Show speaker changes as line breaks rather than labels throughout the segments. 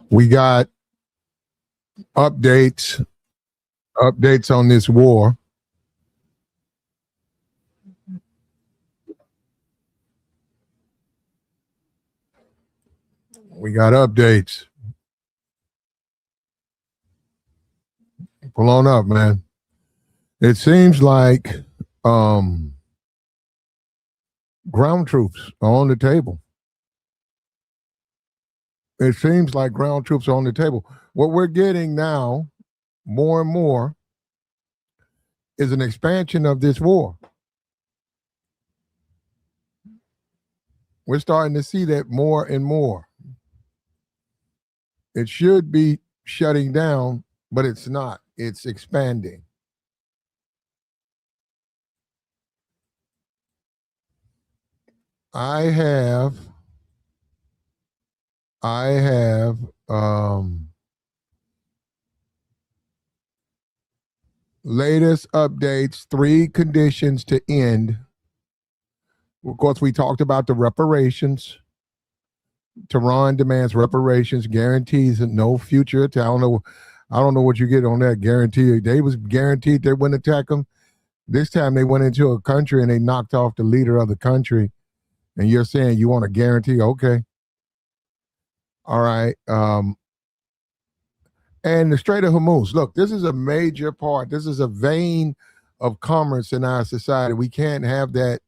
We got updates on this war. We got updates. Pull on up, man. It seems like ground troops are on the table. It seems like ground troops are on the table. What we're getting now, more and more, is an expansion of this war. We're starting to see that more and more. It should be shutting down, but it's not. It's expanding. I have latest updates, 3 conditions to end. Of course, we talked about the reparations. Tehran demands reparations, guarantees no future attack. I don't know what you get on that guarantee. They was guaranteed they wouldn't attack them. This time they went into a country and they knocked off the leader of the country. And you're saying you want a guarantee? Okay. All right. And the Strait of Hormuz. Look, this is a major part. This is a vein of commerce in our society. We can't have that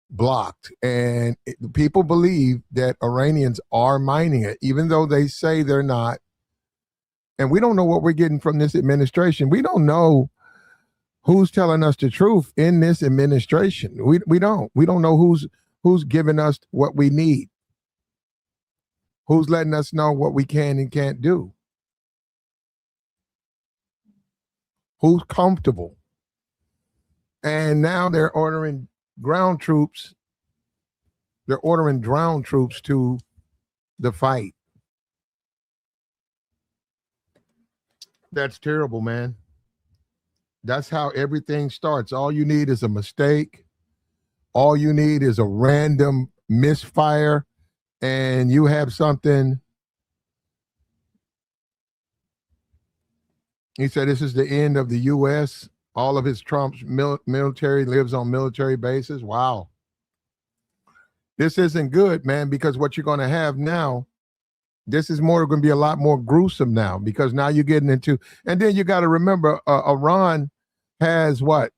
blocked. And people believe that Iranians are mining it, even though they say they're not. And we don't know what we're getting from this administration. We don't know who's telling us the truth in this administration. We don't know who's giving us what we need. Who's letting us know what we can and can't do? Who's comfortable? And now they're ordering ground troops. They're ordering ground troops to the fight. That's terrible, man. That's how everything starts. All you need is a mistake. All you need is a random misfire, and you have something. He said this is the end of the U.S. All of his Trump's military lives on military bases. Wow. This isn't good, man, because what you're going to have now, this is going to be a lot more gruesome now, because now you're getting into, and then you got to remember, Iran has what,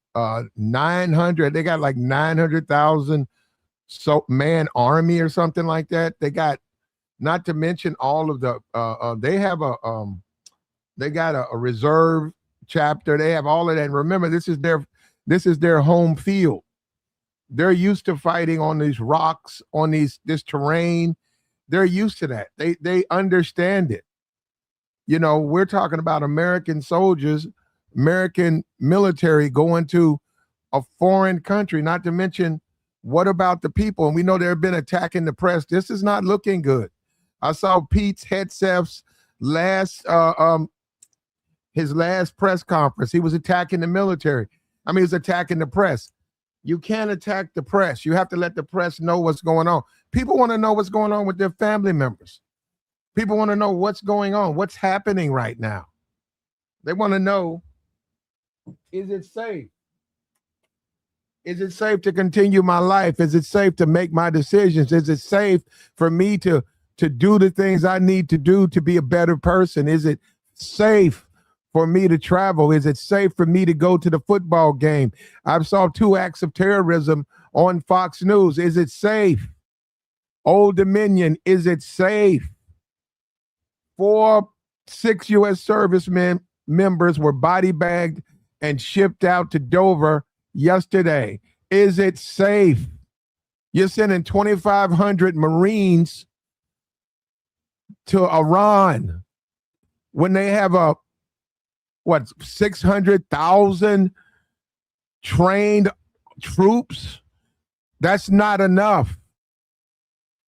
900, they got like 900,000 man army or something like that. They got, not to mention all of the, they have they got a reserve chapter. They have all of that. And remember, this is their home field. They're used to fighting on these rocks, on this terrain. They're used to that. They understand it. You know, we're talking about American soldiers, American military going to a foreign country, not to mention, what about the people? And we know they've been attacking the press. This is not looking good. I saw Pete Hegseth's his last press conference. He was attacking the military. I mean, he was attacking the press. You can't attack the press. You have to let the press know what's going on. People want to know what's going on with their family members. People want to know what's going on, what's happening right now. They want to know, is it safe? Is it safe to continue my life? Is it safe to make my decisions? Is it safe for me to do the things I need to do to be a better person? Is it safe for me to travel? Is it safe for me to go to the football game? I saw 2 acts of terrorism on Fox News. Is it safe? Old Dominion, is it safe? 6 U.S. servicemen members were body bagged and shipped out to Dover yesterday. Is it safe? You're sending 2,500 Marines to Iran when they have 600,000 trained troops? That's not enough.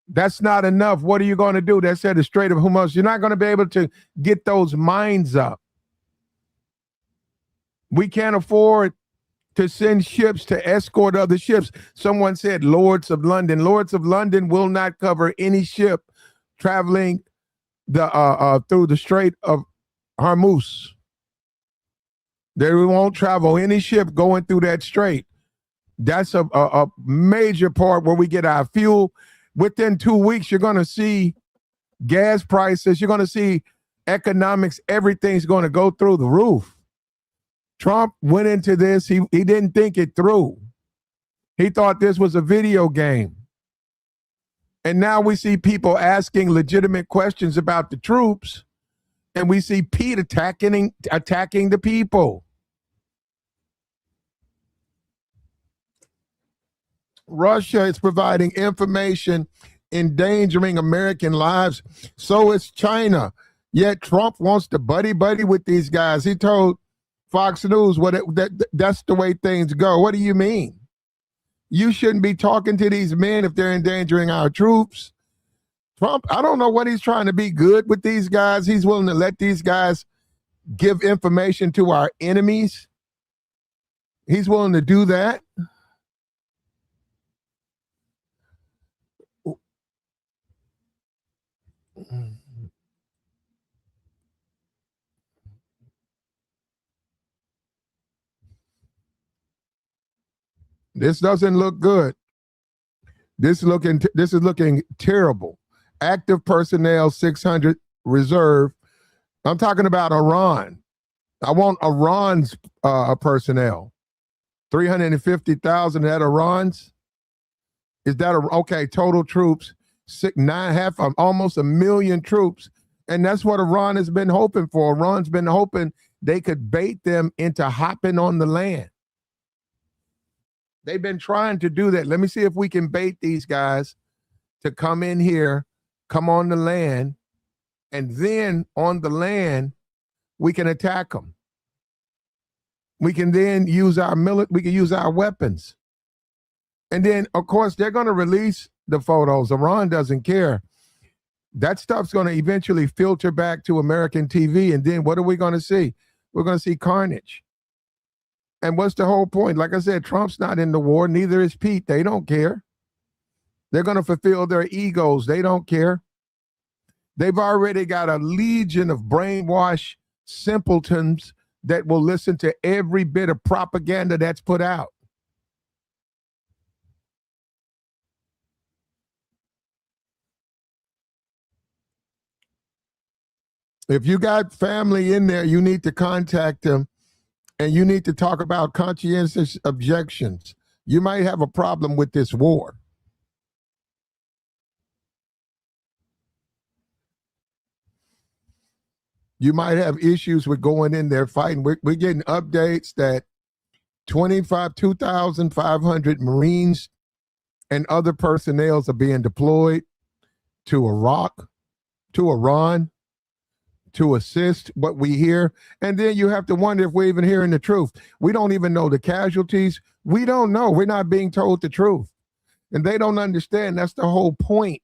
That's not enough. What are you going to do? They said the Strait of Hormuz. You're not going to be able to get those mines up. We can't afford to send ships to escort other ships. Someone said Lords of London. Lords of London will not cover any ship traveling through the Strait of Hormuz. They won't travel any ship going through that strait. That's a major part where we get our fuel. Within 2 weeks, you're going to see gas prices. You're going to see economics. Everything's going to go through the roof. Trump went into this. He didn't think it through. He thought this was a video game. And now we see people asking legitimate questions about the troops, and we see Pete attacking the people. Russia is providing information endangering American lives. So is China. Yet Trump wants to buddy with these guys. He told Fox News that's the way things go. What do you mean? You shouldn't be talking to these men if they're endangering our troops. Trump, I don't know what he's trying to be good with these guys. He's willing to let these guys give information to our enemies. He's willing to do that. This doesn't look good. This is looking terrible. Active personnel 600, reserve. I'm talking about Iran. I want Iran's personnel. 350,000 at Iran's. Is that okay? Total troops, almost 1 million troops, and that's what Iran has been hoping for. Iran's been hoping they could bait them into hopping on the land. They've been trying to do that. Let me see if we can bait these guys to come in here, come on the land, and then on the land, we can attack them. We can then use we can use our weapons. And then, of course, they're going to release the photos. Iran doesn't care. That stuff's going to eventually filter back to American TV. And then what are we going to see? We're going to see carnage. And what's the whole point? Like I said, Trump's not in the war. Neither is Pete. They don't care. They're going to fulfill their egos. They don't care. They've already got a legion of brainwashed simpletons that will listen to every bit of propaganda that's put out. If you got family in there, you need to contact them, and you need to talk about conscientious objections. You might have a problem with this war. You might have issues with going in there fighting. We're getting updates that 2,500 Marines and other personnel are being deployed to Iraq, to Iran, to assist what we hear. And then you have to wonder if we're even hearing the truth. We don't even know the casualties. We don't know. We're not being told the truth. And they don't understand. That's the whole point.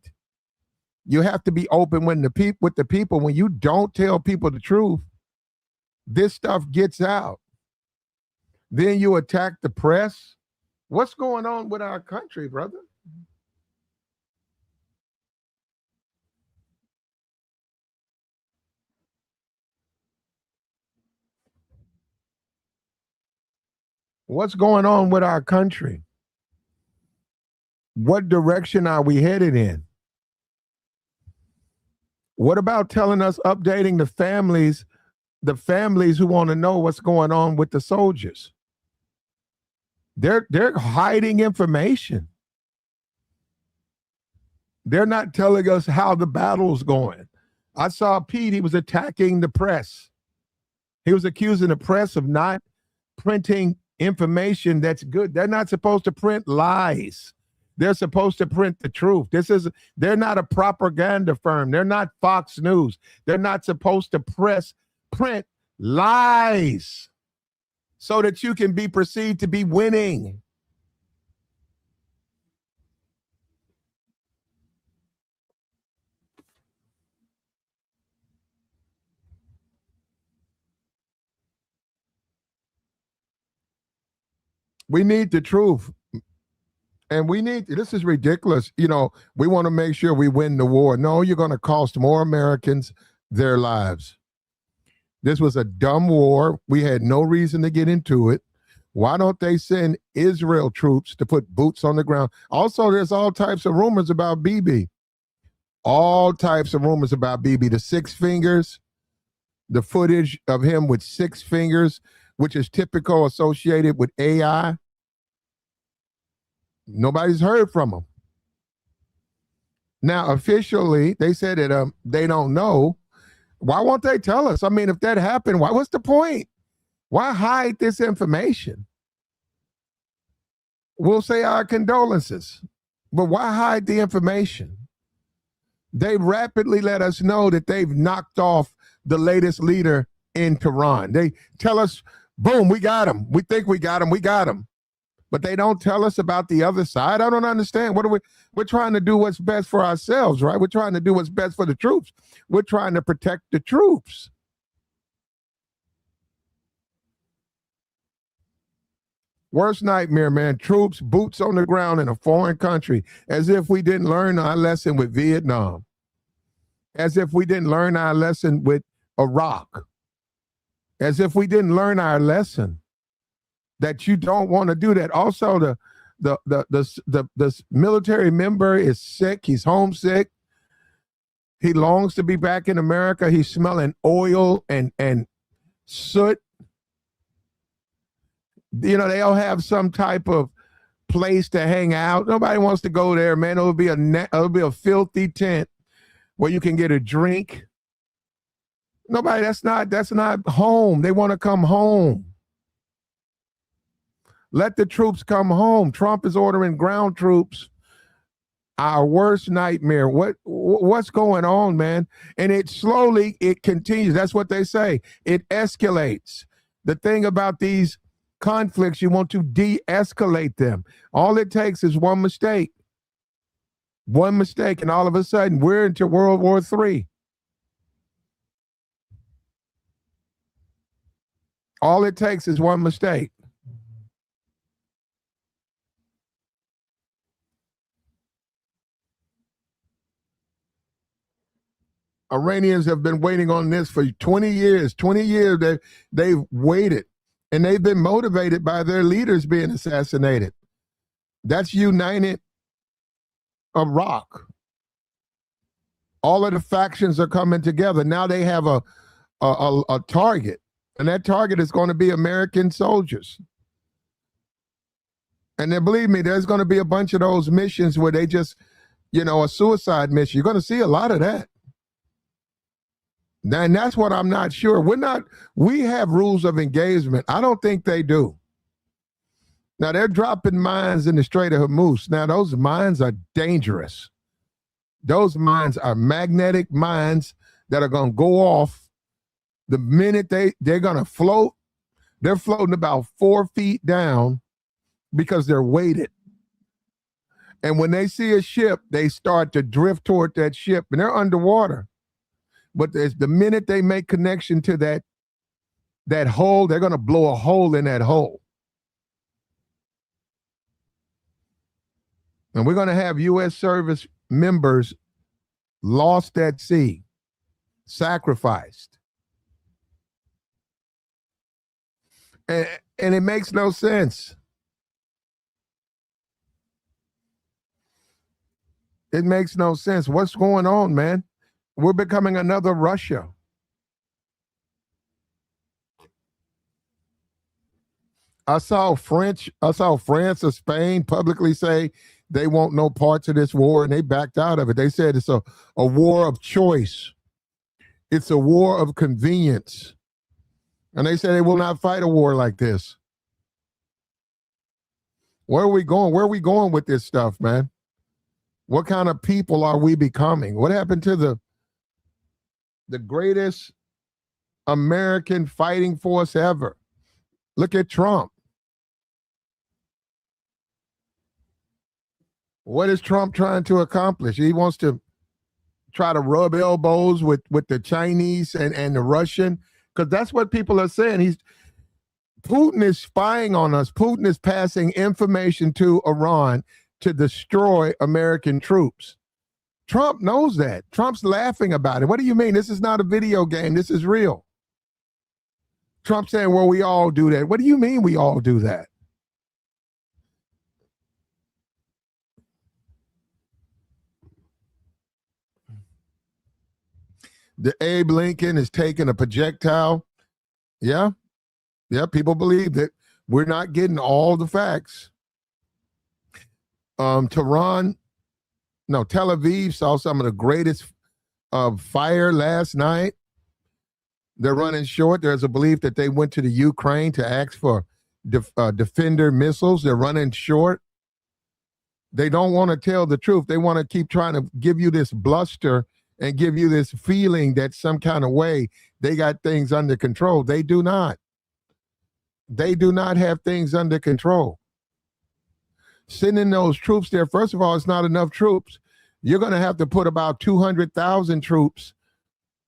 You have to be open with the people. When you don't tell people the truth, this stuff gets out. Then you attack the press. What's going on with our country, brother? What's going on with our country? What direction are we headed in? What about telling us, updating the families who want to know what's going on with the soldiers? They're hiding information. They're not telling us how the battle's going. I saw Pete, he was attacking the press. He was accusing the press of not printing information that's good. They're not supposed to print lies. They're supposed to print the truth. They're not a propaganda firm. They're not Fox News. They're not supposed to print lies so that you can be perceived to be winning. We need the truth. And this is ridiculous. We want to make sure we win the war. No, you're going to cost more Americans their lives. This was a dumb war. We had no reason to get into it. Why don't they send Israel troops to put boots on the ground? Also, there's all types of rumors about Bibi. All types of rumors about Bibi. The 6 fingers, the footage of him with 6 fingers, which is typical associated with AI. Nobody's heard from him. Now, officially, they said that they don't know. Why won't they tell us? I mean, if that happened, what's the point? Why hide this information? We'll say our condolences, but why hide the information? They rapidly let us know that they've knocked off the latest leader in Tehran. They tell us, boom, we got him. We think we got him. We got him. But they don't tell us about the other side. I don't understand. We're trying to do what's best for ourselves, right? We're trying to do what's best for the troops. We're trying to protect the troops. Worst nightmare, man. Troops, boots on the ground in a foreign country, as if we didn't learn our lesson with Vietnam, as if we didn't learn our lesson with Iraq, as if we didn't learn our lesson that you don't want to do that. Also, the military member is sick. He's homesick. He longs to be back in America. He's smelling oil and soot. They all have some type of place to hang out. Nobody wants to go there, man. It'll be a filthy tent where you can get a drink. Nobody. That's not home. They want to come home. Let the troops come home. Trump is ordering ground troops. Our worst nightmare. What's going on, man? And it continues. That's what they say. It escalates. The thing about these conflicts, you want to de-escalate them. All it takes is one mistake. One mistake, and all of a sudden, we're into World War III. All it takes is one mistake. Iranians have been waiting on this for 20 years. 20 years they've waited, and they've been motivated by their leaders being assassinated. That's united Iraq. All of the factions are coming together. Now they have a target, and that target is going to be American soldiers. And then believe me, there's going to be a bunch of those missions where they just, a suicide mission. You're going to see a lot of that. And that's what I'm not sure. We have rules of engagement. I don't think they do. Now, they're dropping mines in the Strait of Hormuz. Now, those mines are dangerous. Those mines are magnetic mines that are going to go off the minute they're going to float. They're floating about 4 feet down because they're weighted. And when they see a ship, they start to drift toward that ship, and they're underwater. But the minute they make connection to that hole, they're going to blow a hole in that hole. And we're going to have U.S. service members lost at sea, sacrificed. And it makes no sense. It makes no sense. What's going on, man? We're becoming another Russia. I saw France or Spain publicly say they want no parts of this war, and they backed out of it. They said it's a war of choice. It's a war of convenience. And they say they will not fight a war like this. Where are we going? Where are we going with this stuff, man? What kind of people are we becoming? What happened to the greatest American fighting force ever? Look at Trump. What is Trump trying to accomplish? He wants to try to rub elbows with the Chinese and the Russian, because that's what people are saying. Putin is spying on us. Putin is passing information to Iran to destroy American troops. Trump knows that. Trump's laughing about it. What do you mean? This is not a video game. This is real. Trump saying, well, we all do that. What do you mean we all do that? The Abe Lincoln is taking a projectile. Yeah. Yeah. People believe that we're not getting all the facts. Tel Aviv saw some of the greatest fire last night. They're running short. There's a belief that they went to the Ukraine to ask for Defender missiles. They're running short. They don't want to tell the truth. They want to keep trying to give you this bluster and give you this feeling that some kind of way they got things under control. They do not. They do not have things under control. Sending those troops there, first of all, it's not enough troops. You're going to have to put about 200,000 troops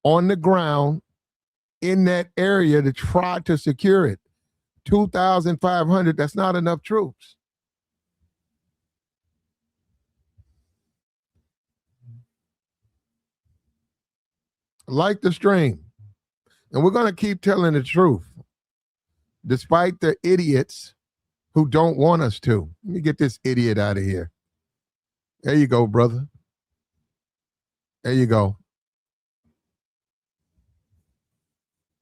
on the ground in that area to try to secure it. 2,500, that's not enough troops. Like the stream. And we're going to keep telling the truth, despite the idiots who don't want us to. Let me get this idiot out of here. There you go, brother. There you go.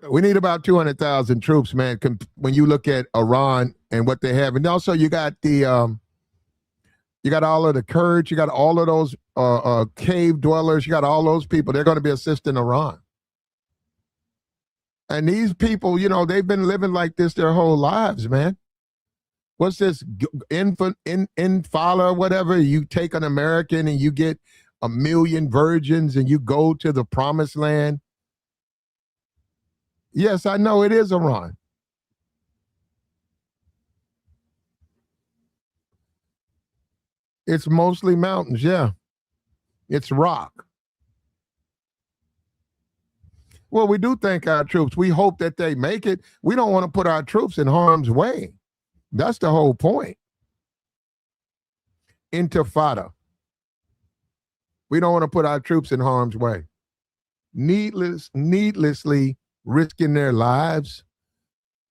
We need about 200,000 troops, man, when you look at Iran and what they have. And also you got the you got all of the Kurds, you got all of those cave dwellers, you got all those people. They're going to be assisting Iran. And these people, you know, they've been living like this their whole lives, man. What's this infala or whatever? You take an American and you get 1 million virgins and you go to the promised land. Yes, I know it is Iran. It's mostly mountains, yeah. It's rock. Well, we do thank our troops. We hope that they make it. We don't want to put our troops in harm's way. That's the whole point. Intifada. We don't want to put our troops in harm's way. Needlessly risking their lives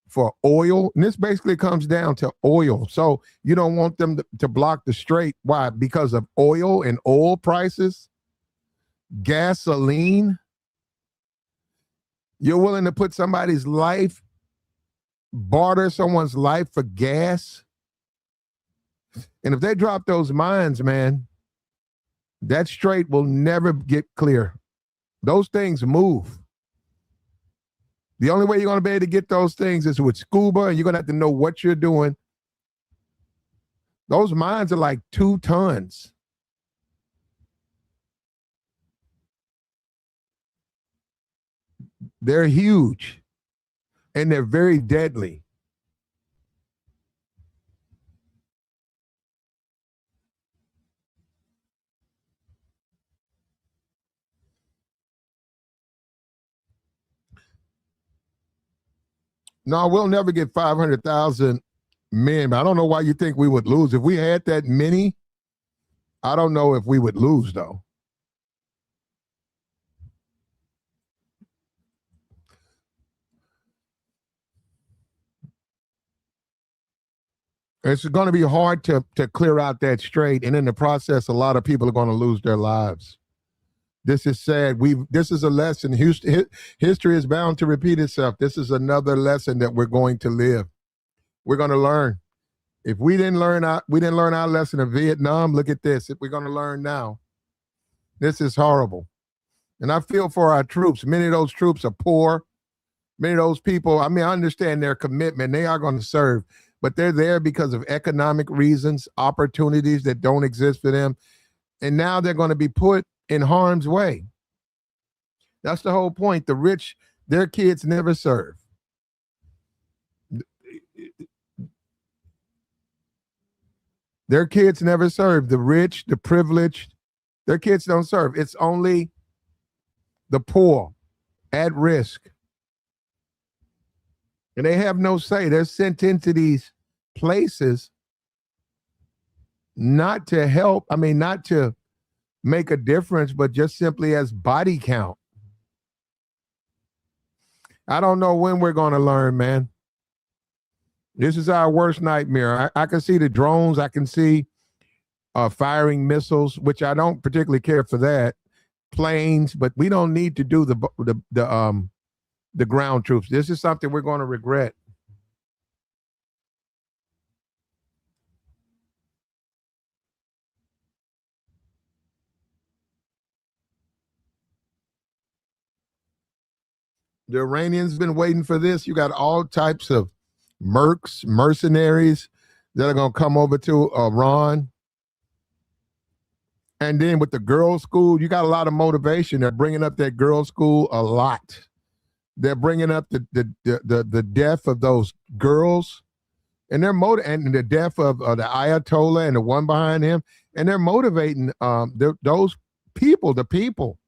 for oil. And this basically comes down to oil. So you don't want them to block the strait. Why? Because of oil and oil prices, gasoline. You're willing to put somebody's life, barter someone's life for gas. And if they drop those mines, man, that strait will never get clear. Those things move. The only way you're going to be able to get those things is with scuba, and you're going to have to know what you're doing. Those mines are like 2 tons. They're huge, and they're very deadly. No, we'll never get 500,000 men. But I don't know why you think we would lose. If we had that many, I don't know if we would lose, though. It's going to be hard to clear out that strait, and in the process, a lot of people are going to lose their lives. This is sad. This is a lesson. History is bound to repeat itself. This is another lesson that we're going to live. We're going to learn. If we didn't learn our lesson of Vietnam, look at this. If we're going to learn now, this is horrible. And I feel for our troops. Many of those troops are poor. Many of those people, I mean, I understand their commitment. They are going to serve, but they're there because of economic reasons, opportunities that don't exist for them. And now they're going to be put in harm's way. That's the whole point. The rich, their kids never serve. Their kids never serve. The rich, the privileged, their kids don't serve. It's only the poor at risk. And they have no say. They're sent into these places not to help, not to make a difference, but just simply as body count. I don't know when we're going to learn, man. This is our worst nightmare. I can see the drones. I can see firing missiles, which I don't particularly care for that. Planes, but we don't need to do the ground troops. This is something we're going to regret. The Iranians been waiting for this. You got all types of mercenaries that are going to come over to Iran. And then with the girls' school, you got a lot of motivation. They're bringing up that girls' school a lot. They're bringing up the death of those girls, and they're and the death of the Ayatollah and the one behind him, and they're motivating those people, the people.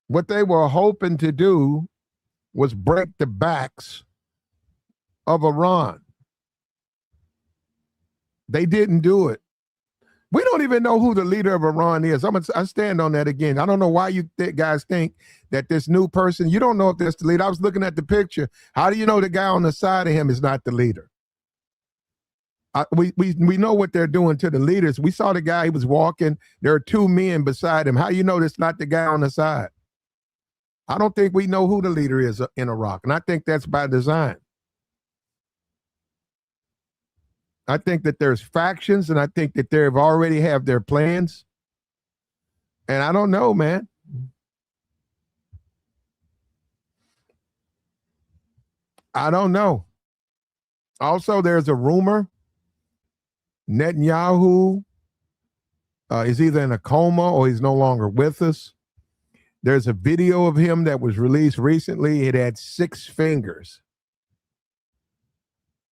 What they were hoping to do was break the backs of Iran. They didn't do it. We don't even know who the leader of Iran is. I stand on that again. I don't know why you guys think that this new person, you don't know if that's the leader. I was looking at the picture. How do you know the guy on the side of him is not the leader? We know what they're doing to the leaders. We saw the guy, he was walking. There are two men beside him. How do you know that's not the guy on the side? I don't think we know who the leader is in Iraq, and I think that's by design. I think that there's factions, and I think that they've already have their plans. And I don't know, man. I don't know. Also, there's a rumor Netanyahu is either in a coma or he's no longer with us. There's a video of him that was released recently. It had 6 fingers.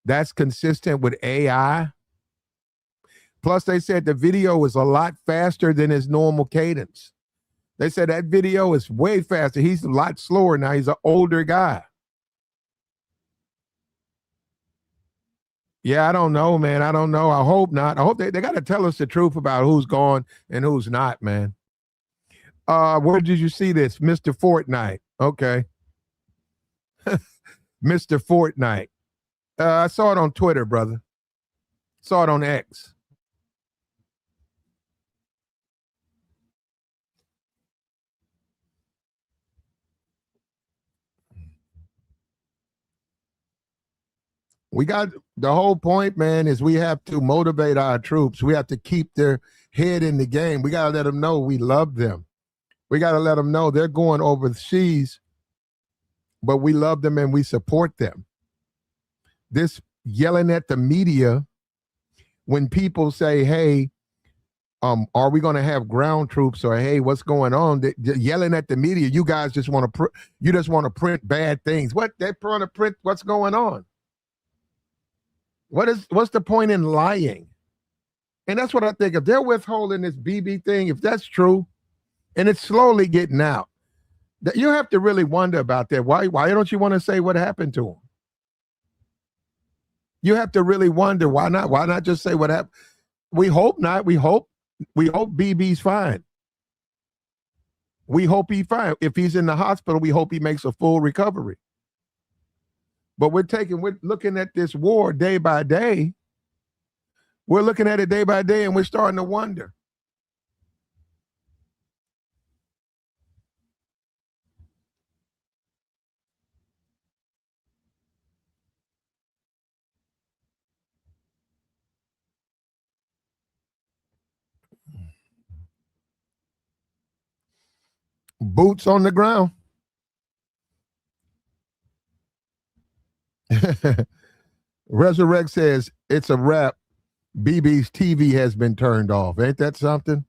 That's consistent with AI. Plus, they said the video is a lot faster than his normal cadence. They said that video is way faster. He's a lot slower now. He's an older guy. Yeah, I don't know, man. I don't know. I hope not. I hope they got to tell us the truth about who's gone and who's not, man. Where did you see this? Mr. Fortnite. Okay. Mr. Fortnite. I saw it on Twitter, brother. Saw it on X. We got the whole point, man, is we have to motivate our troops. We have to keep their head in the game. We got to let them know we love them. We got to let them know they're going overseas, but we love them and we support them. This yelling at the media when people say, hey, are we going to have ground troops, or hey, what's going on? Yelling at the media, you guys just want to print bad things. What they're trying to print? What's going on? What's the point in lying? And that's what I think. If they're withholding this BB thing, if that's true, and it's slowly getting out, that you have to really wonder about that. Why don't you want to say what happened to him? You have to really wonder why not? Why not just say what happened? We hope not. We hope BB's fine. We hope he's fine. If he's in the hospital, we hope he makes a full recovery. But we're looking at this war day by day. We're looking at it day by day, and we're starting to wonder. Boots on the ground. Resurrect says it's a wrap. BB's TV has been turned off. Ain't that something?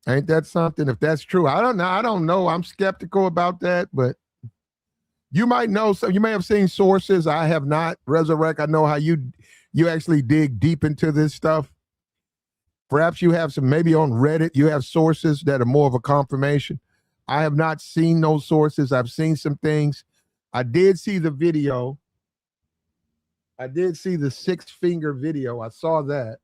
Ain't that something? If that's true, I don't know. I'm skeptical about that, but you might know. So you may have seen sources. I have not. Resurrect. I know how you actually dig deep into this stuff. Perhaps you have some, maybe on Reddit, you have sources that are more of a confirmation. I have not seen those sources. I've seen some things. I did see the video. I did see the 6-finger video. I saw that.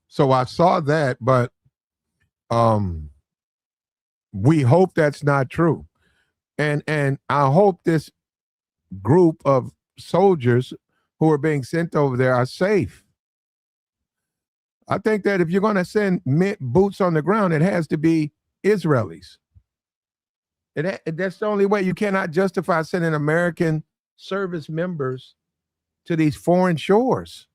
So I saw that, but um we hope that's not true. And I hope this group of soldiers who are being sent over there are safe. I think that if you're going to send boots on the ground, it has to be Israelis. That's the only way. You cannot justify sending American service members to these foreign shores.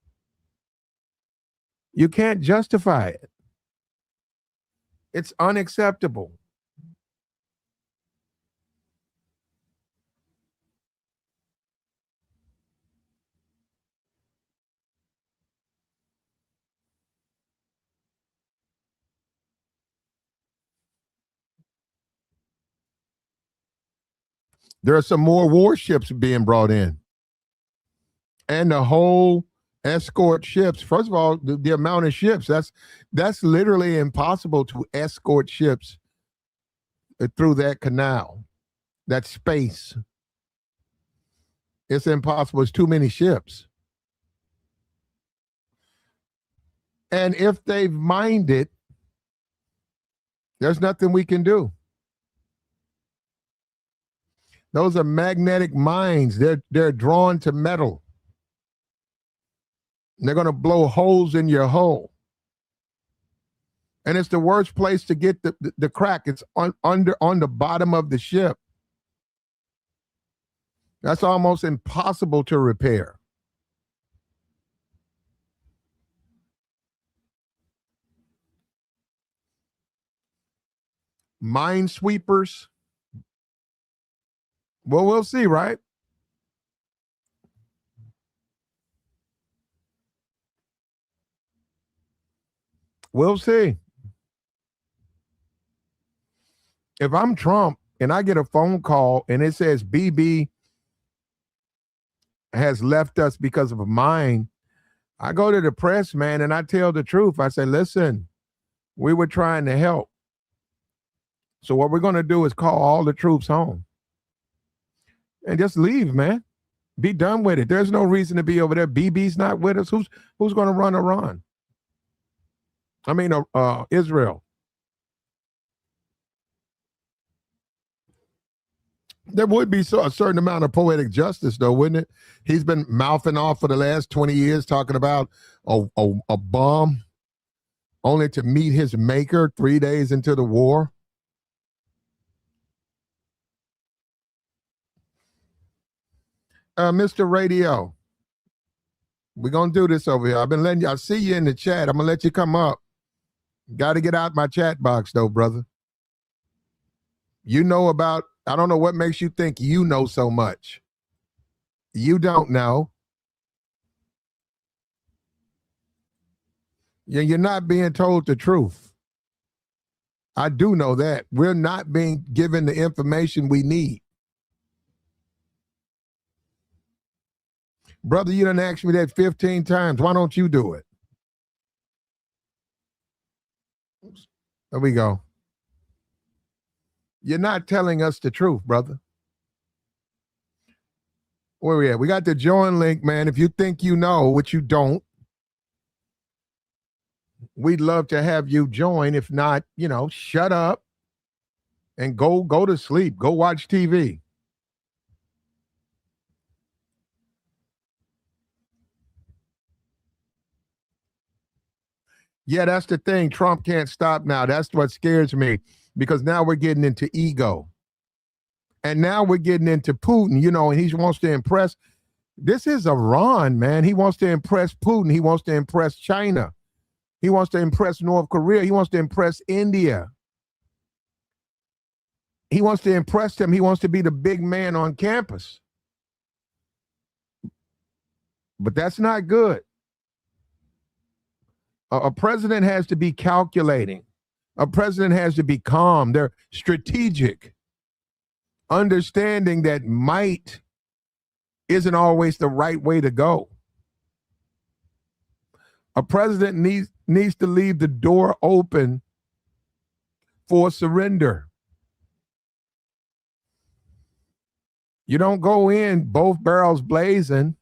You can't justify it. It's unacceptable. There are some more warships being brought in. And the whole escort ships. First of all, the amount of ships, that's literally impossible to escort ships through that canal, that space. It's impossible. It's too many ships. And if they've mined it, there's nothing we can do. Those are magnetic mines. They're drawn to metal. They're going to blow holes in your hull. And it's the worst place to get the crack. It's on the bottom of the ship. That's almost impossible to repair. Minesweepers. Well, we'll see, right? We'll see. If I'm Trump and I get a phone call and it says BB has left us because of a mine, I go to the press, man, and I tell the truth. I say, listen, we were trying to help. So what we're going to do is call all the troops home and just leave, man. Be done with it. There's no reason to be over there. BB's not with us. Who's going to run Iran? I mean, Israel. There would be a certain amount of poetic justice, though, wouldn't it? He's been mouthing off for the last 20 years talking about a bomb, only to meet his maker 3 days into the war. Mr. Radio, we're going to do this over here. I've been letting you, I see you in the chat. I'm going to let you come up. Got to get out my chat box, though, brother. You know about, I don't know what makes you think you know so much. You don't know. You're not being told the truth. I do know that. We're not being given the information we need. Brother, you done asked me that 15 times. Why don't you do it? There we go. You're not telling us the truth, brother. Where we at? We got the join link, man. If you think you know, which you don't, we'd love to have you join. If not, shut up and go to sleep. Go watch TV. Yeah, that's the thing. Trump can't stop now. That's what scares me, because now we're getting into ego. And now we're getting into Putin, and he wants to impress. This is Iran, man. He wants to impress Putin. He wants to impress China. He wants to impress North Korea. He wants to impress India. He wants to impress them. He wants to be the big man on campus. But that's not good. A president has to be calculating. A president has to be calm. They're strategic, understanding that might isn't always the right way to go. A president needs to leave the door open for surrender. You don't go in both barrels blazing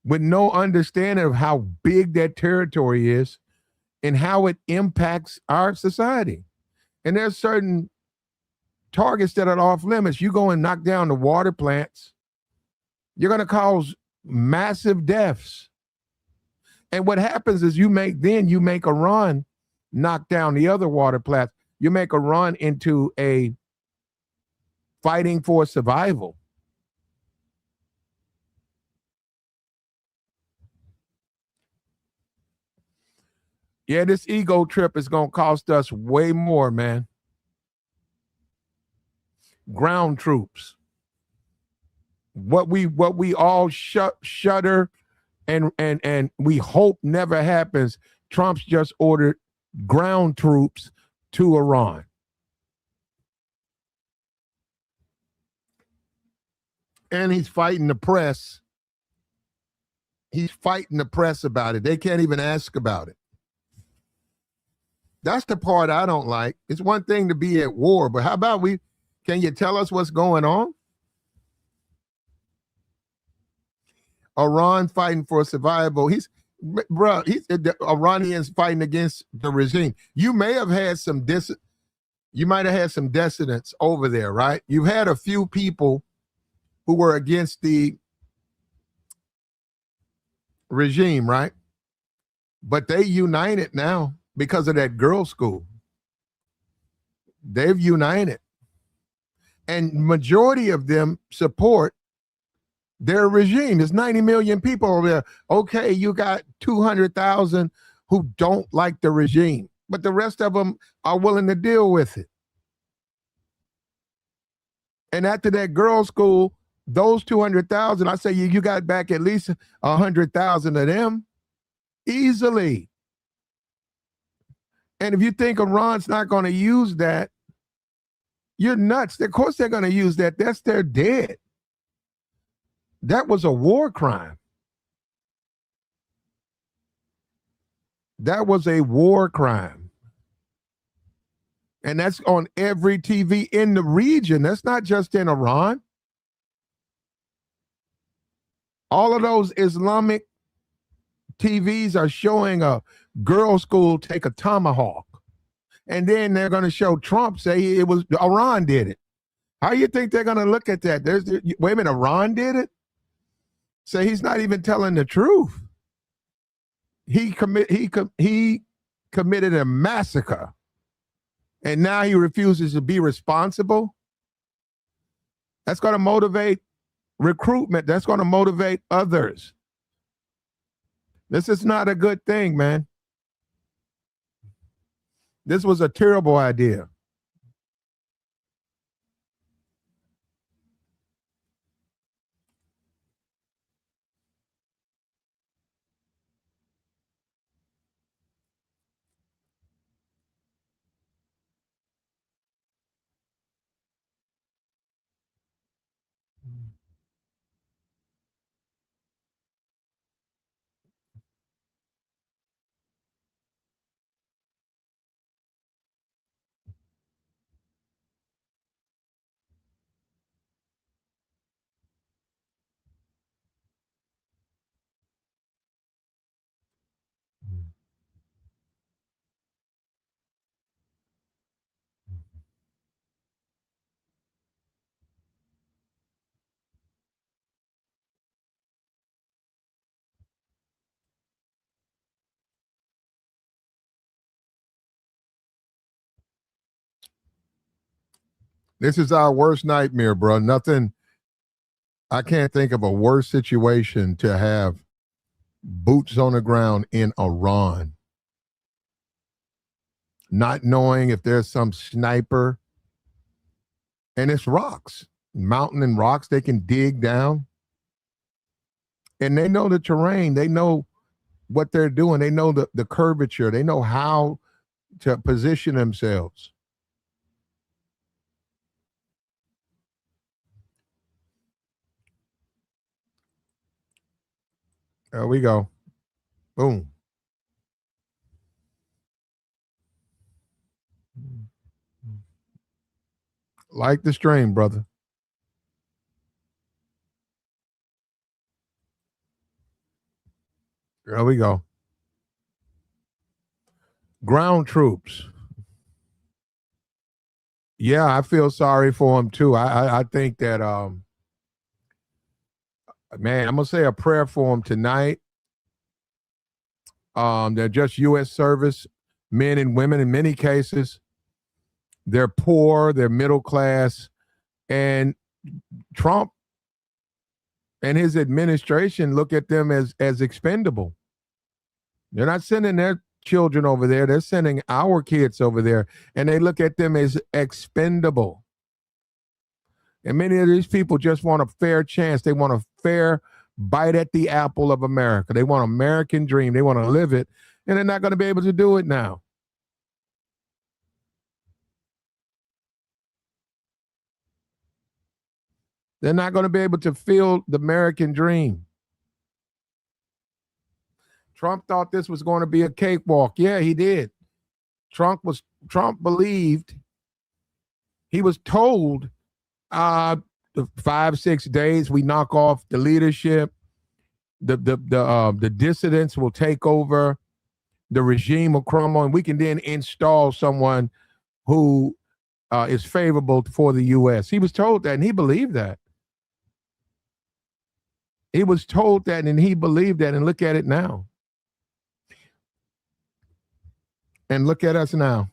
with no understanding of how big that territory is and how it impacts our society. And there's certain targets that are off limits. You go and knock down the water plants, you're going to cause massive deaths. And what happens is you make Iran knock down the other water plants. You make Iran into a fighting for survival. Yeah, this ego trip is going to cost us way more, man. Ground troops. What we all shudder and we hope never happens. Trump's just ordered ground troops to Iran. And he's fighting the press. He's fighting the press about it. They can't even ask about it. That's the part I don't like. It's one thing to be at war, but how about can you tell us what's going on? Iran fighting for survival. The Iranians fighting against the regime. You might have had some dissidents over there, right? You've had a few people who were against the regime, right? But they united now because of that girls' school. They've united. And majority of them support their regime. There's 90 million people over there. Okay, you got 200,000 who don't like the regime, but the rest of them are willing to deal with it. And after that girls' school, those 200,000, I say you got back at least 100,000 of them easily. And if you think Iran's not going to use that, you're nuts. Of course they're going to use that. That's their dead. That was a war crime. That was a war crime. And that's on every TV in the region. That's not just in Iran. All of those Islamic TVs are showing a girls' school take a tomahawk. And then they're going to show Trump say it was Iran did it. How you think they're going to look at that? Wait a minute, Iran did it? So he's not even telling the truth. He committed a massacre. And now he refuses to be responsible. That's going to motivate recruitment. That's going to motivate others. This is not a good thing, man. This was a terrible idea. This is our worst nightmare, bro. I can't think of a worse situation to have boots on the ground in Iran. Not knowing if there's some sniper. And it's rocks, mountain and rocks. They can dig down. and they know the terrain. They know what they're doing. They know the curvature. They know how to position themselves. There we go. Boom. Like the stream, brother. There we go. Ground troops. Yeah, I feel sorry for them too. I think that man, I'm gonna say a prayer for them tonight. They're just U.S. service men and women in many cases. They're poor, they're middle class, and Trump and his administration look at them as expendable. They're not sending their children over there. They're sending our kids over there, and they look at them as expendable. And many of these people just want a fair chance. They want a fair bite at the apple of America. They want American dream. They want to live it, and they're not going to be able to do it now. They're not going to be able to feel the American dream. Trump thought this was going to be a cakewalk. Yeah, he did. Trump believed, he was told 5-6 days we knock off the leadership, the dissidents will take over, the regime will crumble, and we can then install someone who is favorable for the U.S. He was told that, and he believed that. He was told that, and he believed that, and look at it now. And look at us now.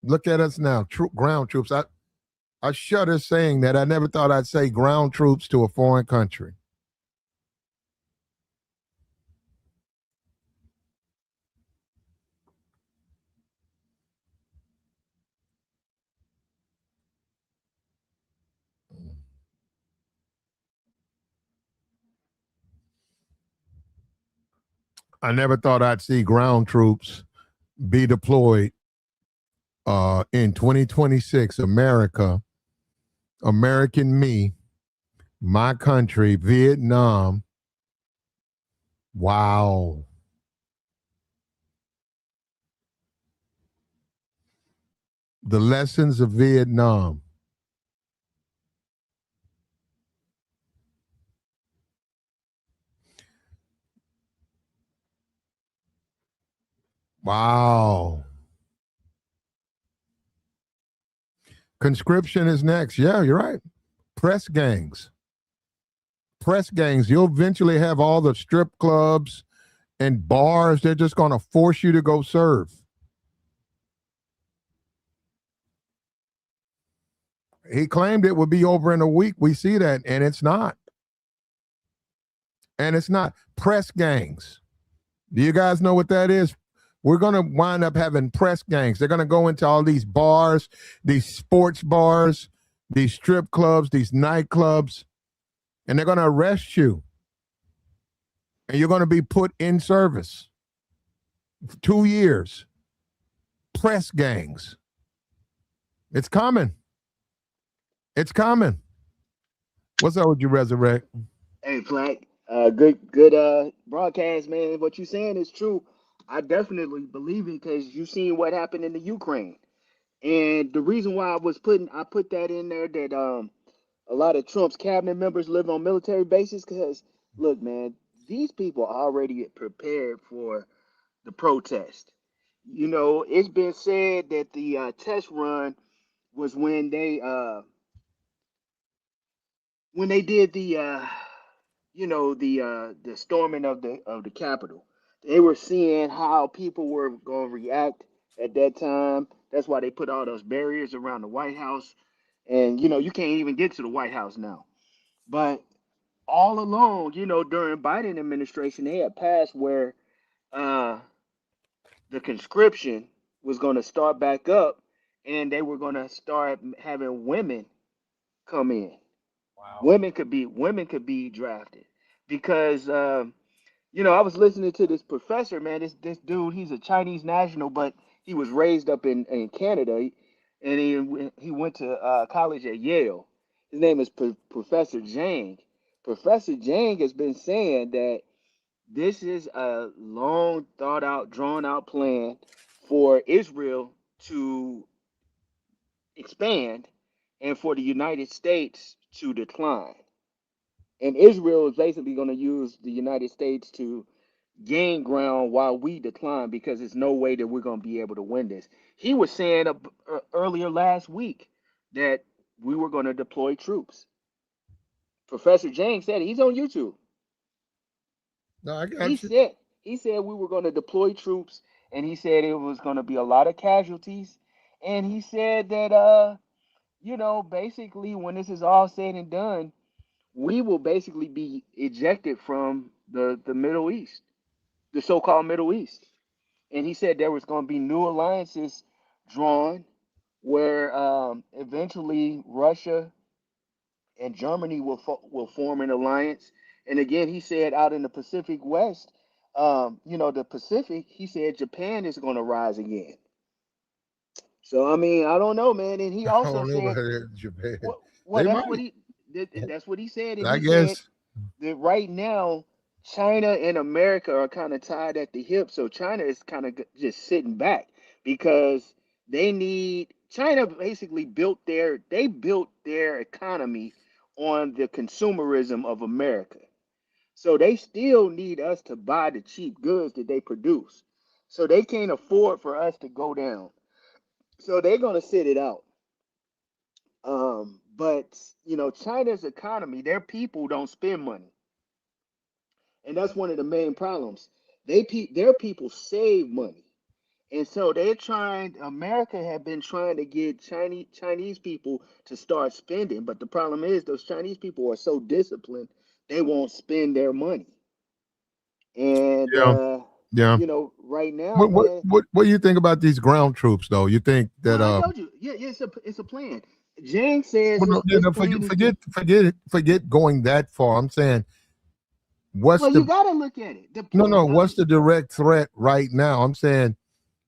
Look at us now. Ground troops. I shudder saying that. I never thought I'd say ground troops to a foreign country. I never thought I'd see ground troops be deployed in 2026. America, American me, my country, Vietnam. Wow. The lessons of Vietnam. Wow. Conscription is next. Yeah, you're right. Press gangs. Press gangs. You'll eventually have all the strip clubs and bars. They're just going to force you to go serve. He claimed it would be over in a week. We see that, and it's not. And it's not. Press gangs. Do you guys know what that is? We're going to wind up having press gangs. They're going to go into all these bars, these sports bars, these strip clubs, these nightclubs, and they're going to arrest you. And you're going to be put in service. 2 years. Press gangs. It's coming. It's coming. What's up with you, Resurrect?
Hey, Flack. Good broadcast, man. What you saying is true. I definitely believe it because you seen what happened in the Ukraine, and the reason why I put that in there that a lot of Trump's cabinet members live on military bases because look, man, these people are already prepared for the protest. You know, it's been said that the test run was when they did the storming of the Capitol. They were seeing how people were going to react at that time. That's why they put all those barriers around the White House, and you can't even get to the White House now. But all along, during Biden administration, they had passed where uh, the conscription was going to start back up, and they were going to start having women come in. Women could be drafted because I was listening to this professor, man. This dude, he's a Chinese national, but he was raised up in Canada, and he went to college at Yale. His name is Professor Zhang. Professor Zhang has been saying that this is a long thought out, drawn out plan for Israel to expand and for the United States to decline. And Israel is basically going to use the United States to gain ground while we decline because there's no way that we're going to be able to win this. He was saying earlier last week that we were going to deploy troops. Professor James said it. He's on YouTube.
No, I
He
got you.
said we were going to deploy troops, and he said it was going to be a lot of casualties, and he said that basically when this is all said and done, we will basically be ejected from the Middle East, the so-called Middle East. And he said there was going to be new alliances drawn where eventually Russia and Germany will form an alliance. And again, he said out in the Pacific West, the Pacific, he said Japan is going to rise again. So I mean, I don't know, man. And he
I
also
don't know
said,
about Japan.
well,
They might,
that's what he said, and
I
he said
guess.
that right now China and America are kind of tied at the hip. So China is kind of just sitting back because China basically built their economy on the consumerism of America. So they still need us to buy the cheap goods that they produce. So they can't afford for us to go down. So they're gonna sit it out. But China's economy, their people don't spend money, and that's one of the main problems. Their people save money, and so they're trying. America have been trying to get Chinese people to start spending, but the problem is those Chinese people are so disciplined they won't spend their money. And
Yeah, yeah.
right now,
What what
man.
what what do you think about these ground troops though? You think
Well,
that
I told you, yeah, it's a plan. Jang says
well, no,
his
no,
plan is to.
forget going that far. I'm saying what's
Well, you
the
gotta look at it. The
no,
plan.
no, what's the direct threat right now? I'm saying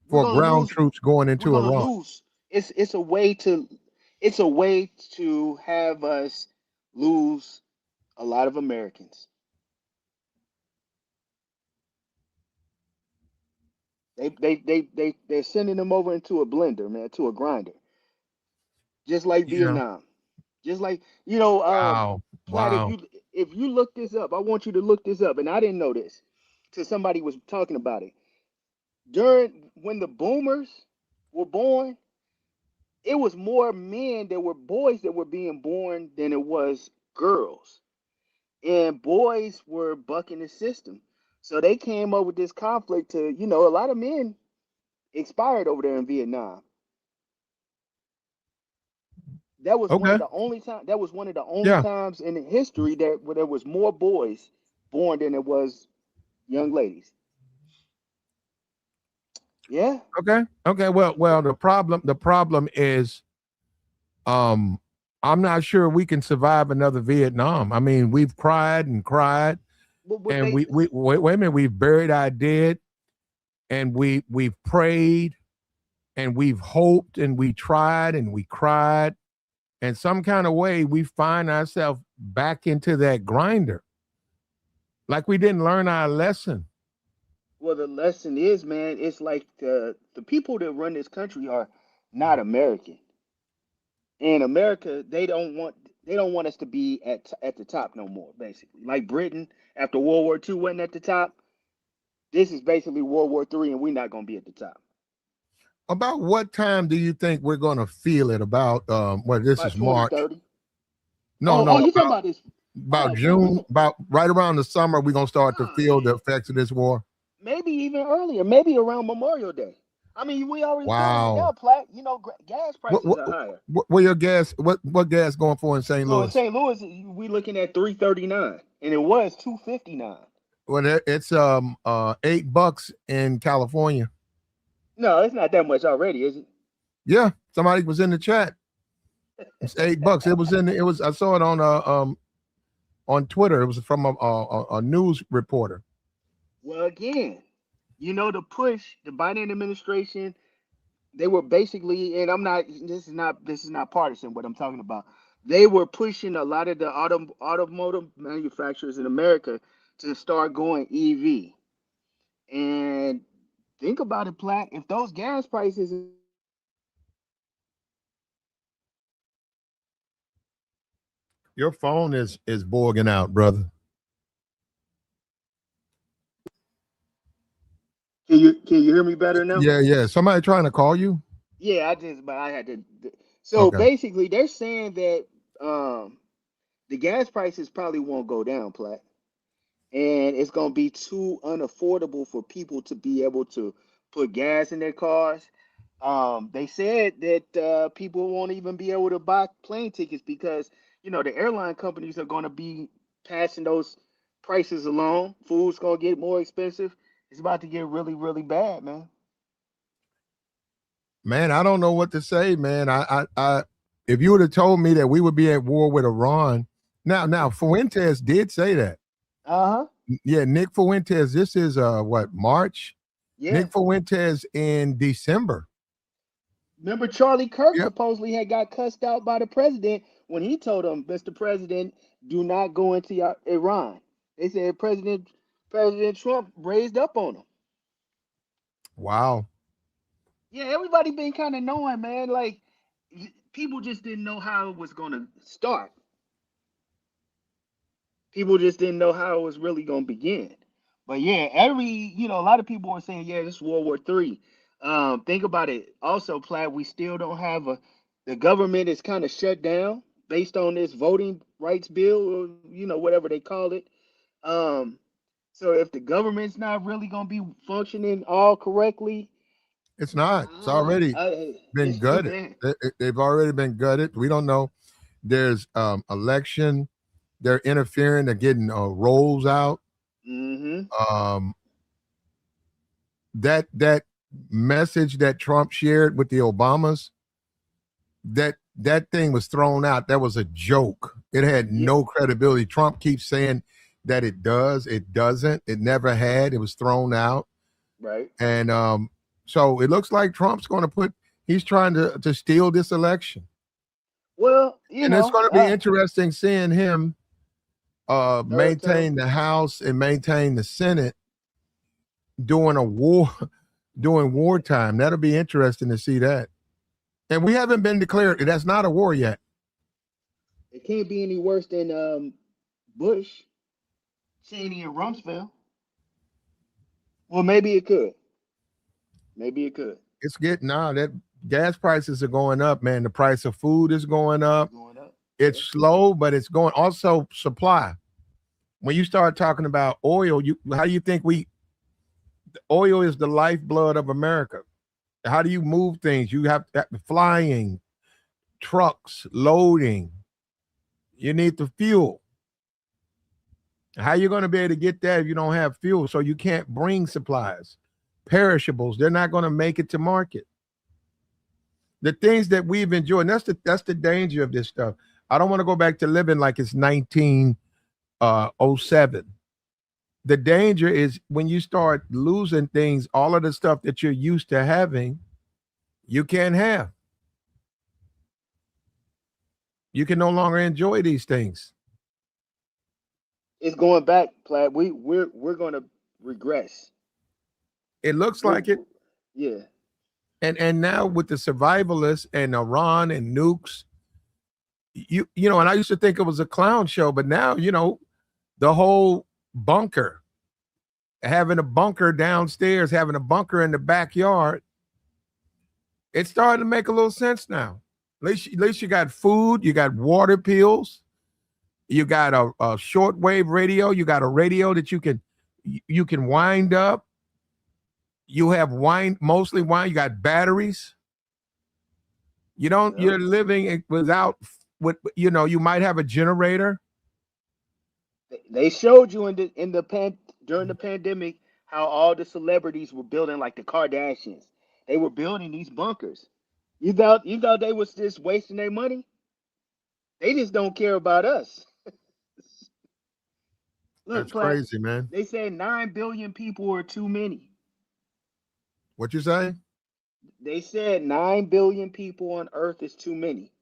We're
for
gonna
ground
lose.
troops going
We're
into
gonna
Iran.
lose. It's a way to have us lose a lot of Americans. They're sending them over into a blender, man, to a grinder, just like
Yeah.
Vietnam. Just like
Wow.
Platt. If
Wow.
you look this up, I want you to look this up, and I didn't know this till somebody was talking about it. During when the boomers were born, it was more men that were boys that were being born than it was girls. And boys were bucking the system. So they came up with this conflict to, a lot of men expired over there in Vietnam. That was one
Okay.
of the only time that was one of the only
Yeah.
times in history that where there was more boys born than it was young ladies. Yeah.
Okay. Okay. Well, the problem is um I'm not sure we can survive another Vietnam. I mean, we've cried and cried
But
and
they
we wait a minute, we've buried our dead and we've prayed and we've hoped and we tried and we cried and some kind of way we find ourselves back into that grinder like we didn't learn our lesson.
Well, the lesson is, man, it's like the people that run this country are not American. In America, they don't want us to be at the top no more. Basically, like Britain after World War II wasn't at the top. This is basically World War III, and we're not gonna be at the top.
About what time do you think we're going to feel it? About well, this
By
is March.
2030.
No,
Oh,
no,
you talking about this?
about
Oh, shoot,
June, about right around the summer, we're going to start to feel the
man,
effects of this war.
maybe even earlier, maybe around Memorial Day. I mean, we already feeling it
Wow.
now, Platt. Gas
What
prices
what
are higher.
what your gas? What gas going for in St.
So in
Louis?
St. Louis, we looking at 339, and it was 259.
Well, it's $8 in California.
No, it's not that much already, is it?
Yeah, somebody was in the chat. It's $8. It was in. It was. I saw it on Twitter. It was from a news reporter.
Well, again, the push, the Biden administration, they were basically, and I'm not. This is not partisan. What I'm talking about. They were pushing a lot of the automotive manufacturers in America to start going EV. And think about it, Platt. If those gas prices is going up like they are,
Your phone is bogging out, brother.
can you hear me better now?
Yeah, yeah. Somebody trying to call you?
Yeah, but I had to. So
Okay.
basically, they're saying that the gas prices probably won't go down, Platt, and it's gonna be too unaffordable for people to be able to put gas in their cars. They said that people won't even be able to buy plane tickets because the airline companies are going to be passing those prices along. Food's going to get more expensive. It's about to get really, really bad, man.
Man, I don't know what to say, man. If you would have told me that we would be at war with Iran, now Fuentes did say that.
Uh huh.
Yeah, Nick Fuentes. This is what, March?
Yeah.
Nick Fuentes in December.
Remember, Charlie Kirk
Yep.
supposedly had got cussed out by the president when he told him, "Mr. President, do not go into Iran." They said President Trump raised up on him.
Wow.
Yeah, everybody been kind of knowing, man. Like people just didn't know how it was gonna start. People just didn't know how it was really gonna begin. But yeah, a lot of people are saying, yeah, this is World War Three. Think about it. Also, Platt, we still don't have the government is kind of shut down based on this voting rights bill, or whatever they call it. Um, so if the government's not really gonna be functioning all correctly,
It's not. It's already been gutted.
man.
They've already been gutted. We don't know. There's election. They're interfering. They're getting rolls out.
Mm-hmm.
Um, that message that Trump shared with the Obamas, that thing was thrown out. That was a joke. It had
Yeah,
no credibility. Trump keeps saying that it does. It doesn't. It never had. It was thrown out.
right.
And so it looks like Trump's going to he's trying to steal this election.
Well,
And it's going to be interesting seeing him
third
maintain
term.
the House and maintain the Senate during a war, during wartime. That'll be interesting to see that. And we haven't been declared. That's not a war yet.
It can't be any worse than Bush, Cheney, and Rumsfeld. Well, maybe it could. Maybe it could.
It's getting now that gas prices are going up, man. The price of food is going
It's
up.
going up.
It's
Yeah.
slow, but it's going. Also, supply. When you start talking about oil, how do you think oil is the lifeblood of America? How do you move things? You have flying, trucks, loading. You need the fuel. How you going to be able to get that if you don't have fuel? So you can't bring supplies, perishables. They're not going to make it to market. The things that we've enjoyed, and that's the danger of this stuff. I don't want to go back to living like it's 1907. The danger is when you start losing things, all of the stuff that you're used to having, you can't have. You can no longer enjoy these things.
It's going back, Platt. We're going to regress.
It looks
We're,
like it.
yeah.
And now with the survivalists and Iran and nukes, and I used to think it was a clown show, but now the whole bunker, having a bunker downstairs, having a bunker in the backyard, it's starting to make a little sense now. At least you got food, you got water pills, you got a shortwave radio, you got a radio that you can wind up. You have mostly wine. You got batteries. You're living without. You might have a generator.
They showed you during the pandemic how all the celebrities were building, like the Kardashians. They were building these bunkers. You thought they was just wasting their money? They just don't care about us. Look,
That's
Platt,
crazy, man.
they said 9 billion people are too many.
What you say?
They said 9 billion people on Earth is too many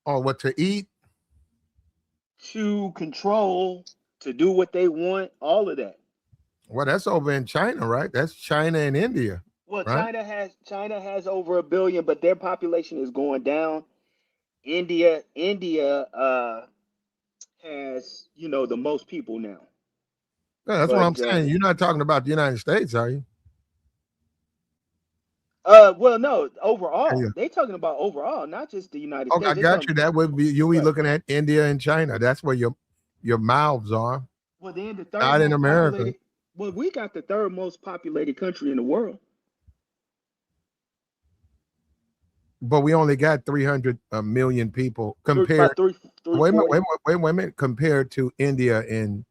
Oh, what to eat?
to control, to do what they want, all of that.
Well, that's over in China, right? That's China and India,
Well,
right?
China has over a billion, but their population is going down. India has the most people now.
Yeah, that's what I'm
But
saying. You're not talking about the United States, are you?
well, no, overall,
Yeah.
they talking about overall, not just the United
Okay, I
States. They
got
talking
you. That would be you'll be
right.
looking at India and China. That's where your mouths are,
Well, then the third
not in
most
America.
populated. Well, we got the third most populated country in the world.
But we only got 300 million people compared.
About three
Wait a minute,
forty.
wait a minute. Compared to India and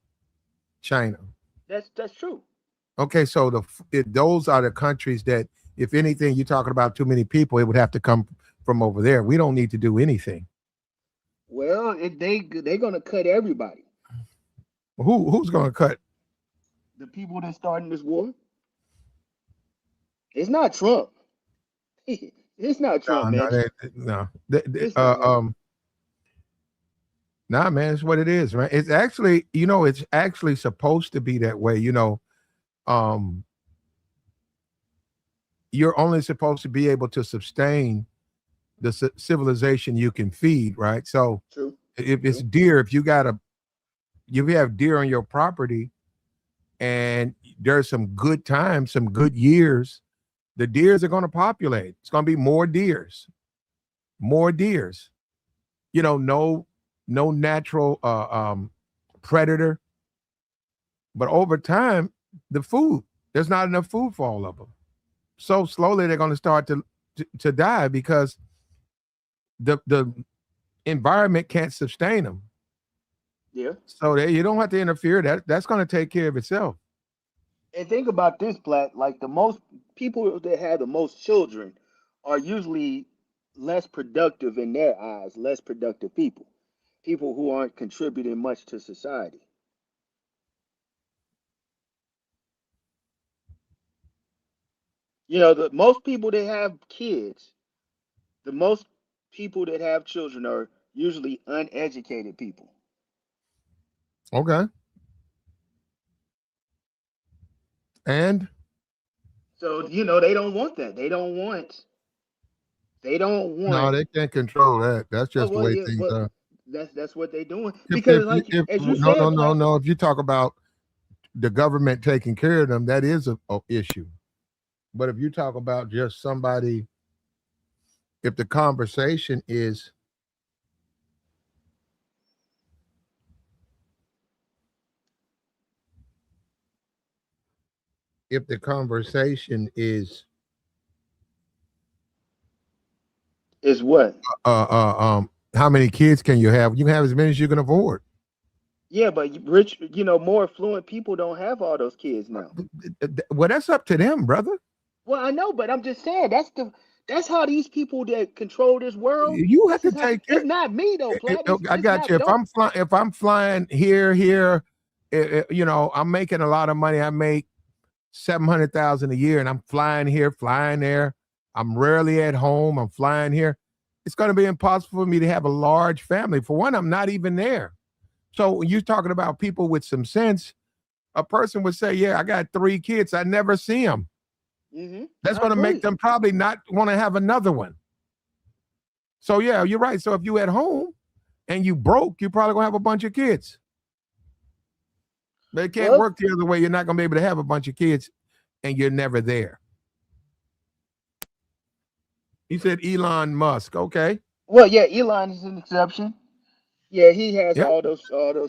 China.
That's true.
Okay, so those are the countries that, if anything, you're talking about too many people, it would have to come from over there. We don't need to do anything.
Well, they're gonna cut everybody.
Who's going to cut?
The people that starting this war. It's not Trump. It's not Trump,
No, no,
man.
no.
It's not.
Nah, man, it's what it is, right? It's actually, it's actually supposed to be that way. Um, you're only supposed to be able to sustain the civilization you can feed, right? So
True.
if it's
True.
deer, if you have deer on your property, and there's some good times, some good years, the deers are going to populate. It's going to be more deers, more deers. No natural predator, but over time, there's not enough food for all of them. So slowly they're going to start to die because the environment can't sustain them.
Yeah.
So you don't have to interfere. That's going to take care of itself.
And think about this, Black. Like the most people that have the most children are usually less productive in their eyes, less productive people. People who aren't contributing much to society. The most people that have kids, the most people that have children are usually uneducated people.
Okay. And
So, they don't want that. They don't want.
no, they can't control that. That's
Oh
just the
well,
way
yeah,
things
well,
are.
that's what they're doing.
If
Because like as you
no, no,
said,
no,
Black,
no. If you talk about the government taking care of them, that is a issue. But if you talk about just somebody, if the conversation is if the conversation is
is what?
how many kids can you have? You can have as many as you can afford.
Yeah, but rich, more affluent people don't have all those kids now.
Well, that's up to them, brother.
Well, I know, but I'm just saying that's how these people that control this world.
You have
This
to
is how.
take care.
It's not me though, Platt.
I
It's
got
not.
you.
Don't.
If I'm flying here, I'm making a lot of money. I make 700,000 a year, and I'm flying here, flying there. I'm rarely at home. I'm flying here. It's going to be impossible for me to have a large family. For one, I'm not even there. So when you're talking about people with some sense, a person would say, "Yeah, I got 3 kids. I never see them." That's
I
going to make
agree.
them probably not want to have another one. So yeah, you're right. So if you at home and you broke, you probably gonna have a bunch of kids. But it can't
Well,
work the other way. You're not gonna be able to have a bunch of kids and you're never there. He said Elon Musk. Okay.
well, yeah. Elon is an exception. Yeah, he has
Yeah.
all those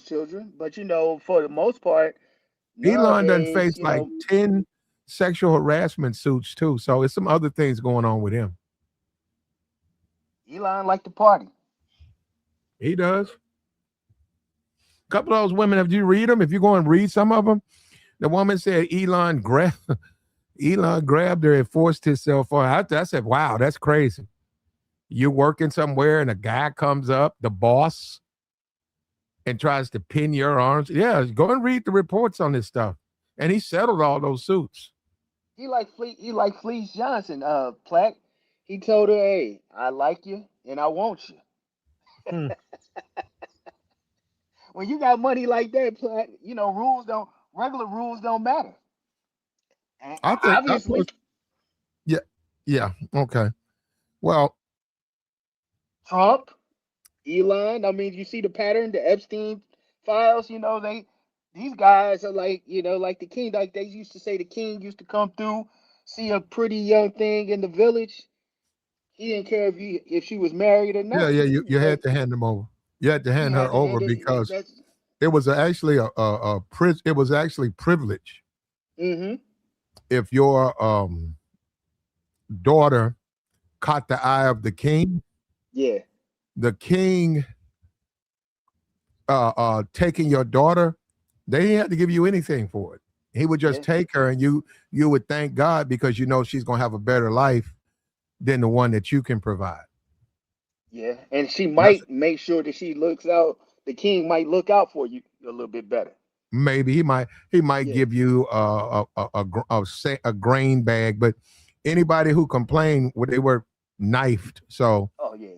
children, but for the most part,
Elon done
nowadays,
faced like 10 sexual harassment suits too. So it's some other things going on with him.
Elon like to party.
He does. A couple of those women, if you read them, if you go and read some of them, the woman said Elon grabbed her and forced himself on her. I said, wow, that's crazy. You're working somewhere and a guy comes up, the boss, and tries to pin your arms. Yeah, go and read the reports on this stuff. And he settled all those suits.
He like Fleece Johnson, Platt. He told her, "Hey, I like you and I want you."
Hmm.
When you got money like that, Platt, you know regular rules don't matter. And
I
obviously,
yeah, yeah, okay. Well,
Trump, Elon. I mean, you see the pattern, the Epstein files. You know, these guys are like, like the king. Like they used to say, the king used to come through, see a pretty young thing in the village. He didn't care if she was married or
yeah,
not.
yeah,
He
you
was
had
like,
to hand them over. You had to
he
hand her
had to
over
hand it.
because
That's
it was actually it was actually privilege
mm-hmm.
if your daughter caught the eye of
Yeah,
the king taking your daughter, they didn't have to give you anything for it. He would just
yeah,
take her and you would thank God because you know she's gonna have a better life than the one that you can provide.
yeah. And she
That's
might make sure that she looks out. The king might look out for you a little bit better.
maybe he might
Yeah.
give you a grain bag, but anybody who complained, well, they were knifed. So
Oh yeah.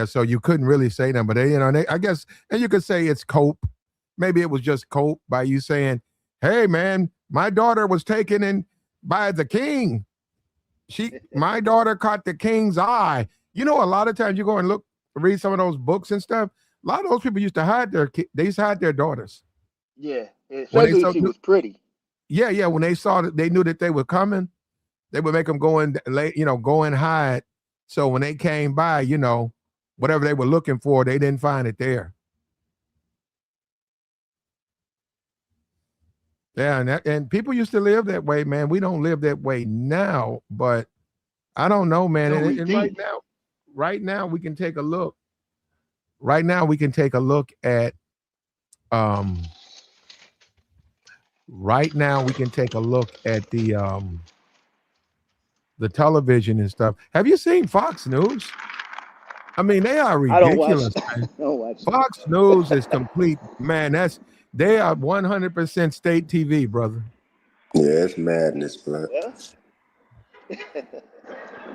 so you couldn't really say them, but I guess, and you could say it's cope. Maybe it was just cope by you saying, "Hey, man, my daughter was taken in by the king. My daughter caught the king's eye." You know, a lot of times you go and read some of those books and stuff. A lot of those people used to hide they used to hide their daughters
Yeah.
when they
Especially if
saw.
she was pretty.
Yeah, yeah. When they saw that, they knew that they were coming. They would make them go in late, go and hide. So when they came by, whatever they were looking for, they didn't find it there. Yeah, and people used to live that way, man. We don't live that way now, but I don't know, man.
So we
And
think.
right now we can take a look. Right now we can take a look at um right now we can take a look at the television and stuff. Have you seen Fox News? I mean, they are
I don't watch.
ridiculous,
I
man.
don't watch.
Fox News is complete, man. They are 100% state TV, brother.
Yeah, it's madness, but
Well,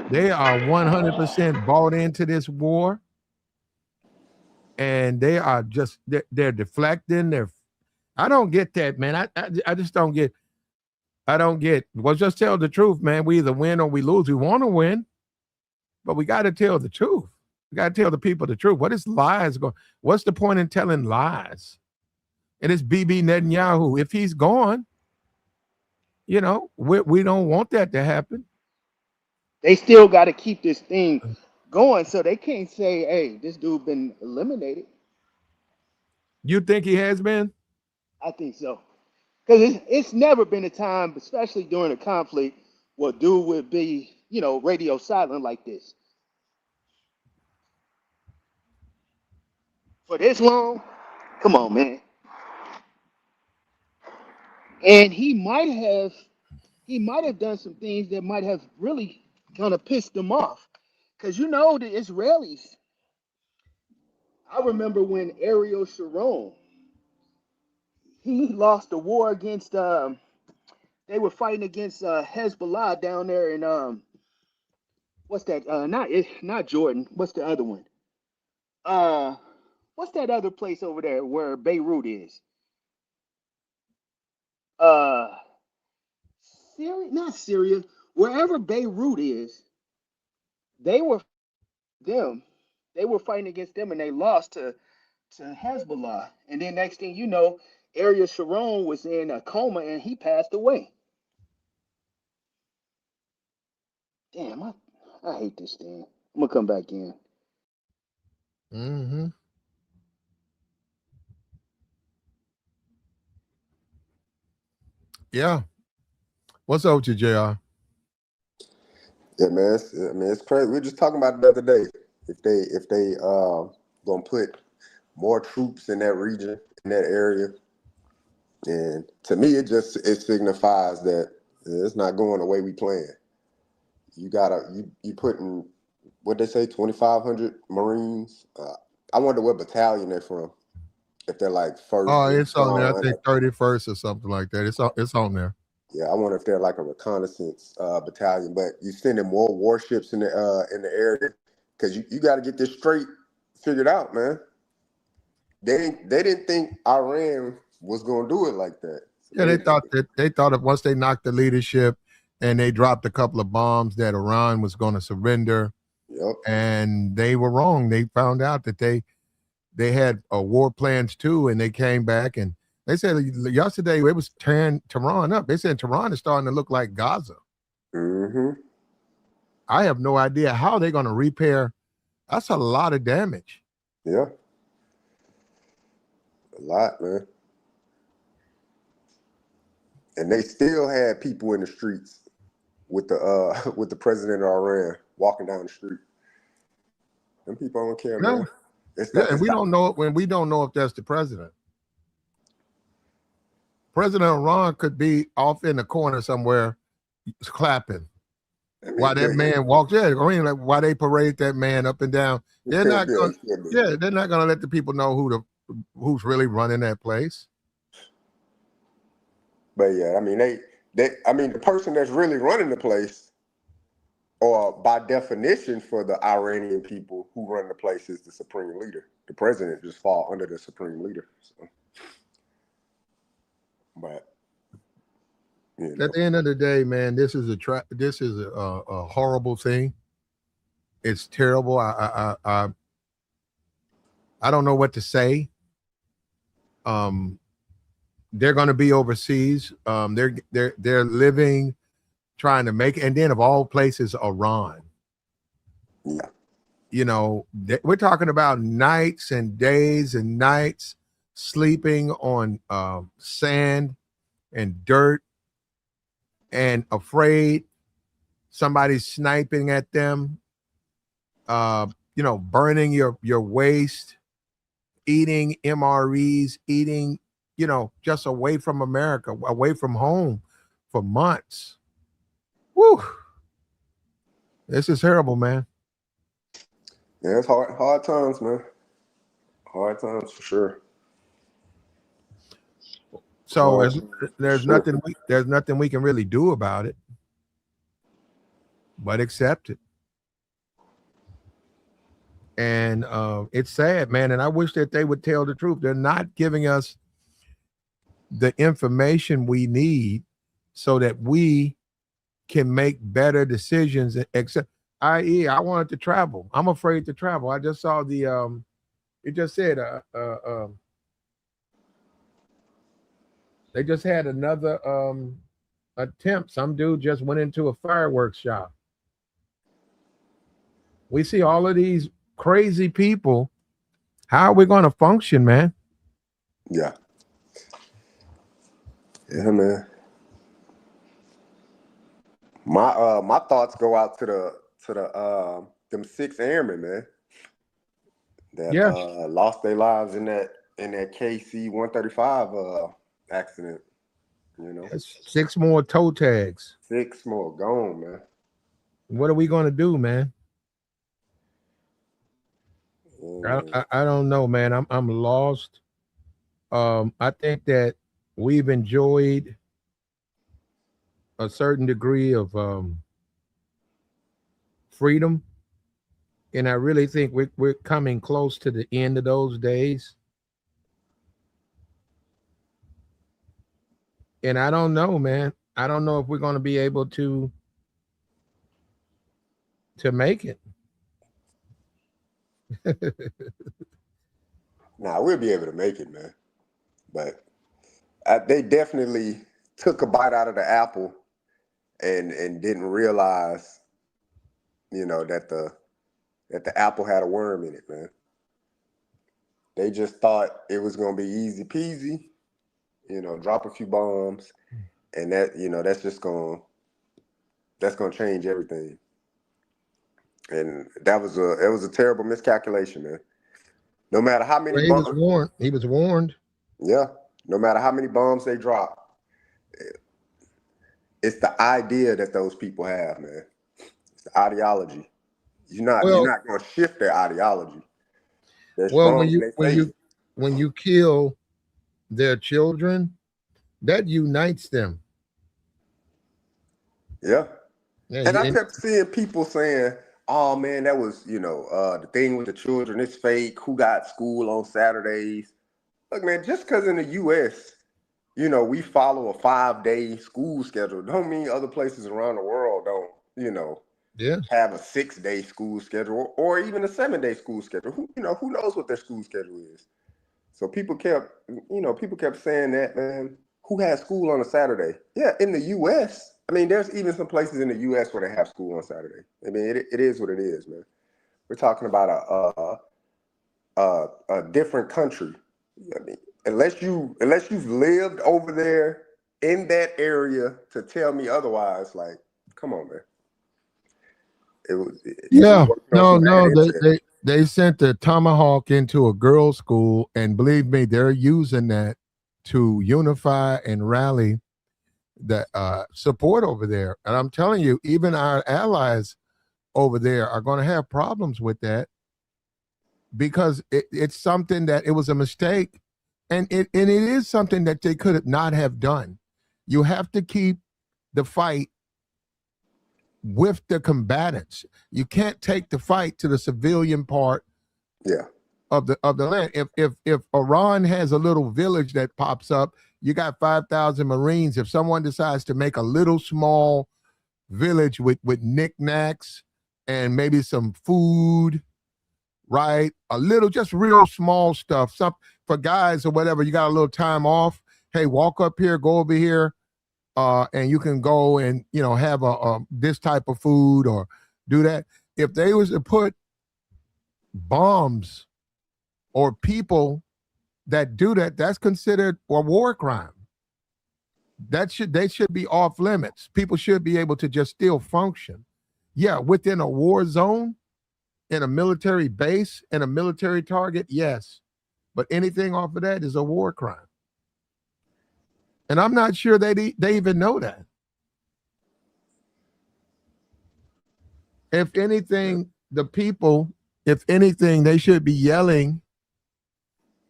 They are 100% bought into this war, and they are just they're deflecting. I don't get that, man. I just don't get. I don't get. Well, just tell the truth, man. We either win or we lose. We want to win, but we got to tell the truth. We got to tell the people the truth. What is lies going? What's the point in telling lies? And it's BB Netanyahu. If he's gone, we don't want that to happen.
they still got to keep this thing going, so they can't say, "Hey, this dude been eliminated."
You think he has been?
I think so, because it's never been a time, especially during a conflict, where dude would be, radio silent like this for this long. Come on, man. And he might have done some things that might have really kind of pissed them off, because the Israelis. I remember when Ariel Sharon he lost the war against they were fighting against Hezbollah down there in what's that not Jordan, what's the other one, uh what's that other place over there where Beirut is, uh Syria, not Syria, wherever Beirut is. They were them they were fighting against them and they lost to Hezbollah, and then next thing you know, Ariel Sharon was in a coma and he passed away. Damn, I hate this thing. I'm gonna come back in.
Mm-hmm. Yeah. What's up with you, Jr.?
yeah, man, it's crazy. We were just talking about it the other day. If they gonna put more troops in that region, in that area, and to me, it signifies that it's not going the way we planned. You putting what they say, 2,500 Marines. I wonder what battalion they're from. If they're like first
Oh,
or
it's on there. I
second.
think 31st or something like that. It's on there.
Yeah, I wonder if they're like a reconnaissance battalion. But you sending more warships in the area because you got to get this straight figured out, man. They didn't think Iran was gonna do it like that. So
Yeah, they thought that once they knocked the leadership and they dropped a couple of bombs that Iran was going to surrender.
Yep.
And they were wrong. They found out that they had war plans too, and they came back and they said yesterday it was tearing Tehran up. They said Tehran is starting to look like Gaza.
Mm-hmm.
I have no idea how they're going to repair. That's a lot of damage.
Yeah. A lot, man. And they still had people in the streets with the president of Iran walking down the street. Them people don't care, man.
And we don't know if that's the president. President of Iran could be off in the corner somewhere clapping. While that man walks, like why they parade that man up and down. They're not gonna let the people know who's really running that place.
But yeah, I mean the person that's really running the place, or by definition for the Iranian people who run the place, is the supreme leader. The president just fall under the supreme leader. So. But
at the end of the day, man, this is a horrible thing. It's terrible. I don't know what to say. They're going to be overseas. They're living, trying to make it, and then of all places, Iran.
Yeah.
You know, we're talking about nights and days and nights sleeping on sand and dirt and afraid somebody's sniping at them, burning your waste, eating MREs, eating, just away from America, away from home for months. Woo! This is terrible, man.
Yeah, it's hard times, man. Hard times for sure.
So there's nothing we can really do about it, but accept it. And it's sad, man. And I wish that they would tell the truth. They're not giving us the information we need so that we can make better decisions. Except, i.e., I wanted to travel. I'm afraid to travel. I just saw it just said they just had another attempt. Some dude just went into a fireworks shop. We see all of these crazy people. How are we going to function, man?
Yeah. Yeah, man. My thoughts go out to the them 6 airmen, man, that lost their lives in that KC-135 accident.
6 more toe tags.
6 more gone, man.
What are we going to do, man? I don't know, man. I'm lost. I think that we've enjoyed a certain degree of freedom, and I really think we're coming close to the end of those days. And I don't know, man. I don't know if we're going to be able to make it.
Nah, we'll be able to make it, man. But they definitely took a bite out of the apple and didn't realize, that the apple had a worm in it, man. They just thought it was gonna be easy peasy, drop a few bombs, and that that's gonna change everything. And it was a terrible miscalculation, man. No matter how many
bombs, he was warned.
Yeah. No matter how many bombs they drop, it's the idea that those people have, man. It's the ideology. you're
Well,
not going to shift their ideology. They're
well,
strong in their faith.
when you kill their children, that unites them.
Yeah.
Yeah,
And I kept seeing people saying, "Oh man, that was the thing with the children. It's fake. Who got school on Saturdays?" Look, man, just because in the U.S., we follow a 5-day school schedule, don't mean other places around the world don't,
yeah.
have a 6-day school schedule or even a 7-day school schedule. Who knows what their school schedule is? So people kept saying that, man. Who has school on a Saturday? Yeah, in the U.S. I mean, there's even some places in the U.S. where they have school on Saturday. I mean, it is what it is, man. We're talking about a different country. I mean, unless you've lived over there in that area to tell me otherwise, like, come on, man. You just
Yeah.
working on
No,
some bad
no,
intel.
they sent the Tomahawk into a girls' school, and believe me, they're using that to unify and rally the support over there. And I'm telling you, even our allies over there are going to have problems with that because it's something that it was a mistake, and it is something that they could not have done. You have to keep the fight with the combatants. You can't take the fight to the civilian part
Yeah.
of the land. If Iran has a little village that pops up, you got 5,000 Marines. If someone decides to make a little small village with knickknacks and maybe some food, right? A little, just real small stuff. Some for guys or whatever. You got a little time off. Hey, walk up here, go over here, and you can go and have a this type of food or do that. If they was to put bombs or people that do that, that's considered a war crime. They should be off limits. People should be able to just still function. Yeah, within a war zone, in a military base, in a military target, yes. But anything off of that is a war crime. And I'm not sure they even know that. If anything, if anything, they should be yelling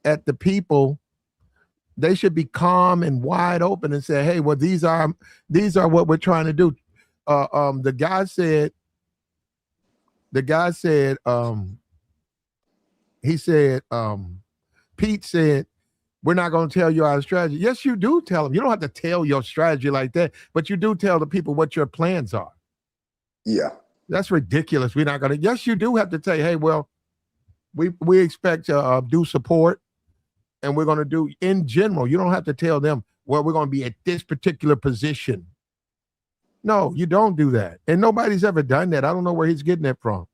at the people. They should be calm and wide open and say, "Hey, well, these are what we're trying to do." The guy said, he said, Pete said, "We're not going to tell you our strategy." Yes, you do tell them. You don't have to tell your strategy like that, but you do tell the people what your plans are.
Yeah.
That's ridiculous. We're not going to. Yes, you do have to say, "Hey, well, we expect to do support, and we're going to do in general." You don't have to tell them, "Well, we're going to be at this particular position." No, you don't do that, and nobody's ever done that. I don't know where he's getting it from.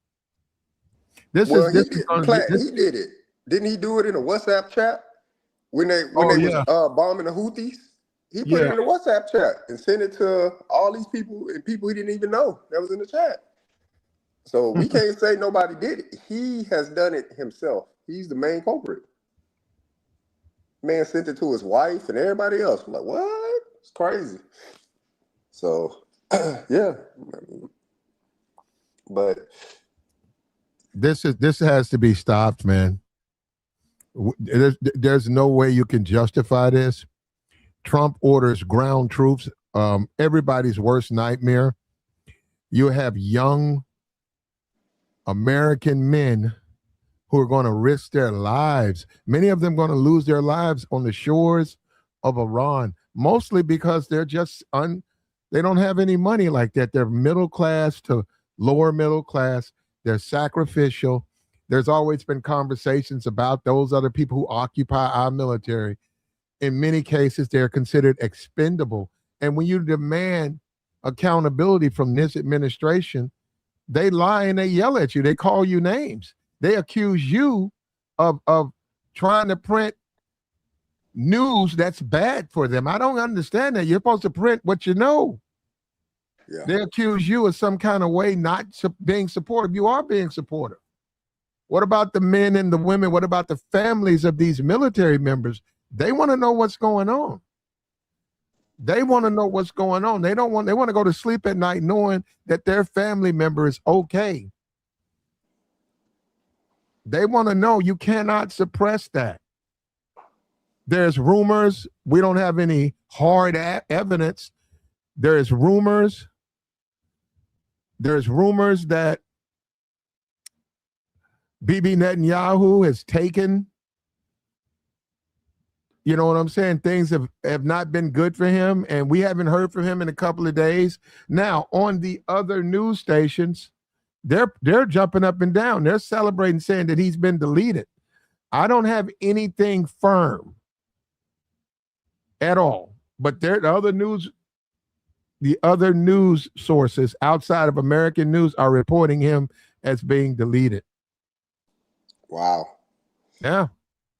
He did it. Didn't he do it in a WhatsApp chat when they was bombing the Houthis? He put it in a WhatsApp chat and sent it to all these people and people he didn't even know that was in the chat. So we can't say nobody did it. He has done it himself. He's the main culprit. Man sent it to his wife and everybody else. I'm like, what? It's crazy. So, yeah. But
this has to be stopped, man. There's no way you can justify this. Trump orders ground troops. Everybody's worst nightmare. You have young American men who are going to risk their lives. Many of them going to lose their lives on the shores of Iran, mostly because they're just they don't have any money like that. They're middle class to lower middle class. They're sacrificial. There's always been conversations about those other people who occupy our military. In many cases, they're considered expendable. And when you demand accountability from this administration, they lie and they yell at you. They call you names. They accuse you of trying to print news that's bad for them. I don't understand that. You're supposed to print what you know. Yeah. They accuse you of some kind of way not being supportive. You are being supportive. What about the men and the women? What about the families of these military members? They want to know what's going on. They want to know what's going on. They want to go to sleep at night knowing that their family member is okay. They want to know. You cannot suppress that. There's rumors. We don't have any hard evidence. There's rumors. There's rumors that Bibi Netanyahu has taken, you know what I'm saying? Things have not been good for him, and we haven't heard from him in a couple of days. Now, on the other news stations, they're jumping up and down. They're celebrating, saying that he's been deleted. I don't have anything firm at all, but the other news sources outside of American news are reporting him as being deleted.
Wow.
Yeah.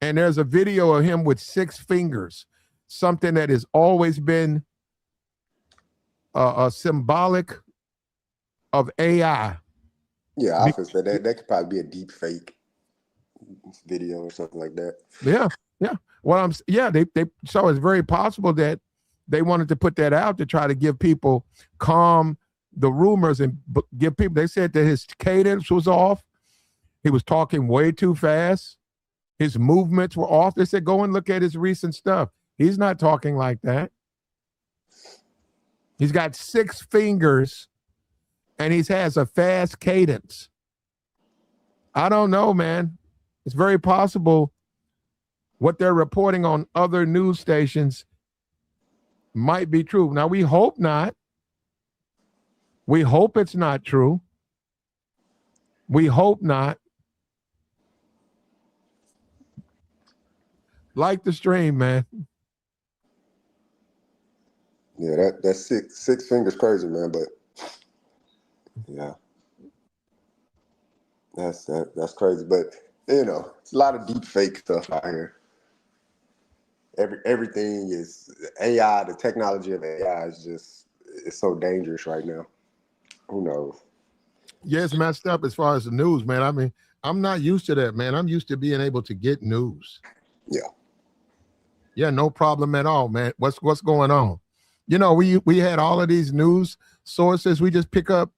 And there's a video of him with 6 fingers, something that has always been a symbolic of AI.
Yeah, I was gonna say that could probably be a deep fake video or something like that.
Yeah, yeah. Well, they so it's very possible that they wanted to put that out to try to give people calm the rumors and give people. They said that his cadence was off. He was talking way too fast. His movements were off. They said, go and look at his recent stuff. He's not talking like that. He's got 6 fingers and he has a fast cadence. I don't know, man. It's very possible what they're reporting on other news stations might be true. Now, we hope not. We hope it's not true. We hope not. Like the stream, man.
Yeah, that's six fingers crazy, man. But yeah, that's crazy. But you know, it's a lot of deep fake stuff out here. Everything is AI. The technology of AI is so dangerous right now. Who knows?
Yeah, it's messed up as far as the news, man. I mean, I'm not used to that, man. I'm used to being able to get news.
Yeah.
Yeah, no problem at all, man. What's going on? You know, we had all of these news sources. We just pick up.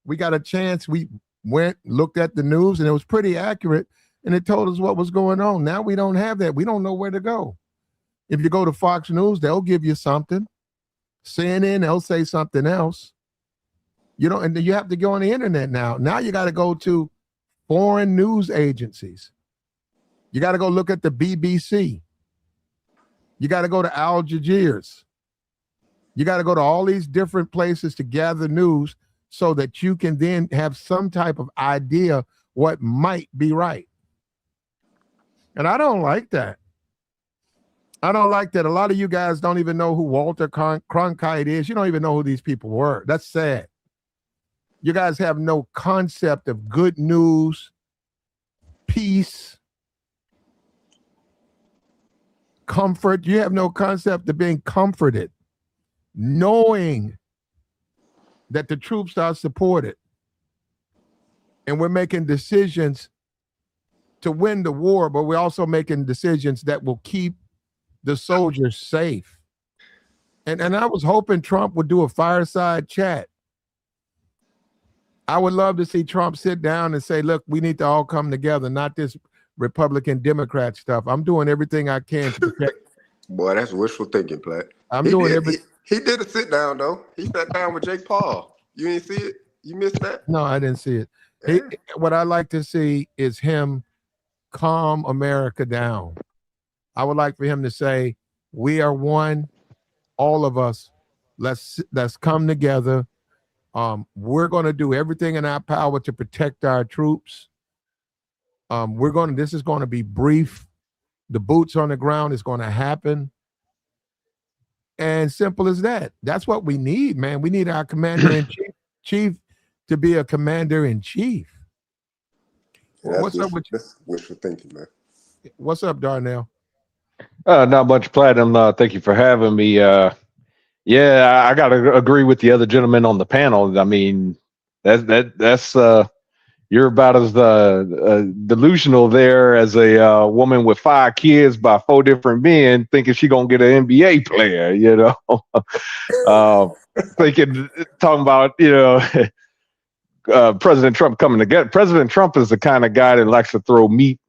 We got a chance. We went, looked at the news, and it was pretty accurate, and it told us what was going on. Now we don't have that. We don't know where to go. If you go to Fox News, they'll give you something. CNN, they'll say something else. You know, and then you have to go on the internet now. Now you got to go to foreign news agencies. You got to go look at the BBC. You got to go to Al Jazeera's. You got to go to all these different places to gather news so that you can then have some type of idea what might be right. And I don't like that. I don't like that. A lot of you guys don't even know who Walter Cronkite is. You don't even know who these people were. That's sad. You guys have no concept of good news, peace, comfort. You have no concept of being comforted, knowing that the troops are supported and we're making decisions to win the war, but we're also making decisions that will keep the soldiers safe. And I was hoping Trump would do a fireside chat. I would love to see Trump sit down and say, look, we need to all come together, not this Republican Democrat stuff. I'm doing everything I can to protect.
Boy, that's wishful thinking, Platt. He did a sit down though. He sat down with Jake Paul. You didn't see it? You missed that?
No, I didn't see it.
Yeah.
What I like to see is him calm America down. I would like for him to say, we are one, all of us. Let's come together. We're going to do everything in our power to protect our troops. This is going to be brief. The boots on the ground is going to happen. And simple as that. That's what we need, man. We need our commander-in-chief to be a commander-in-chief.
Yeah,
What's up with you?
That's wishful thinking, man.
What's up, Darnell?
Not much, Platinum. Thank you for having me. Yeah, I got to agree with the other gentleman on the panel. I mean, that's you're about as delusional there as a woman with 5 kids by 4 different men thinking she gonna get an NBA player. You know, talking about President Trump coming together. President Trump is the kind of guy that likes to throw meat,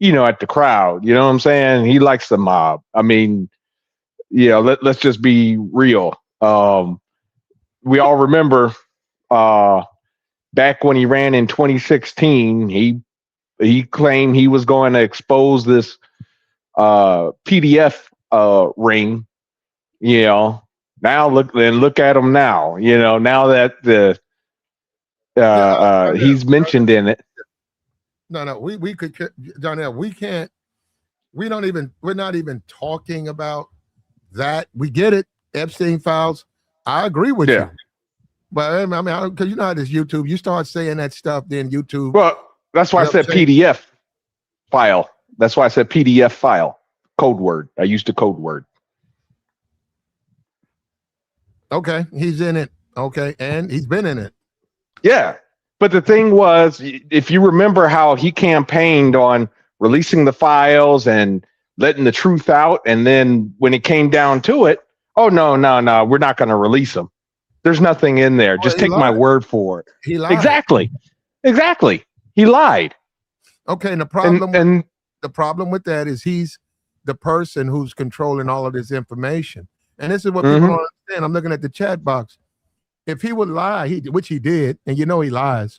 at the crowd. You know what I'm saying? He likes the mob. I mean, let's just be real. We all remember back when he ran in 2016, he claimed he was going to expose this PDF ring. Now look at him now. Now that the he's mentioned in it.
No, we could, Donnell, we can't. We're not even talking about that. We get it. Epstein files. I agree with you. But I mean, because you know how this YouTube, you start saying that stuff, then YouTube.
Well, that's why I said PDF file. That's why I said PDF file. Code word. I used a code word.
Okay, he's in it. Okay, and he's been in it.
Yeah. But the thing was, if you remember how he campaigned on releasing the files and letting the truth out, and then when it came down to it, oh, no, we're not going to release them. There's nothing in there. Just take my word for it.
He lied.
Exactly. He lied.
Okay, and the problem with that is he's the person who's controlling all of this information. And this is what people don't understand. I'm looking at the chat box. If he would lie, which he did, and he lies,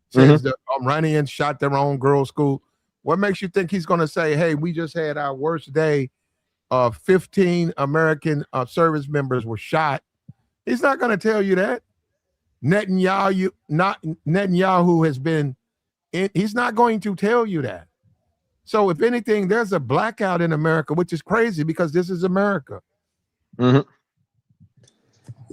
says the Iranians shot their own girls' school. What makes you think he's going to say, hey, we just had our worst day of 15 American service members were shot? He's not going to tell you that. Netanyahu has been he's not going to tell you that. So if anything, there's a blackout in America, which is crazy because this is America.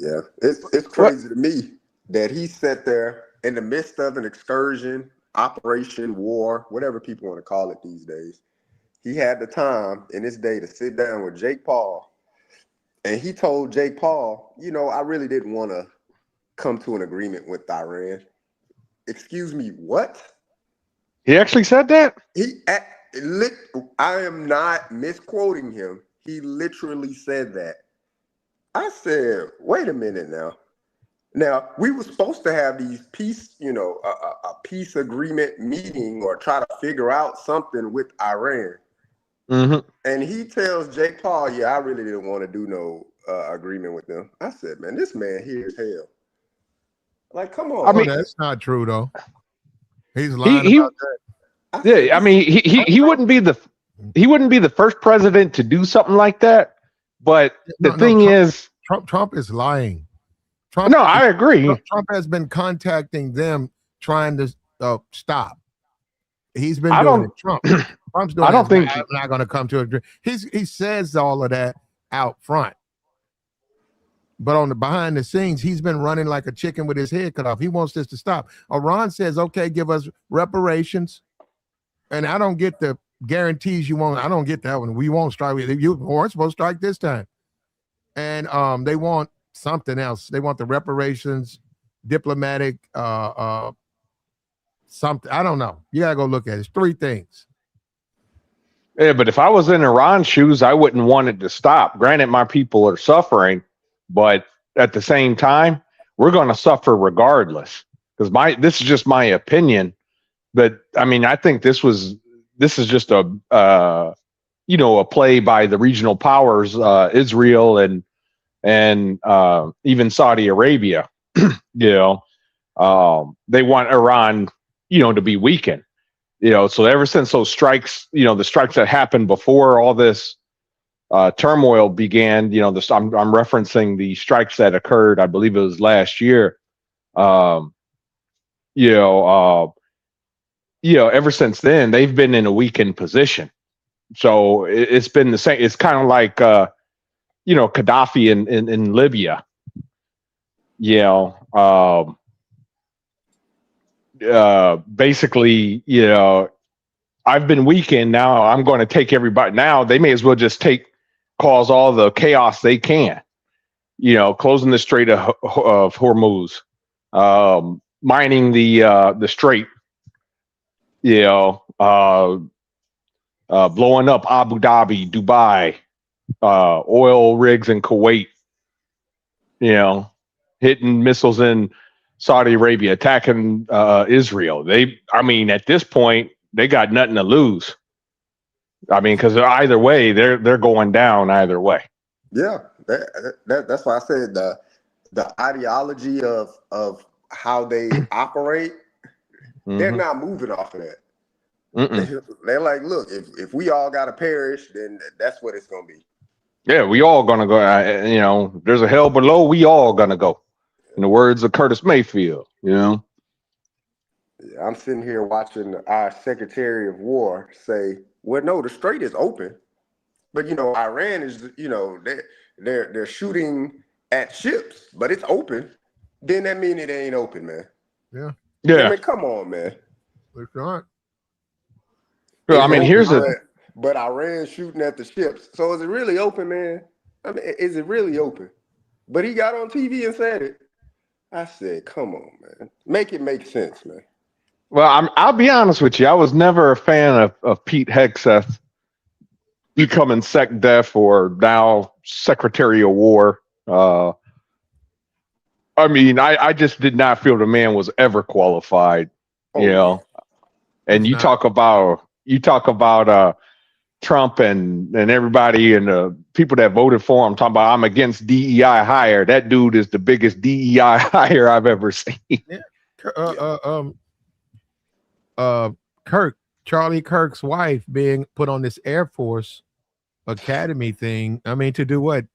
Yeah, it's crazy to me that he sat there in the midst of an excursion, operation, war, whatever people want to call it these days. He had the time in this day to sit down with Jake Paul, and he told Jake Paul, I really didn't want to come to an agreement with Iran. Excuse me, what?
He actually said that?
I am not misquoting him. He literally said that. I said, wait a minute now. Now, we were supposed to have these peace, a peace agreement meeting or try to figure out something with Iran. And he tells Jake Paul, I really didn't want to do no agreement with them. I said, man, this man here is hell. Like, come on.
I mean, that's not true, though. He's lying about that.
Yeah, I mean, he wouldn't be the first president to do something like that. But the thing is,
Trump is lying.
I agree.
Trump has been contacting them, trying to stop. He's been doing it. Trump's doing. I don't think I'm not going to come to a. He says all of that out front, but on the behind the scenes, he's been running like a chicken with his head cut off. He wants this to stop. Iran says, "Okay, give us reparations," and I don't get the guarantees you want. I don't get that one. We won't strike. You weren't supposed to strike this time. And they want something else. They want the reparations, diplomatic, something. I don't know. You gotta go look at it. It's 3 things.
Yeah, but if I was in Iran's shoes, I wouldn't want it to stop. Granted, my people are suffering, but at the same time, we're going to suffer regardless. Because this is just my opinion. But I mean, I think this is just a play by the regional powers, Israel and even Saudi Arabia. They want Iran, to be weakened. So ever since those strikes, the strikes that happened before all this turmoil began, I'm referencing the strikes that occurred, I believe it was last year. Ever since then, they've been in a weakened position. So it's been the same. It's kind of like, Gaddafi in Libya. Basically, I've been weakened. Now I'm going to take everybody. Now they may as well just cause all the chaos they can. Closing the Strait of Hormuz, mining the Strait. Blowing up Abu Dhabi, Dubai, oil rigs in Kuwait, hitting missiles in Saudi Arabia attacking Israel. I mean, at this point, they got nothing to lose. I mean, because either way, they're going down either way.
Yeah, that's why I said the ideology of how they operate, they're not moving off of that. They're like, look, if we all got to perish, then that's what it's gonna be.
Yeah, we all gonna go. You know, there's a hell below. We all gonna go. In the words of Curtis Mayfield, you know.
Yeah, I'm sitting here watching our Secretary of War say, "Well, no, the Strait is open, but you know, Iran is, you know, they're shooting at ships, but it's open. Then that mean it ain't open, man.
Yeah.
Yeah.
I mean, come on, man.
It's not.
Well, I mean, here's
but Iran shooting at the ships. So is it really open, man? I mean, is it really open? But he got on TV and said it. I said, come on, man. Make it make sense, man.
Well, I'll be honest with you. I was never a fan of Pete Hegseth becoming SecDef or now Secretary of War. I mean, I just did not feel the man was ever qualified, you know. And you talk about Trump and everybody and the people that voted for him talking about I'm against DEI hire. That dude is the biggest DEI hire I've ever seen.
Yeah. Charlie Kirk's wife being put on this Air Force Academy thing. I mean, to do what?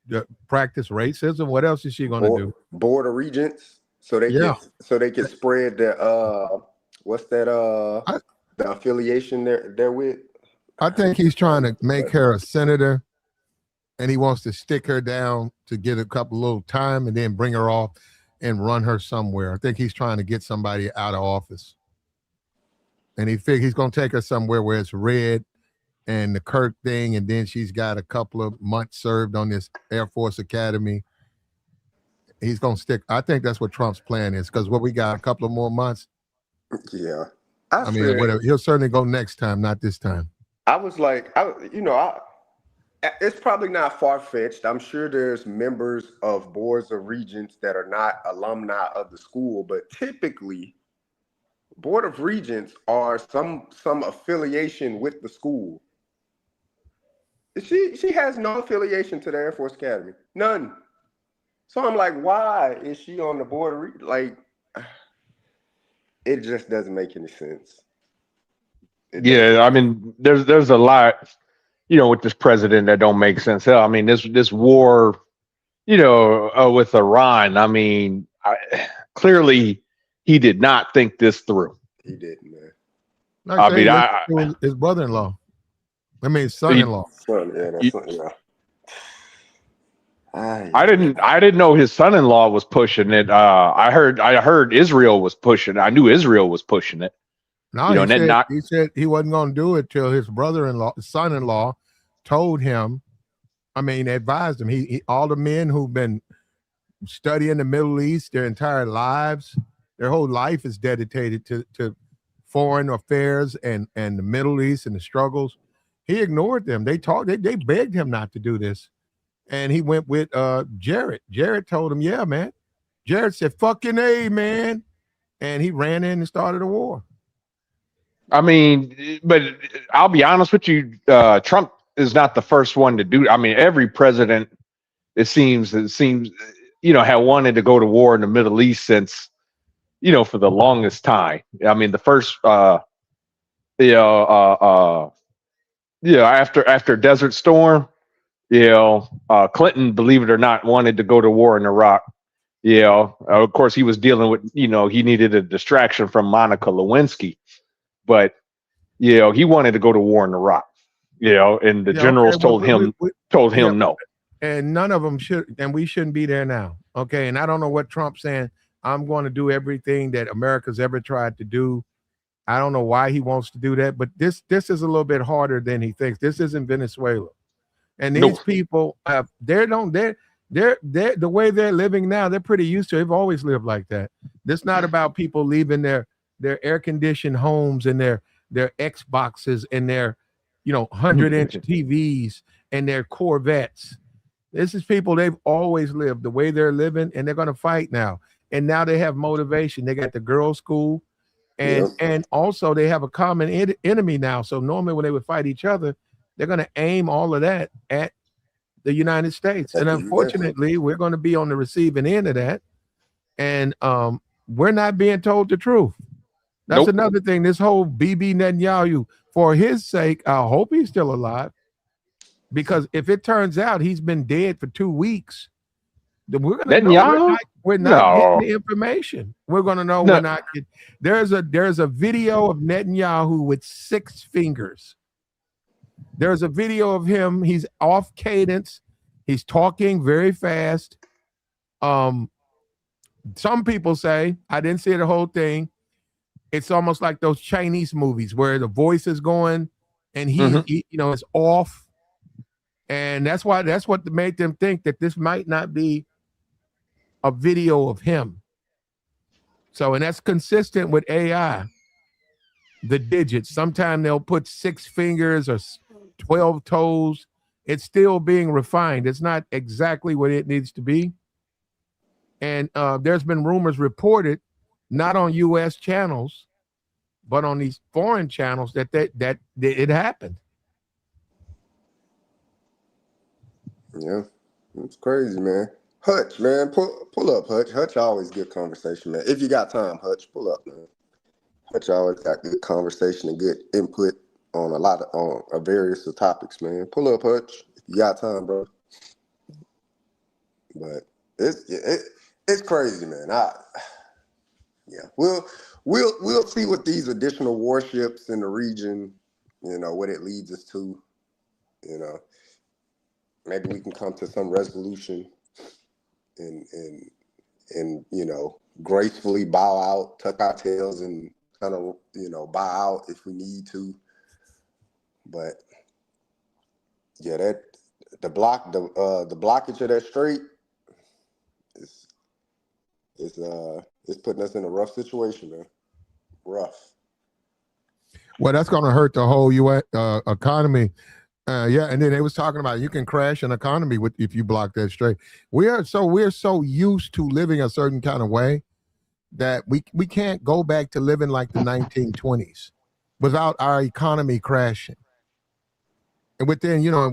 Practice racism? What else is she going to do?
Board of Regents, so they can spread the what's that the affiliation they're with.
I think he's trying to make her a senator, and he wants to stick her down to get a couple little time and then bring her off and run her somewhere. I think he's trying to get somebody out of office. And he figures he's going to take her somewhere where it's red and the Kirk thing, and then she's got a couple of months served on this Air Force Academy. He's going to stick. I think that's what Trump's plan is, because what we got a couple of more months.
Yeah.
I mean, whatever. He'll certainly go next time, not this time.
I was like, it's probably not far-fetched. I'm sure there's members of boards of regents that are not alumni of the school, but typically Board of Regents are some affiliation with the school. She has no affiliation to the Air Force Academy. None. So I'm like, why is she on the Board of Regents? Like, it just doesn't make any sense.
Yeah, I mean, there's a lot, you know, with this president that don't make sense. Hell, I mean, this war, you know, with Iran. I mean, clearly he did not think this through.
He didn't, man.
I mean, his brother-in-law. I mean, son-in-law.
I didn't know his son-in-law was pushing it. I heard Israel was pushing it. I knew Israel was pushing it.
No, you know, he said he wasn't going to do it till his son-in-law told him. I mean, advised him. He all the men who've been studying the Middle East their entire lives, their whole life is dedicated to foreign affairs and the Middle East and the struggles. He ignored them. They begged him not to do this, and he went with Jared. Jared told him, "Yeah, man." Jared said, "Fucking A, man," and he ran in and started a war.
I mean, but I'll be honest with you, Trump is not the first one to do. I mean, every president, it seems, you know, had wanted to go to war in the Middle East since, you know, for the longest time. I mean, the first, after Desert Storm, you know, Clinton, believe it or not, wanted to go to war in Iraq. You know, of course, he was dealing with, you know, he needed a distraction from Monica Lewinsky. But, you know, he wanted to go to war in Iraq, you know, and the generals told him no.
And none of them should, and we shouldn't be there now. Okay. And I don't know what Trump's saying. I'm going to do everything that America's ever tried to do. I don't know why he wants to do that, but this is a little bit harder than he thinks. This isn't Venezuela. And these people the way they're living now, they're pretty used to it. They've always lived like that. This is not about people leaving their air-conditioned homes and their Xboxes and their, you know, 100-inch TVs and their Corvettes. This is people, they've always lived the way they're living, and they're going to fight now. and now they have motivation. They got the girls' school,
Yep.
and also they have a common enemy now. So normally when they would fight each other, they're going to aim all of that at the United States. And unfortunately, we're going to be on the receiving end of that. And we're not being told the truth. That's
Nope.
another thing. This whole Bibi Netanyahu, for his sake, I hope he's still alive. Because if it turns out he's been dead for 2 weeks, then we're gonna know
Netanyahu?
we're not
No.
getting the information. We're gonna know we're not getting. There's a video of Netanyahu with 6 fingers. There's a video of him. He's off cadence. He's talking very fast. Some people say, I didn't see the whole thing. It's almost like those Chinese movies where the voice is going and he you know, it's off. And that's what made them think that this might not be a video of him. So, and that's consistent with AI. The digits, sometimes they'll put 6 fingers or 12 toes. It's still being refined. It's not exactly what it needs to be. And there's been rumors reported, not on U.S. channels, but on these foreign channels that it happened.
Yeah, it's crazy, man. Hutch, man, pull up, Hutch. Hutch always good conversation, man. If you got time, Hutch, pull up, man. Hutch always got good conversation and good input on a various topics, man. Pull up, Hutch, if you got time, bro. But it's crazy, man. We'll see what these additional warships in the region, you know, what it leads us to, you know. Maybe we can come to some resolution and you know, gracefully bow out, tuck our tails, and kind of, you know, bow out if we need to. But yeah, the blockage of that strait is putting us in a rough situation, man. Rough.
Well, that's going to hurt the whole U.S. Economy. Yeah, and then they was talking about you can crash an economy if you block that strait. We're so used to living a certain kind of way that we can't go back to living like the 1920s without our economy crashing. And within, you know,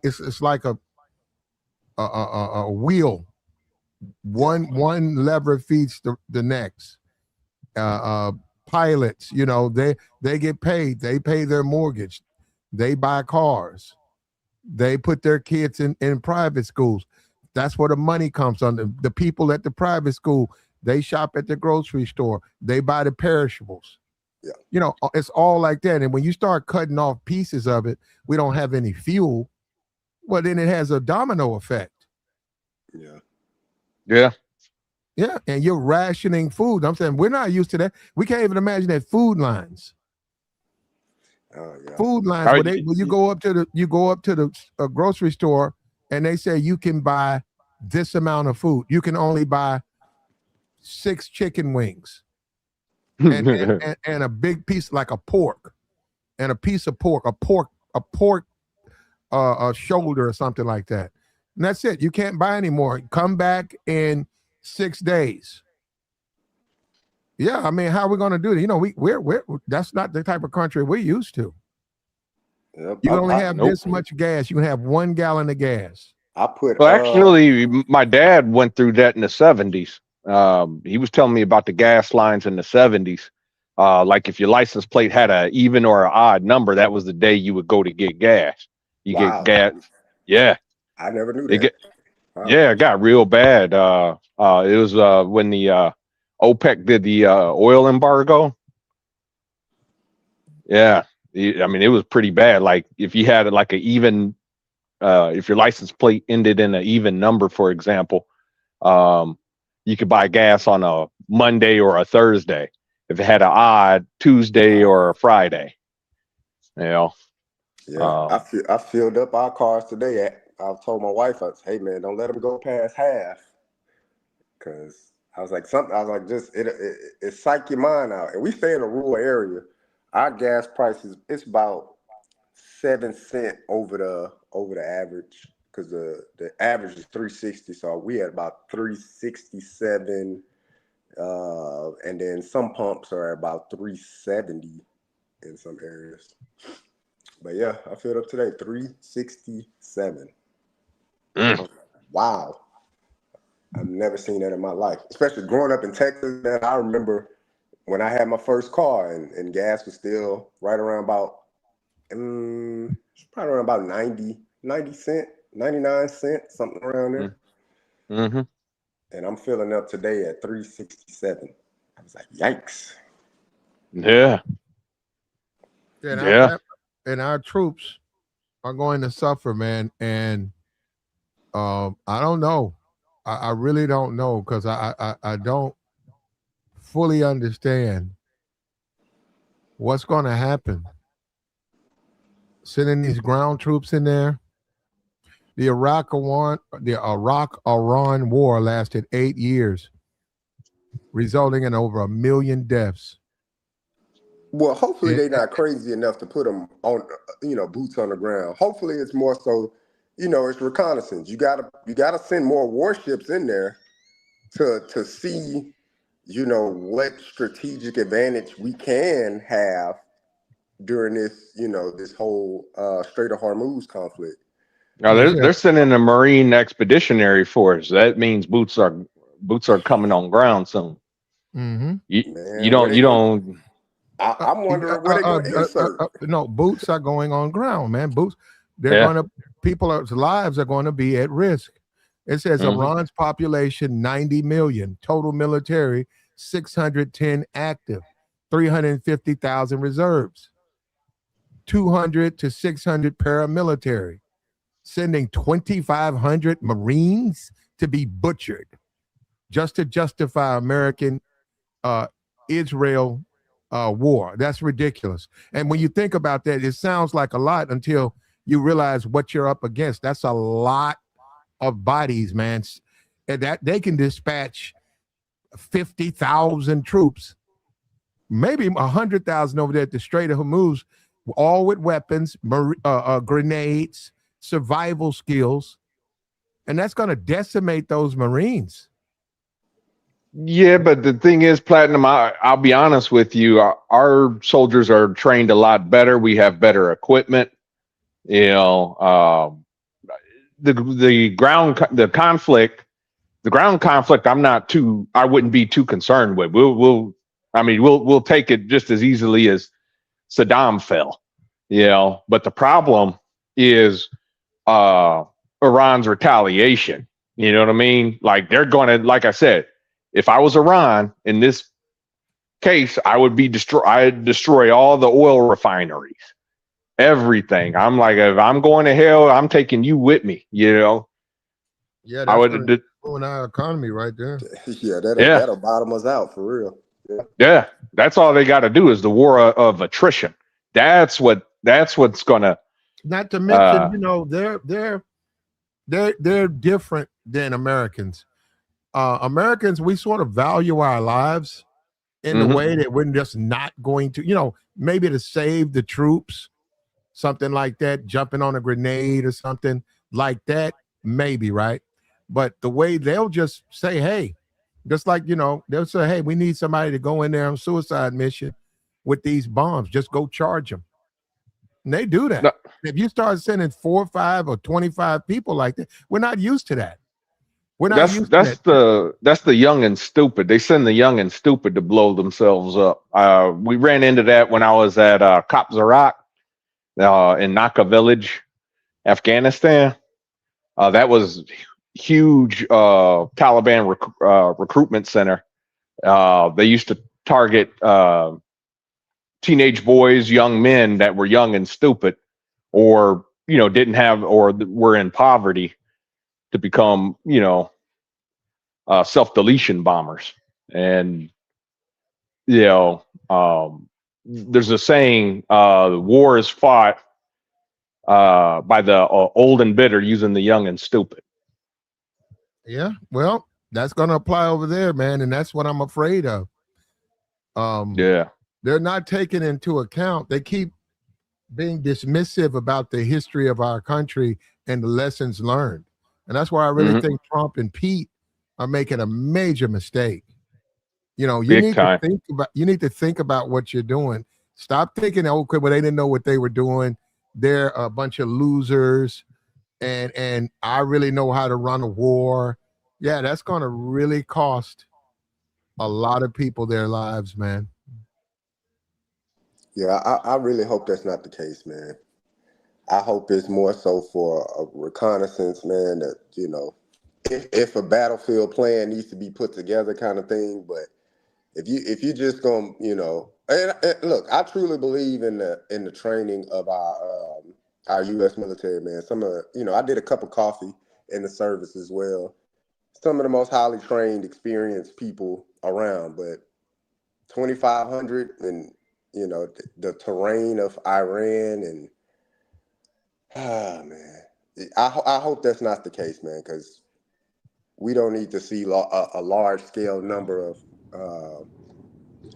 it's like a wheel. One lever feeds the next. Pilots, you know, they get paid. They pay their mortgage. They buy cars. They put their kids in private schools. That's where the money comes from. The people at the private school, they shop at the grocery store. They buy the perishables.
Yeah.
You know, it's all like that. And when you start cutting off pieces of it, we don't have any fuel. Well, then it has a domino effect.
Yeah.
Yeah.
Yeah. And you're rationing food. I'm saying we're not used to that. We can't even imagine that food lines.
Yeah.
Food lines where you go up to the grocery store and they say you can buy this amount of food. You can only buy 6 chicken wings and a big piece like a pork and a piece of pork, a shoulder or something like that. And that's it. You can't buy anymore. Come back in 6 days. Yeah, I mean, how are we going to do that? You know, we're that's not the type of country we're used to.
Yep.
You only have this much gas. You can have 1 gallon of gas.
Well, actually, my dad went through that in the 70s. He was telling me about the gas lines in the 70s. Like if your license plate had an even or an odd number, that was the day you would go to get gas. You get gas. Yeah.
I never knew that.
Yeah, it got real bad. It was when the OPEC did the oil embargo. Yeah. I mean, it was pretty bad. Like if you had like an even, if your license plate ended in an even number, for example, you could buy gas on a Monday or a Thursday. If it had an odd Tuesday or a Friday, you know.
Yeah, I filled up our cars today. I told my wife, I said, "Hey man, don't let them go past half," because I was like, just it psych your mind out. And we stay in a rural area. Our gas prices, it's about 7 cents over the average because the average is 360. So we had about 367, and then some pumps are about 370 in some areas. But yeah, I filled up today 367. Wow. I've never seen that in my life, especially growing up in Texas. Man, I remember when I had my first car and gas was still right around about, probably around about 90 cent, 99 cents, something around there.
Mm-hmm.
And I'm filling up today at 367. I was like, yikes.
Yeah.
And our troops are going to suffer, man. And I don't know. I really don't know, because I don't fully understand what's going to happen. Sending these ground troops in there. The Iraq-Iran war lasted 8 years, resulting in over 1 million deaths.
Well, hopefully they're not crazy enough to put them on, boots on the ground. Hopefully it's more so, it's reconnaissance. You gotta send more warships in there to see, what strategic advantage we can have during this, this whole Strait of Hormuz conflict.
Now they're sending a Marine Expeditionary Force. That means boots are coming on ground soon.
Mm-hmm.
You don't.
I'm wondering where they're going to insert.
No, boots are going on ground, man. Boots. People's lives are going to be at risk. It says Iran's population 90 million, total military 610 active, 350,000 reserves, 200 to 600 paramilitary, sending 2,500 Marines to be butchered just to justify American Israel war. That's ridiculous. And when you think about that, it sounds like a lot until you realize what you're up against. That's a lot of bodies, man. And that they can dispatch 50,000 troops, maybe 100,000 over there at the Strait of Hormuz, all with weapons, grenades, survival skills, and that's going to decimate those Marines.
Yeah, but the thing is, Platinum, I'll be honest with you, our soldiers are trained a lot better. We have better equipment. The ground conflict, I wouldn't be too concerned with. We'll take it just as easily as Saddam fell. But the problem is Iran's retaliation. You know what I mean? Like, they're going to, like I said, if I was Iran in this case, I'd destroy all the oil refineries, everything. I'm like, if I'm going to hell, I'm taking you with me.
Yeah, that's ruin our economy right there.
That'll bottom us out for real.
Yeah, that's all they got to do is the war of attrition. That's what's gonna.
Not to mention, they're different than Americans. Americans, we sort of value our lives in the way that we're just not going to, maybe to save the troops, something like that, jumping on a grenade or something like that, maybe, right? But the way they'll just say, hey, just like, they'll say, hey, we need somebody to go in there on a suicide mission with these bombs. Just go charge them. And they do that. No. If you start sending 4 or 5 or 25 people like that, we're not used to that.
That's the young and stupid. They send the young and stupid to blow themselves up. We ran into that when I was at Kopzarak in Naka Village, Afghanistan. That was huge Taliban recruitment center. They used to target teenage boys, young men that were young and stupid, or didn't have or were in poverty, to become self-deletion bombers. And there's a saying, war is fought by the old and bitter using the young and stupid.
Yeah, well, that's going to apply over there, man, and that's what I'm afraid of. They're not taking into account, they keep being dismissive about the history of our country and the lessons learned. And that's why I really think Trump and Pete are making a major mistake. You know,
Big time.
you need to think about what you're doing. Stop thinking, okay, well, they didn't know what they were doing. They're a bunch of losers, and I really know how to run a war. Yeah, that's gonna really cost a lot of people their lives, man.
Yeah, I really hope that's not the case, man. I hope it's more so for a reconnaissance, man, that, you know, if a battlefield plan needs to be put together kind of thing. But if you just gonna, you know, and look, I truly believe in the training of our U.S. military, man. Some of, you know, I did a cup of coffee in the service as well. Some of the most highly trained, experienced people around, but 2,500 and, you know, the terrain of Iran and, man, I hope that's not the case, man, because we don't need to see a large scale number of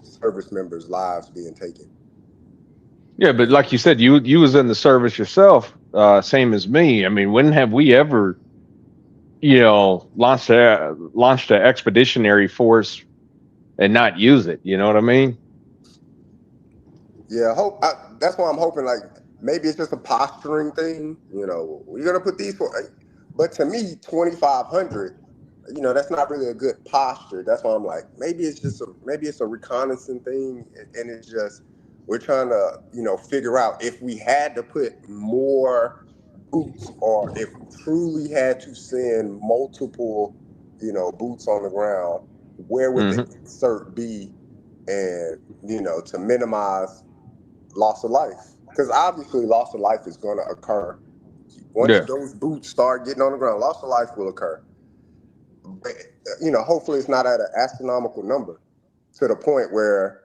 service members' lives being taken.
Yeah, but like you said, you was in the service yourself, same as me. I mean, when have we ever, you know, launched an expeditionary force and not use it? You know what I mean?
Yeah, that's why I'm hoping, like, maybe it's just a posturing thing. You know, we're gonna put these for, but to me, 2,500, you know, that's not really a good posture. That's why I'm like, maybe it's a reconnaissance thing, and it's just we're trying to, you know, figure out if we had to put more boots, or if we truly had to send multiple, you know, boots on the ground, where would the insert be, and, you know, to minimize loss of life, because obviously loss of life is going to occur once
Yeah.
those boots start getting on the ground. Loss of life will occur, but, you know, hopefully it's not at an astronomical number to the point where,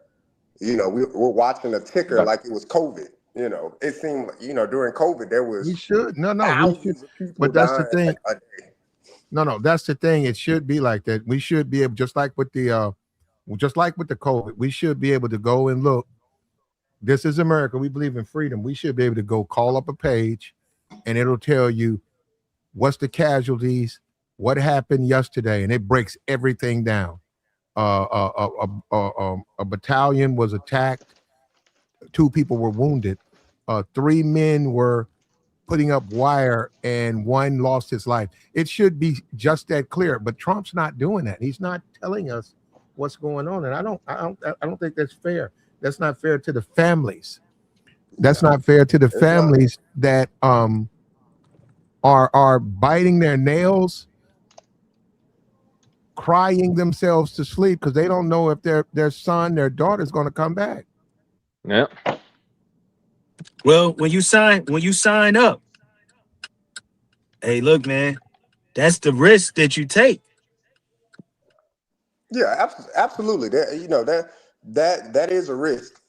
you know, we're watching a ticker like it was COVID. You know, it seemed like, you know, during COVID there was
We should we should,
thousands of people
but that's the
dying
thing.
a day.
No, that's the thing. It should be like that. We should be able, just like with the COVID, we should be able to go and look. This is America. We believe in freedom. We should be able to go call up a page, and it'll tell you what's the casualties, what happened yesterday, and it breaks everything down. A battalion was attacked. 2 people were wounded. 3 men were putting up wire, and 1 lost his life. It should be just that clear. But Trump's not doing that. He's not telling us what's going on, and I don't think that's fair. That's not fair to the families. That's not fair to the families that are biting their nails, crying themselves to sleep because they don't know if their son, their daughter is going to come back.
Yeah.
Well, when you sign up, hey, look, man, that's the risk that you take.
Yeah, absolutely. That, you know, that is a risk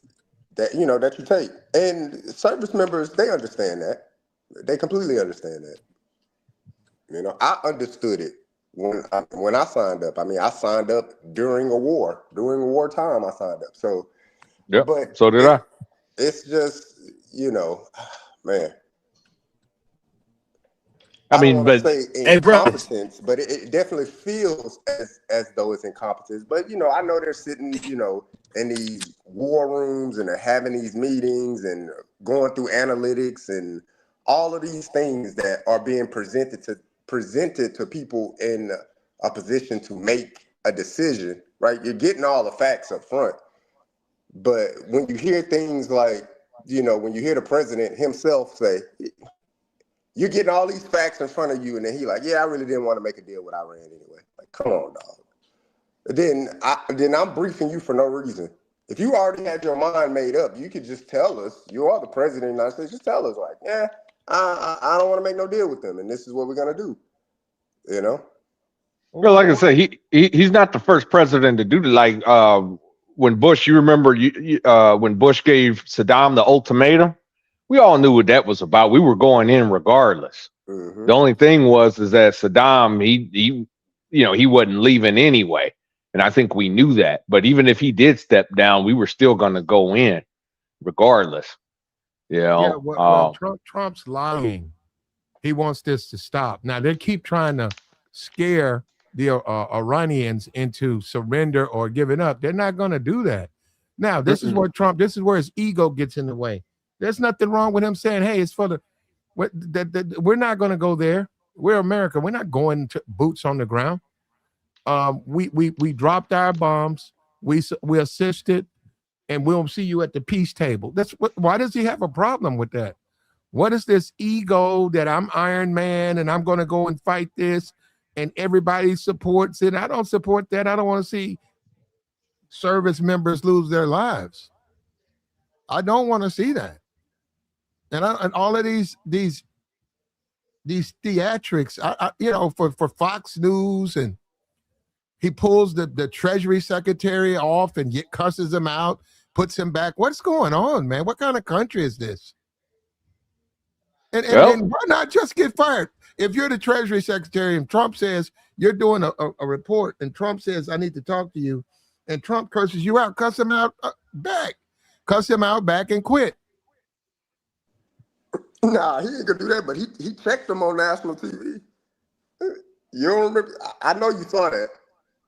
that, you know, that you take, and service members, they understand that. They completely understand that. You know, I understood it when I signed up. I mean, I signed up during a war. During a wartime, I signed up. So,
yeah.
But
So did I.
It's just, you know, man.
I mean,
don't want to
but
say incompetence, but it definitely feels as though it's incompetence. But, you know, I know they're sitting, you know, in these war rooms, and they're having these meetings and going through analytics and all of these things that are being presented to people in a position to make a decision, right? You're getting all the facts up front. But when you hear things like, you know, when you hear the president himself say, you're getting all these facts in front of you, and then he like, yeah, I really didn't want to make a deal with Iran anyway. Like, come on, dog. Then I'm briefing you for no reason. If you already had your mind made up, you could just tell us. You are the president of the United States. Just tell us, like, yeah, I don't want to make no deal with them, and this is what we're gonna do. You know.
well, like I said, he's not the first president to do that. Like when Bush, you remember when Bush gave Saddam the ultimatum, we all knew what that was about. We were going in regardless.
Mm-hmm.
The only thing is that Saddam, he you know, he wasn't leaving anyway. And I think we knew that. But even if he did step down, we were still going to go in regardless. You know?
Yeah, well, Trump's lying. He wants this to stop. Now they keep trying to scare the Iranians into surrender or giving up. They're not going to do that. Now, this is where Trump, this is where his ego gets in the way. There's nothing wrong with him saying, hey, it's for the, we're not going to go there. We're America. We're not going to boots on the ground. We dropped our bombs. We assisted, and we'll see you at the peace table. Why does he have a problem with that? What is this ego that I'm Iron Man and I'm going to go and fight this and everybody supports it? I don't support that. I don't want to see service members lose their lives. I don't want to see that. And all of these theatrics, for Fox News, and he pulls the Treasury Secretary off and cusses him out, puts him back. What's going on, man? What kind of country is this? And why not just get fired? If you're the Treasury Secretary and Trump says you're doing a report and Trump says, I need to talk to you, and Trump curses you out, cuss him out back. Cuss him out back and quit.
Nah, he ain't gonna do that, but he checked him on national TV. You don't remember? I know you saw that.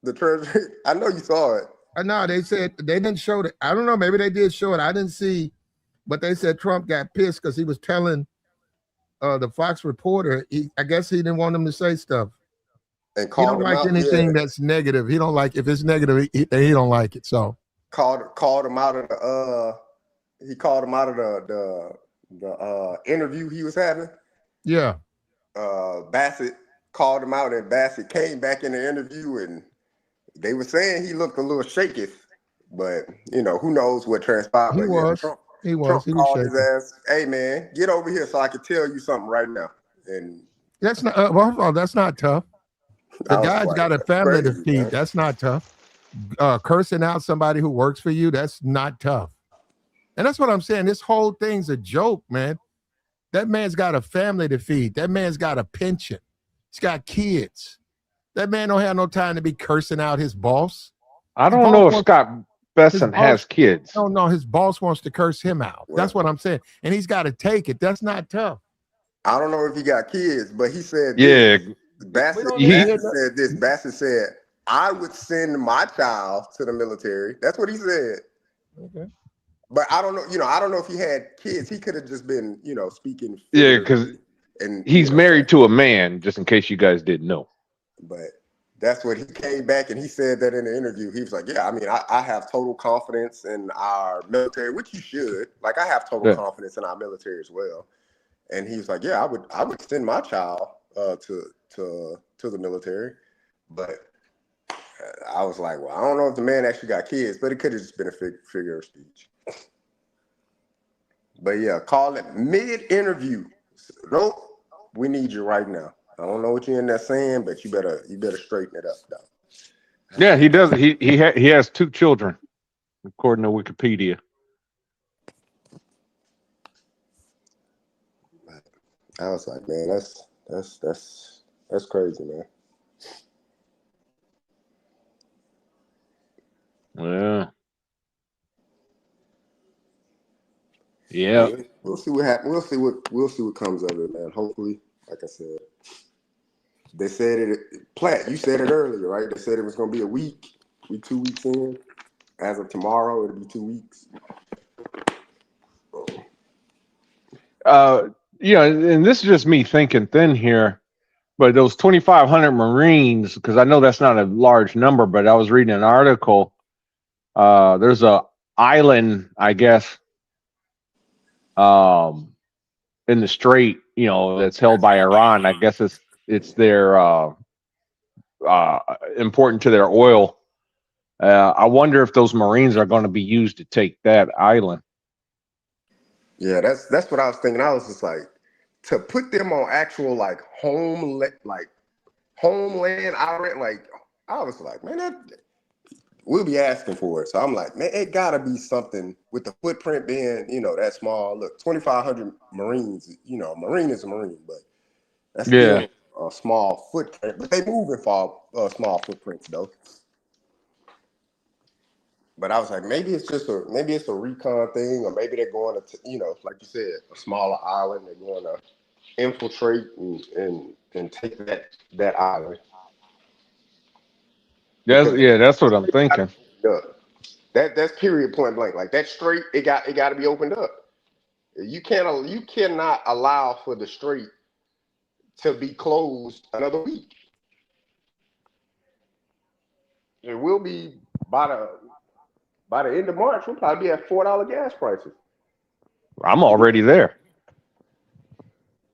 The Treasury, I know you saw it.
No, they said they didn't show it. I don't know, maybe they did show it. I didn't see, but they said Trump got pissed because he was telling the Fox reporter, I guess he didn't want him to say stuff.
And
he don't like anything that's negative. He don't like, if it's negative, he don't like it. So
called him out of the interview he was having.
Yeah.
Bassett called him out, and Bassett came back in the interview, and they were saying he looked a little shaky, but who knows what transpired.
He was.
Trump called his ass, hey man, get over here so I can tell you something right now. And
that's not that's not tough. The guy's got a family to feed. Man. That's not tough. Cursing out somebody who works for you, that's not tough. And that's what I'm saying. This whole thing's a joke, man. That man's got a family to feed. That man's got a pension. He's got kids. That man don't have no time to be cursing out his boss.
I don't know if Scott Besson has kids.
No, his boss wants to curse him out. Well, that's what I'm saying. And he's got to take it. That's not tough.
I don't know if he got kids, but he said,
yeah.
Bassett said this. Bassett said, I would send my child to the military. That's what he said.
Okay.
But I don't know, I don't know if he had kids. He could have just been, speaking.
Yeah, because he's married to a man, just in case you guys didn't know.
But that's what he came back and he said that in the interview. He was like, yeah, I mean, I have total confidence in our military, which you should. Like, I have total confidence in our military as well. And he was like, yeah, I would send my child to the military. But I was like, well, I don't know if the man actually got kids, but it could have just been a figure of speech. But yeah, call it mid-interview. Nope, we need you right now. I don't know what you're in there saying, but you better straighten it up, though.
Yeah, he does. He has 2 children, according to Wikipedia.
I was like, man, that's crazy, man.
Yeah. Yeah.
We'll see what happens. We'll see what comes of it, man. Hopefully, like I said, they said it. Platt, you said it earlier, right? They said it was going to be a week. We 2 weeks in. As of tomorrow, it'll be 2 weeks.
Yeah, and this is just me thinking thin here, but those 2,500 Marines, because I know that's not a large number, but I was reading an article. There's a island, I guess, in the Strait, that's held by Iran. I guess it's their important to their oil. I wonder if those Marines are going to be used to take that island.
Yeah, that's what I was thinking. I was just like, to put them on actual homeland island. Like, I was like, man, we'll be asking for it. So I'm like, man, it gotta be something with the footprint being, that small. Look, 2,500 Marines. Marine is a Marine, but that's still a small footprint. But they move in small footprints though. But I was like, maybe it's a recon thing, or maybe they're going to, like you said, a smaller island. They're going to infiltrate and take that island.
That's what I'm thinking.
That's period point blank. Like that strait, it got to be opened up. You cannot allow for the strait to be closed another week. It will be by the end of March. We'll probably be at $4 gas prices.
I'm already there.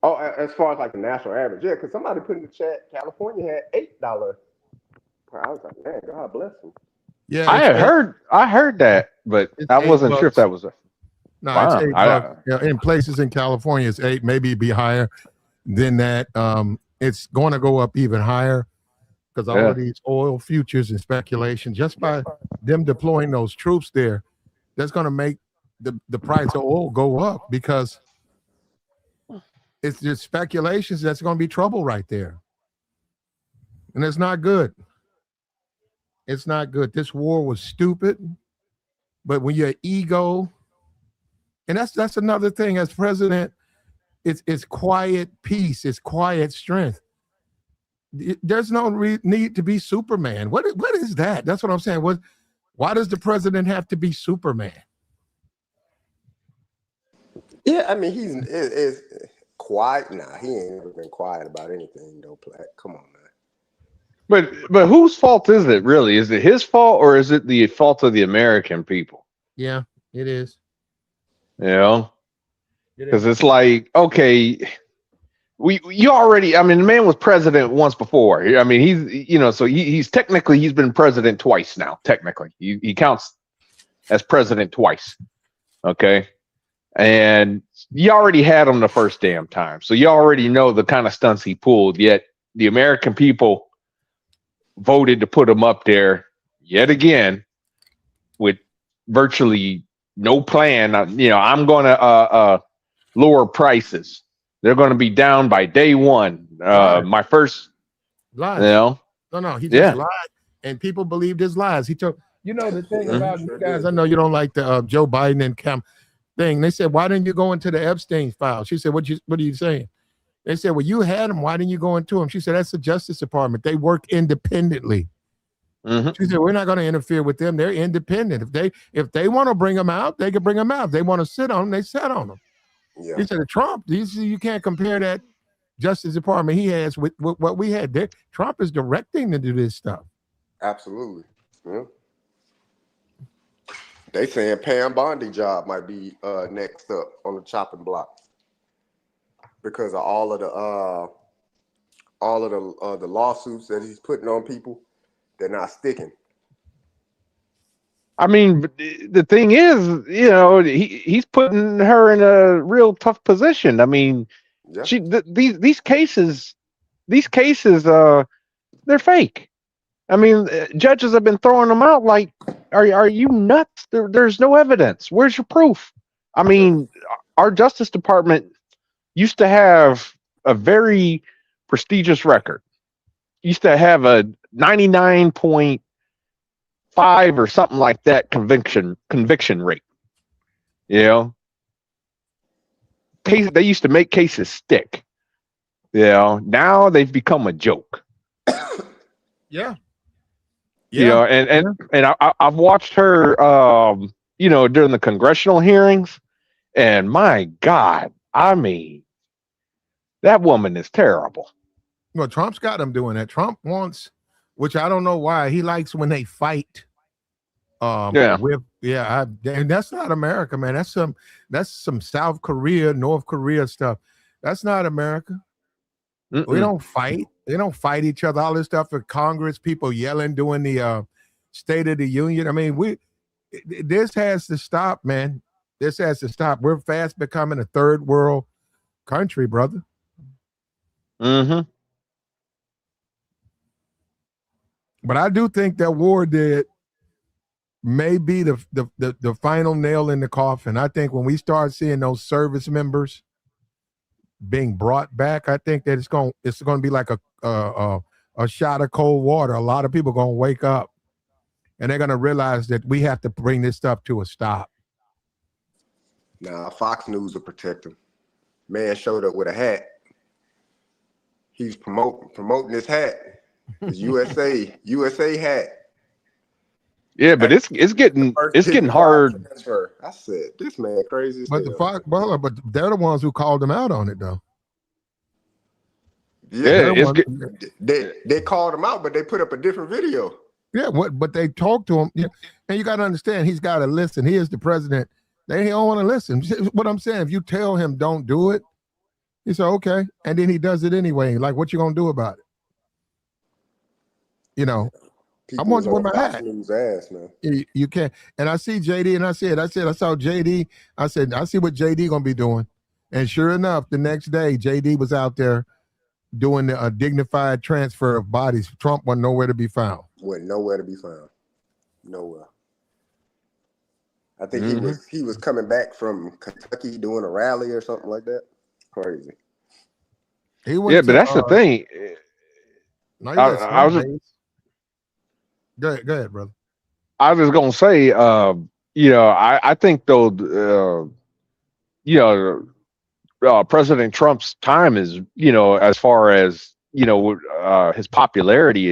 Oh, as far as like the national average, yeah. Because somebody put in the chat, California had $8. I was like, man, God bless them.
Yeah,
I heard that, but I wasn't sure if that was a.
No,
Wow.
it's $8. In places in California, it's 8, maybe it'd be higher than that. It's going to go up even higher because all of these oil futures and speculation, just by them deploying those troops there, that's going to make the price of oil go up because it's just speculations. That's going to be trouble right there. And it's not good. It's not good. This war was stupid. But when your ego, and that's another thing as president, it's quiet peace, it's quiet strength. There's no need to be Superman. What is that? That's what I'm saying. Why does the president have to be Superman?
Yeah, I mean is quiet. Nah, he ain't never been quiet about anything though. Come on, man.
But whose fault is it really? Is it his fault or is it the fault of the American people?
Yeah, it is.
You know, because it's like, okay, you already. I mean, the man was president once before. I mean, he's technically he's been president twice now. Technically, he counts as president twice. Okay, and you already had him the first damn time, so you already know the kind of stunts he pulled. Yet the American people voted to put him up there yet again with virtually no plan. I'm going to lower prices. They're going to be down by day one. My first
lies. No, he just lied, and people believed his lies. He told the thing about you guys. I know you don't like the Joe Biden and Cam thing. They said, "Why didn't you go into the Epstein file?" She said, "What are you saying?" They said, "Well, you had him. Why didn't you go into him?" She said, "That's the Justice Department. They work independently." She said, "We're not going to interfere with them. They're independent. If they want to bring them out, they can bring them out. If they want to sit on them, they sit on them." Yeah. He said, "Trump, you can't compare that Justice Department he has with what we had there. Trump is directing to do this stuff."
Absolutely. Yeah. They saying Pam Bondi job might be next up on the chopping block because of all of the lawsuits that he's putting on people. They're not sticking.
I mean, the thing is, he's putting her in a real tough position. I mean, these cases, they're fake. I mean, judges have been throwing them out like, are you nuts? There's no evidence. Where's your proof? I mean, our Justice Department used to have a very prestigious record. Used to have a 99.5 or something like that conviction rate. They used to make cases stick. Now they've become a joke.
Yeah.
And I've watched her during the congressional hearings, and my God, I mean, that woman is terrible.
Well, Trump's got him doing that. Trump wants, which I don't know why, he likes when they fight. And that's not America, man. That's some South Korea, North Korea stuff. That's not America. We don't fight. They don't fight each other. All this stuff for Congress, people yelling, doing the State of the Union. I mean, this has to stop, man. This has to stop. We're fast becoming a third world country, brother. But I do think that war may be the final nail in the coffin. I think when we start seeing those service members being brought back, I think that it's going to be like a shot of cold water. A lot of people are going to wake up and they're going to realize that we have to bring this stuff to a stop.
Nah, Fox News will protect them. Man showed up with a hat He's promoting his hat, his USA hat.
Yeah, but it's getting hard.
Transfer. I said, this man crazy as
But
hell.
but they're the ones who called him out on it, though.
Yeah,
it's
they called him out, but they put up a different video.
Yeah, but they talked to him. Yeah. And you got to understand, he's got to listen. He is the president. They don't want to listen. What I'm saying, if you tell him don't do it, he said, okay. And then he does it anyway. Like, what you going to do about it? You know,
People
I want to wear
on
my
Fox
hat.
News ass, man.
You can't. And I see JD, and I saw JD. I said, I see what JD going to be doing. And sure enough, the next day, JD was out there doing a dignified transfer of bodies. Trump wasn't nowhere to be found.
Wasn't nowhere to be found. Nowhere. I think he was coming back from Kentucky doing a rally or something like that. Crazy.
He went
but that's the thing.
No,
I was
go ahead, brother.
I was just gonna say, I think though, President Trump's time is, as far as his popularity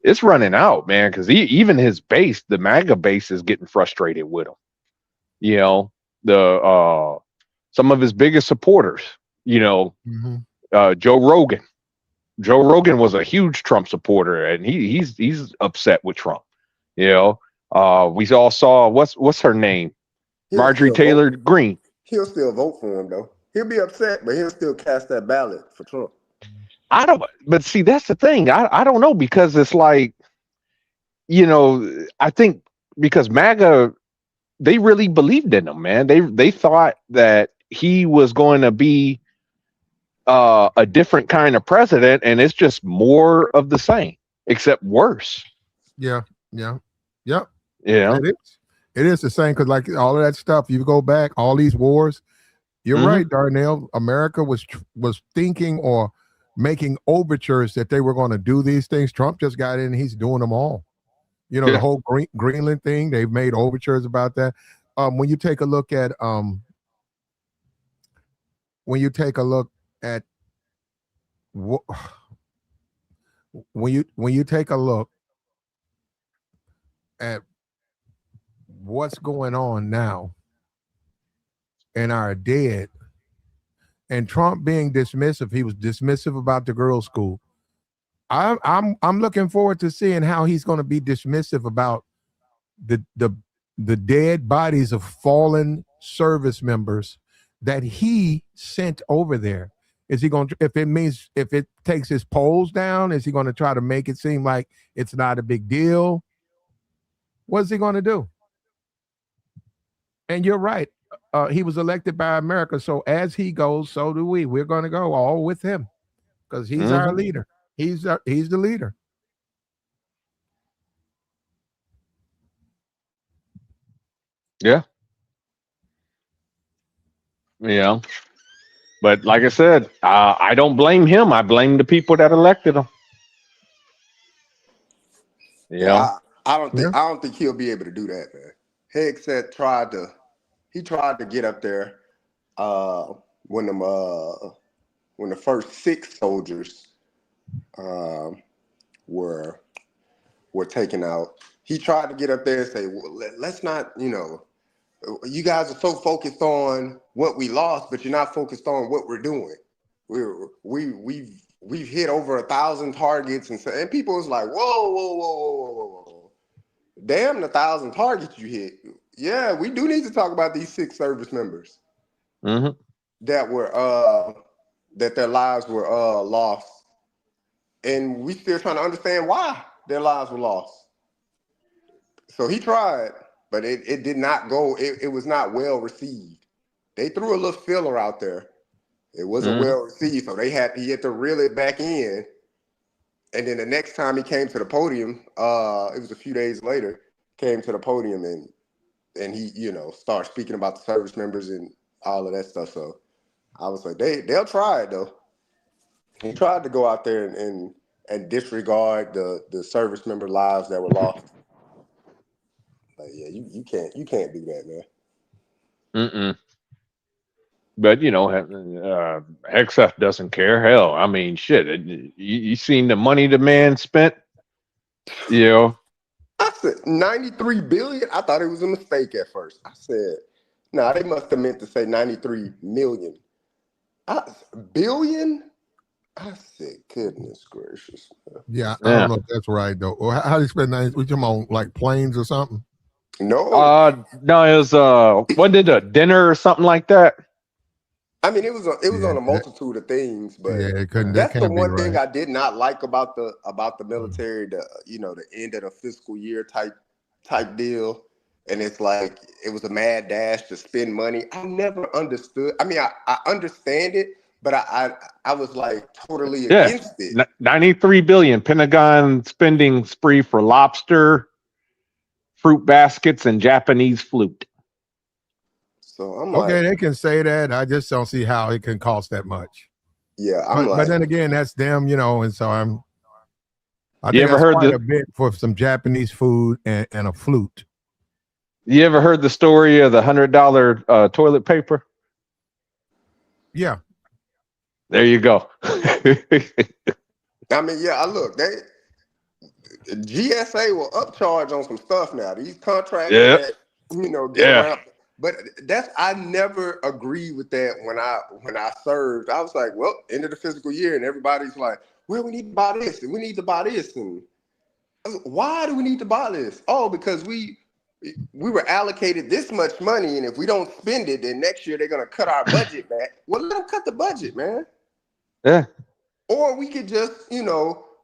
it's running out, man. Because even his base, the MAGA base, is getting frustrated with him. Some of his biggest supporters, Joe Rogan. Joe Rogan was a huge Trump supporter, and he's upset with Trump. We all saw what's her name, Marjorie Taylor Greene.
He'll still vote for him though. He'll be upset, but he'll still cast that ballot for Trump.
But see, that's the thing. I don't know, because it's like, I think because MAGA, they really believed in him, man. They thought that he was going to be a different kind of president, and it's just more of the same, except worse.
Yeah. It is the same, because like all of that stuff, you go back, all these wars, you're right, Darnell. America was thinking or making overtures that they were going to do these things. Trump just got in, he's doing them all. The whole Greenland thing, they've made overtures about that. When you take a look at when you take a look at what's going on now and our dead, and Trump being dismissive, he was dismissive about the girls' school. I'm looking forward to seeing how he's going to be dismissive about the dead bodies of fallen service members that he sent over there. Is he going to, if it takes his polls down, is he going to try to make it seem like it's not a big deal? What's he going to do? And you're right. He was elected by America. So as he goes, so do we. We're going to go all with him, because he's our leader. He's the leader.
Yeah. But like I said, I don't blame him. I blame the people that elected him.
I don't think he'll be able to do that, man. Hegseth tried to get up there when the first 6 soldiers were taken out. He tried to get up there and say, well, let's not, you guys are so focused on what we lost, but you're not focused on what we're doing. We've hit over 1,000 targets, and people was like, whoa. Damn, the 1,000 targets you hit. Yeah, we do need to talk about these 6 service members that were that their lives were lost, and we still trying to understand why their lives were lost. So he tried, but it did not go. It was not well received. They threw a little filler out there. It wasn't well received, so he had to reel it back in. And then the next time he came to the podium, it was a few days later, came to the podium and he, started speaking about the service members and all of that stuff. So I was like, they'll try it though. He tried to go out there and disregard the service member lives that were lost. Like, yeah, you can't do that, man.
but Hexaf doesn't care. Hell, I mean, shit. You seen the money the man spent? You know.
I said 93 billion. I thought it was a mistake at first. I said, nah, they must have meant to say 93 million. Billion? I said, goodness gracious.
Yeah, I don't know if that's right though. Or how do you spend 90? We talking about like planes or something?
No.
No, it was what did a dinner or something like that?
I mean, it was on a multitude of things, but that's the one thing I did not like about the military, the end of the fiscal year type deal. And it's like it was a mad dash to spend money. I never understood. I mean, I understand it, but I was like totally against it.
93 billion Pentagon spending spree for lobster, fruit baskets, and Japanese flute.
So I'm
okay, they can say that. I just don't see how it can cost that much.
Yeah,
but then again, that's them, and so I
think that's
quite a bit for some Japanese food and a flute.
You ever heard the story of the $100 toilet paper?
Yeah.
There you go.
I mean, yeah, look, GSA will upcharge on some stuff now. These contracts that, get around. But I never agreed with that when I served. I was like, well, end of the fiscal year, and everybody's like, well, we need to buy this, and we need to buy this. And I was like, why do we need to buy this? Oh, because we were allocated this much money, and if we don't spend it, then next year they're gonna cut our budget back. Well, let them cut the budget, man.
Yeah.
Or we could just,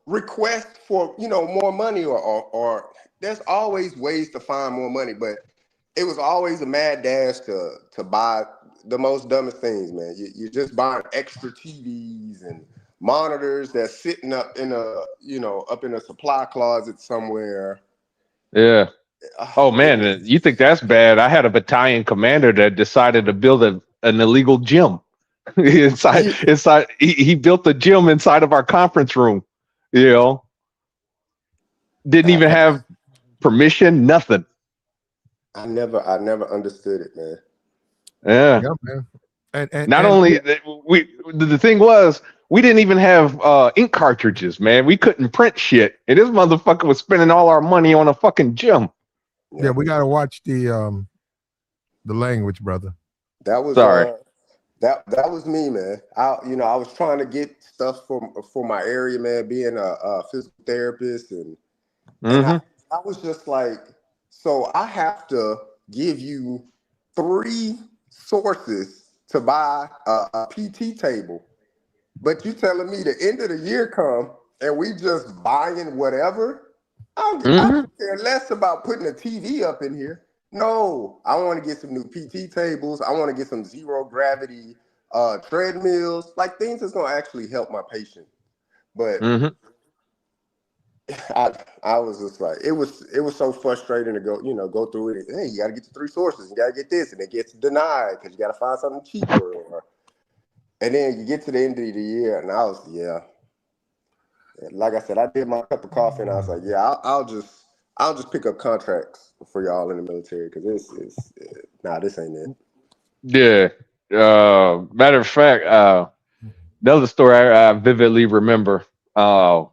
request for, more money, or there's always ways to find more money, but it was always a mad dash to buy the most dumbest things, man. You're just buying extra TVs and monitors that's sitting up in a supply closet somewhere.
Yeah. Oh man, you think that's bad? I had a battalion commander that decided to build an illegal gym inside. He built a gym inside of our conference room. Didn't even have permission. Nothing.
I never understood it, man.
Yeah,
man. And
not only the thing was, we didn't even have ink cartridges, man. We couldn't print shit, and this motherfucker was spending all our money on a fucking gym.
Yeah, we gotta watch the language, brother.
That was sorry. That was me, man. I was trying to get stuff for my area, man. Being a physical therapist, and I was just like, so I have to give you 3 sources to buy a PT table, but you telling me the end of the year come and we just buying whatever? I don't care less about putting a TV up in here. No, I want to get some new PT tables. I want to get some zero gravity treadmills, like things that's gonna actually help my patient. But I was just like, it was so frustrating to go through it. Hey, you got to get the 3 sources. You got to get this, and it gets denied because you got to find something cheaper. And then you get to the end of the year, and I was like I said, I did my cup of coffee, and I was like, yeah, I'll just pick up contracts for y'all in the military because this ain't it.
Yeah. Matter of fact, another story I vividly remember.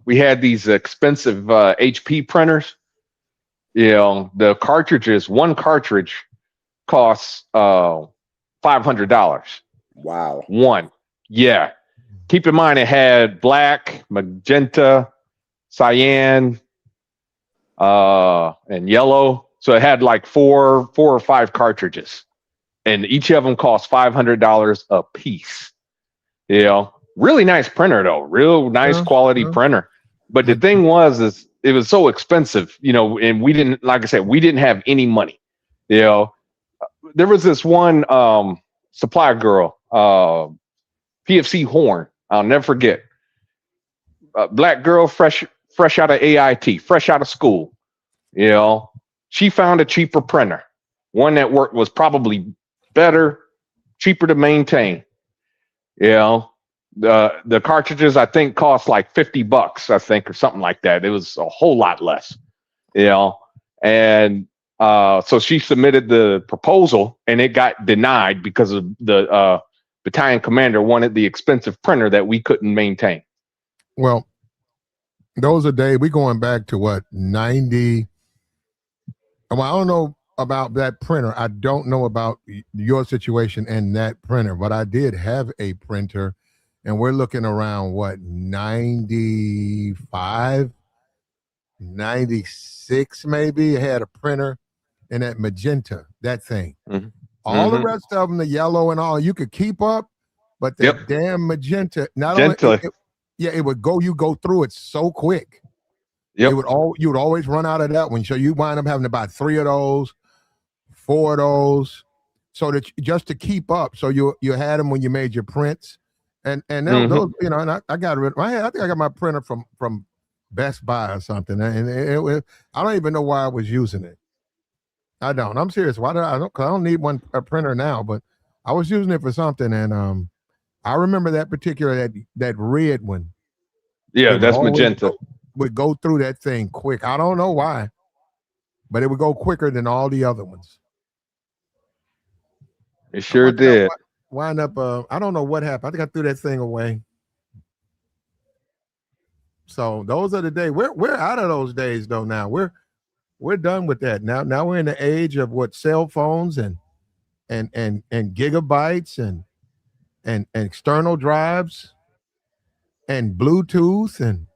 We had these expensive HP printers. The cartridges, one cartridge costs $500.
Wow.
One. Yeah. Keep in mind it had black, magenta, cyan, and yellow. So it had like four or 5 cartridges. And each of them cost $500 a piece. Really nice printer though, real nice quality printer. But the thing is it was so expensive, and we didn't, like I said, we didn't have any money. There was this one supply girl, PFC Horn. I'll never forget. Black girl, fresh out of AIT, fresh out of school. She found a cheaper printer, one that was probably better, cheaper to maintain. The cartridges I think cost like $50, I think, or something like that. It was a whole lot less, and so she submitted the proposal and it got denied because of the battalion commander wanted the expensive printer that we couldn't maintain.
Well, those are days. We going back to what, 90? Well, I don't know about that printer. I don't know about your situation and that printer, but I did have a printer, and we're looking around what, 95, 96 maybe. I had a printer and that magenta, that thing.
Mm-hmm.
All the rest of them, the yellow and all, you could keep up, but that damn magenta, not only it would go, you go through it so quick. Yep. You would always run out of that one. So you wind up having to buy 3 of those, 4 of those, so that just to keep up. So you had them when you made your prints, and those, you know, and I got rid of my head. I think I got my printer from Best Buy or something, and I don't even know why I was using it. I don't. I'm serious. Why I don't need a printer now, but I was using it for something, and I remember that particular that red one.
Yeah, that's magenta.
Would go through that thing quick. I don't know why, but it would go quicker than all the other ones.
It sure did.
Wind up. I don't know what happened. I think I threw that thing away. So those are the days. We're out of those days though. Now we're done with that. Now we're in the age of what, cell phones and gigabytes and external drives and Bluetooth and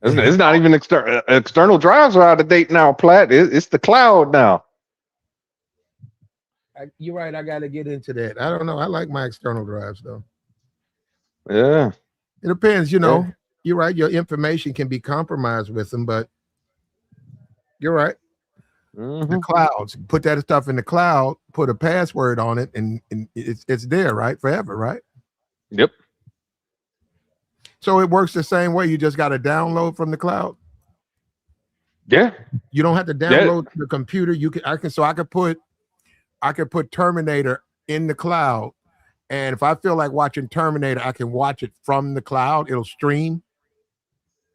it's not even external drives are out of date now, Platt. It's the cloud now.
You're right. I got to get into that. I don't know. I like my external drives though.
Yeah.
It depends, you know. Yeah. You're right. Your information can be compromised with them, but you're right. The clouds, put that stuff in the cloud, put a password on it, and it's there, right? Forever, right?
Yep.
So it works the same way. You just got to download from the cloud.
Yeah.
You don't have to download the computer. I could put Terminator in the cloud, and if I feel like watching Terminator, I can watch it from the cloud. It'll stream.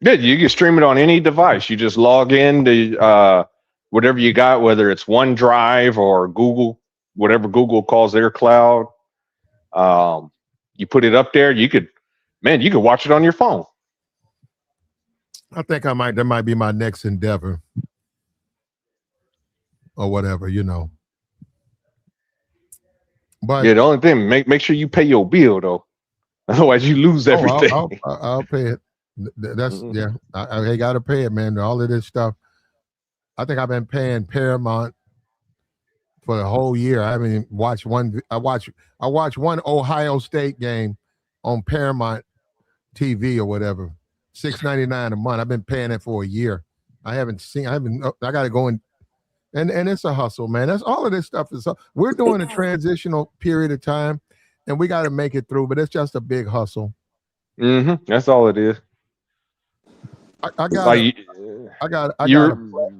Yeah, you can stream it on any device. You just log in to whatever you got, whether it's OneDrive or Google, whatever Google calls their cloud. You put it up there. You could watch it on your phone.
I think that might be my next endeavor or whatever, you know. But
yeah, the only thing, make sure you pay your bill though. Otherwise you lose everything.
I'll pay it. That's yeah. I got to pay it, man. All of this stuff. I think I've been paying Paramount for the whole year. I haven't even watched one. I watched one Ohio State game on Paramount TV or whatever. $6.99 a month. I've been paying it for a year. I got to go and it's a hustle, man. That's all of this stuff is. We're doing a transitional period of time, and we got to make it through. But it's just a big hustle.
That's all it is.
I got a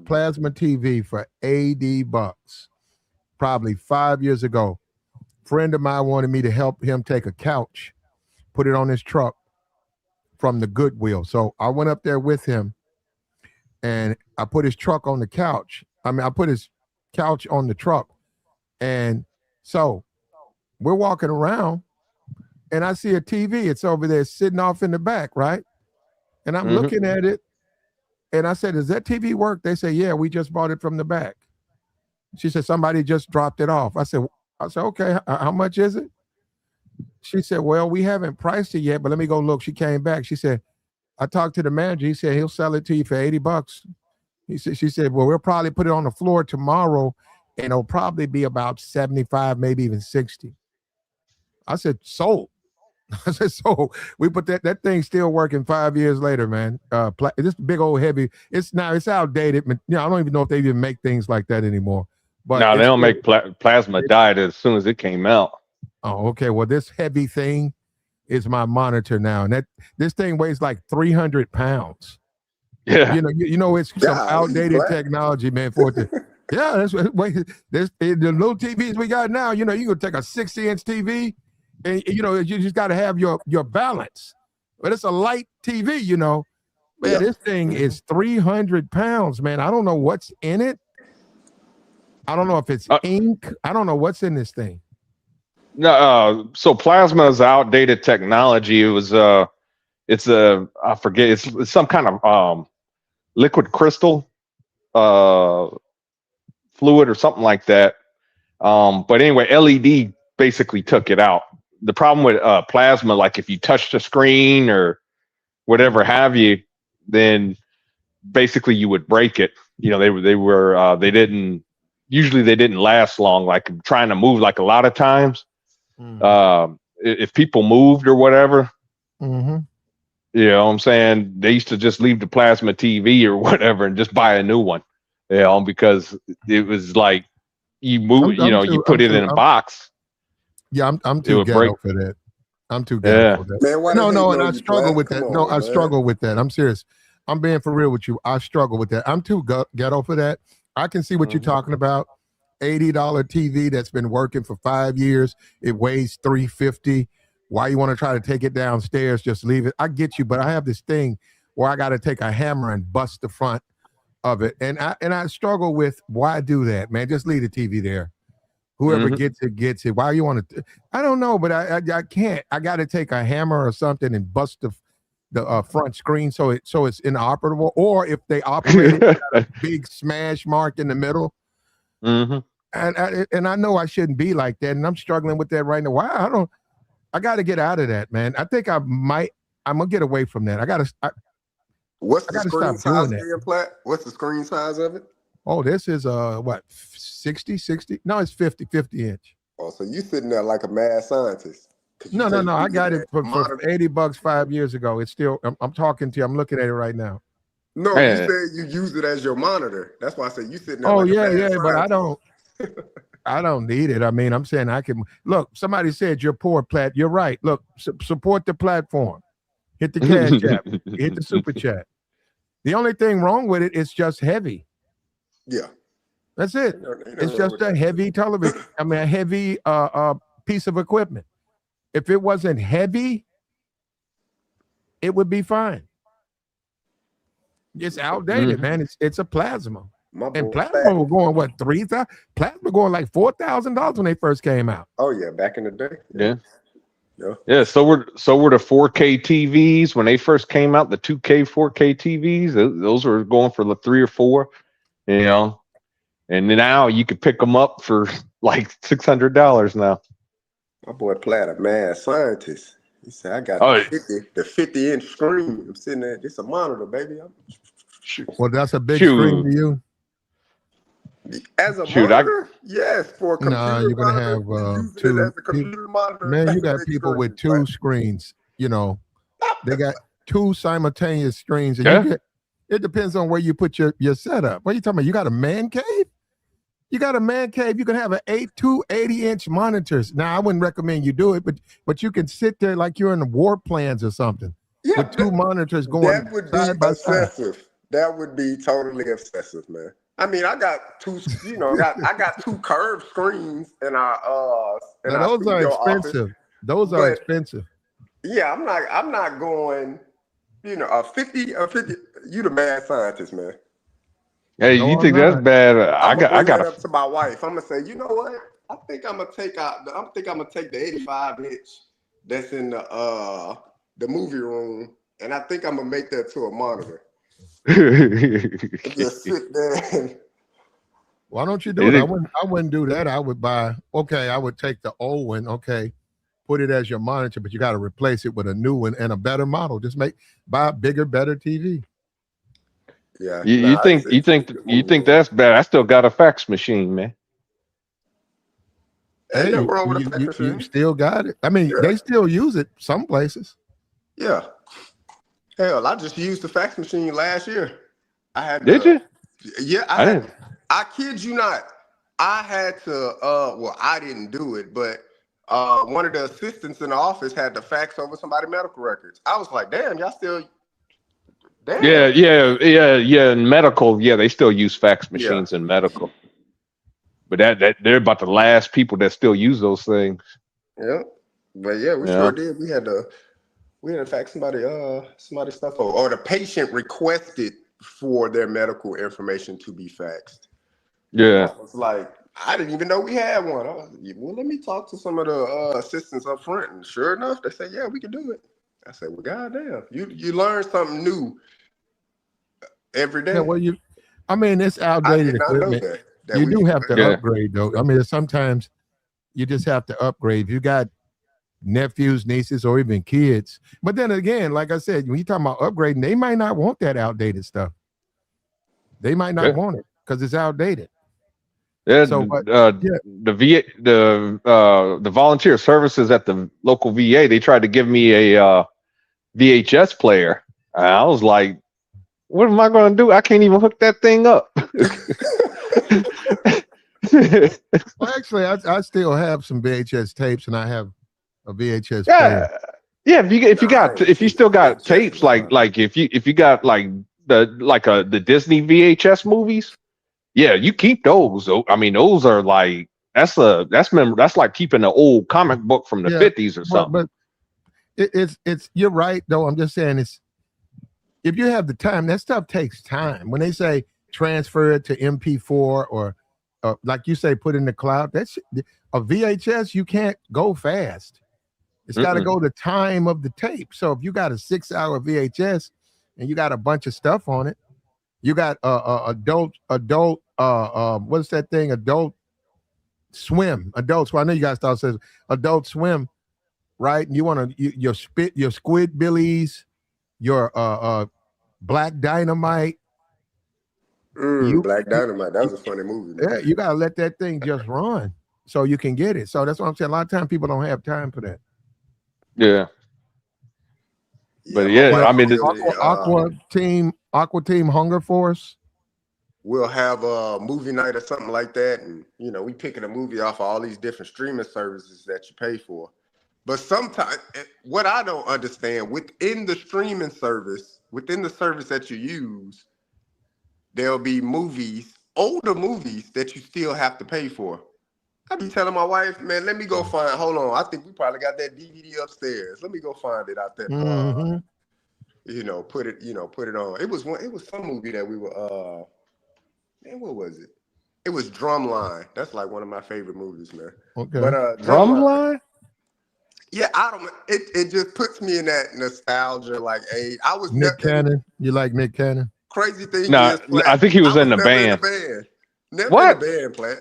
plasma TV for $80, probably 5 years ago. Friend of mine wanted me to help him take a couch, put it on his truck from the Goodwill. So I went up there with him, and I put his truck on the couch. I put his couch on the truck, and so we're walking around, and I see a TV. It's over there sitting off in the back, right? And I'm looking at it, and I said, does that TV work? They say, yeah, we just bought it from the back. She said, somebody just dropped it off. I said, okay, how much is it? She said, well, we haven't priced it yet, but let me go look. She came back. She said, I talked to the manager. He said, he'll sell it to you for $80. She said, well, we'll probably put it on the floor tomorrow, and it'll probably be about 75, maybe even 60. I said, sold. I said, so we put that thing still working 5 years later, man. This big old heavy. It's outdated. You know, I don't even know if they even make things like that anymore. But
no, they don't make plasma. Died as soon as it came out.
Oh, okay. Well, this heavy thing is my monitor now, and this thing weighs like 300 pounds.
Yeah,
you know, it's some outdated technology, man. For it to, yeah, that's the little TVs we got now. You know, you can take a 60-inch TV. And you know, you just got to have your balance. But it's a light TV, you know. Man, this thing is 300 pounds, man. I don't know what's in it. I don't know if it's ink. I don't know what's in this thing.
No, so plasma is outdated technology. It was it's a I forget. It's some kind of liquid crystal uh fluid or something like that. But anyway, LED basically took it out. The problem with plasma, like if you touch the screen or whatever have you, then basically you would break it. You know, they didn't usually they didn't last long. Like trying to move, like a lot of times, if people moved or whatever,
Mm-hmm.
you know what I'm saying, they used to just leave the plasma TV or whatever and just buy a new one. You know, because it was like you move, you know, you put it in a box,
Yeah, I'm
it
too
would break.
ghetto for that. I'm too ghetto
Yeah.
for that.
Man, why the
No,
hell
no,
you
and
know
I
you
struggle
black?
with
Come
that. No,
on,
I
man.
struggle with that. I'm serious. I'm being for real with you. I struggle with that. I'm too ghetto for that. I can see what you're talking about. $80 TV that's been working for 5 years. It weighs 350. Why you want to try to take it downstairs? Just leave it. I get you, but I have this thing where I got to take a hammer and bust the front of it, and I struggle with why do that, man. Just leave the TV there. Whoever gets it gets it. Why you want to? I don't know, but I can't. I got to take a hammer or something and bust the front screen so it's inoperable. Or if they operate it, got a big smash mark in the middle.
Mm-hmm.
And I know I shouldn't be like that, and I'm struggling with that right now. Why I don't? I got to get out of that, man. I think I might. I'm gonna get away from that.
What's
I
the
got to
screen
stop doing
size
that.
being plat? What's the screen size of it?
Oh, this is what 60? No, it's 50 inch.
Oh, so you sitting there like a mad scientist.
No. I got it for $80 5 years ago. It's still. I'm talking to you. I'm looking at it right now.
No, you
Yeah.
said you use it as your monitor. That's why I said you sitting there
Oh
like a
yeah,
mad
yeah, but I
scientist.
don't. I don't need it. I mean, I'm saying I can look. Somebody said you're poor, Plat. You're right. Look, support the platform. Hit the cash app. Hit the super chat. The only thing wrong with it is just heavy.
Yeah.
That's it.
Ain't
It's
nothing wrong
just
with
a
that.
heavy television. I mean, a heavy piece of equipment. If it wasn't heavy, it would be fine. It's outdated, man. It's a plasma.
My
And
boy
plasma
Fat.
were going what 3,000? Plasma going like $4,000 when they first came out.
Oh yeah, back in the day.
Yeah.
Yeah.
Yeah, so were the 4K TVs when they first came out. The 2K, 4K TVs, those were going for the 3 or 4, you know. And now you could pick them up for like $600 now.
My boy Platt, a mad scientist. He said, "I got
Oh,
the 50-inch screen. I'm sitting there. It's a monitor, baby.
Well, that's a big screen
shoot,
to you.
As a
shoot,
monitor, yes. For a
Nah,
computer
you're gonna
monitor,
have
we used it as
two
a
people.
computer monitor.
Man, you
That's a
got
big
people with
screen,
two screens. You know,
Platt.
they got two simultaneous screens, and
yeah.
you get. It depends on where you put your setup. What are you talking about? You got a man cave? You got a man cave. You can have two 80-inch monitors. Now, I wouldn't recommend you do it, but you can sit there like you're in the war plans or something
Yeah,
with two monitors going
that would be
side by side.
excessive. That would be totally excessive, man. I mean, I got two, I got two curved screens in our
Now, those are
studio office.
expensive. Those are
But
expensive.
yeah, I'm not going, a 50, you the mad scientist, man.
Hey,
No,
you
I'm
think that's
not.
bad?
I'm gonna bring
got
that up to my wife. I'm gonna say, you know what? I think I'm gonna take the 85-inch that's in the movie room, and I think I'm gonna make that to a monitor. Just sit there. And,
Why don't you do it? I wouldn't do that. I would I would take the old one, put it as your monitor, but you got to replace it with a new one and a better model. Just buy a bigger, better TV.
yeah,
you think that's bad? I still got a fax machine, man.
Ain't
Hey,
nothing wrong with a fax
you
machine.
still got it. I mean,
Yeah.
they still use it some places.
Yeah. Hell, I just used the fax machine last year. I had
Did you?
Yeah,
I didn't.
I kid you not. I had to I didn't do it, but one of the assistants in the office had to fax over somebody's medical records. I was like, damn, y'all still
Yeah. In medical, they still use fax machines in medical. But that they're about the last people that still use those things.
Yeah. But yeah, we sure did. We had to fax somebody's stuff over. Or the patient requested for their medical information to be faxed.
Yeah.
I was like, I didn't even know we had one. I was like, well, let me talk to some of the assistants up front. And sure enough, they said, yeah, we can do it. I said, well, goddamn, you learn something new every
Yeah,
day.
well, I mean, it's
I
outdated
did not know
equipment.
that
You
we
do
can
have
do
to
that.
Yeah.
upgrade, though. I mean, sometimes you just have to upgrade. If you got nephews, nieces, or even kids. But then again, like I said, when you talking about upgrading, they might not want that outdated stuff. They might not
Yeah.
want it because it's outdated.
Yeah,
So, but yeah,
the volunteer services at the local VA, they tried to give me a VHS player. And I was like, what am I going to do? I can't even hook that thing up.
well, actually, I still have some VHS tapes, and I have a VHS player.
Yeah, yeah.
Nah, I ain't
If you
seen
still
no
got
VHS in
tapes,
a while.
like if you got like the Disney VHS movies, yeah, you keep those. I mean, those are like that's like keeping an old comic book from the
Yeah,
50s or
but
something.
it's you're right though. I'm just saying it's if you have the time, that stuff takes time. When they say transfer it to MP4 or like you say, put in the cloud, that's a VHS. You can't go fast. It's got to
Mm-mm.
go the time of the tape. So if you got a 6-hour VHS and you got a bunch of stuff on it, you got adult what's that thing? Adult Swim. Adult Swim. I know you guys thought it says Adult Swim, right? And you want to your Squid Billies, your Black Dynamite.
Black
You,
Dynamite. That was a funny movie,
yeah,
man.
you gotta let that thing just run so you can get it. So that's what I'm saying. A lot of times people don't have time for that.
Yeah, but
Yeah, my
yeah,
You know,
wife
I mean,
really
Aqua Team Hunger Force.
we'll have a movie night or something like that, and we picking a movie off of all these different streaming services that you pay for. But sometimes, what I don't understand within the streaming service, within the service that you use, there'll be older movies that you still have to pay for. I be telling my wife, man, let me go find. Hold on, I think we probably got that DVD upstairs. Let me go find it out there.
Mm-hmm.
Put it on. It was some movie that we were. Man, what was it? It was Drumline. That's like one of my favorite movies, man.
Okay.
But Drumline.
Drumline.
Yeah, I don't. It just puts me in that nostalgia. Like, I was
Nick Cannon. You like Nick Cannon?
crazy thing
No,
is, Platt,
I think he was
I
in
was
the
never in a
band.
band. Never in a
What?
band, Platt.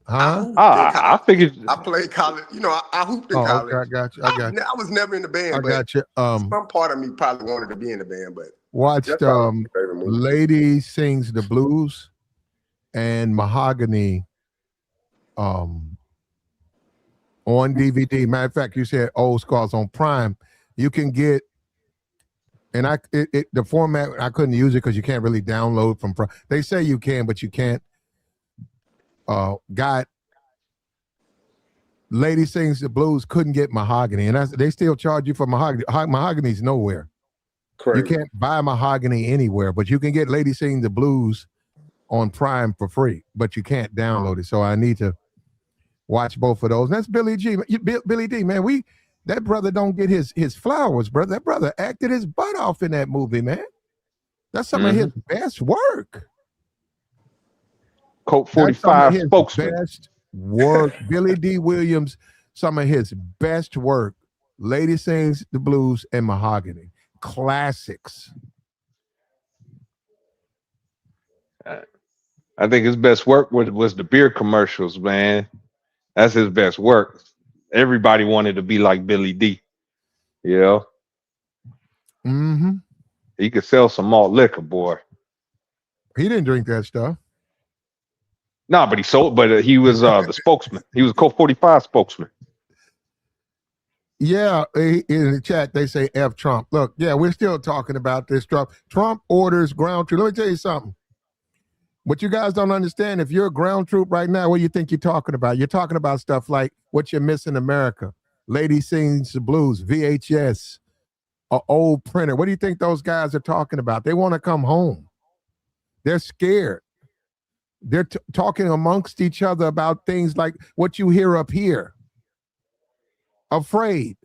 I
Huh?
hooped in
I
college.
figured.
I played college. I hooped in
Oh, okay.
college.
I got you. I got you.
I was never in the band,
I
but
got you.
some part of me probably wanted to be in the band. But
Watched
that's probably my favorite movie.
Lady Sings the Blues and Mahogany on DVD. Matter of fact, you said old scars on Prime. You can get and the format I couldn't use it because you can't really download from Prime. They say you can, but you can't. Got Lady Sings the Blues, couldn't get Mahogany, and they still charge you for Mahogany. Mahogany's nowhere.
Crazy.
You can't buy Mahogany anywhere, but you can get Lady Sings the Blues on Prime for free, but you can't download it. So I need to watch both of those. And that's Billy G. Billy D, man. That brother don't get his flowers, brother. That brother acted his butt off in that movie, man. That's some of his best work.
Colt
That's some of
45
his
spokesman.
best work. Billy D. Williams, some of his best work. Lady Sings the Blues and Mahogany. Classics.
I think his best work was the beer commercials, man. That's his best work. Everybody wanted to be like Billy D. You know,
Mm-hmm.
he could sell some malt liquor, boy.
He didn't drink that stuff.
No, but he was the spokesman. He was a Colt 45 spokesman.
Yeah, in the chat they say F Trump. Look, yeah, we're still talking about this. Trump orders ground troop. Let me tell you something. What you guys don't understand, if you're a ground troop right now, what do you think you're talking about? You're talking about stuff like what you miss in America. Lady Sings the Blues, VHS, an old printer. What do you think those guys are talking about? They want to come home. They're scared. They're talking amongst each other about things like what you hear up here. Afraid.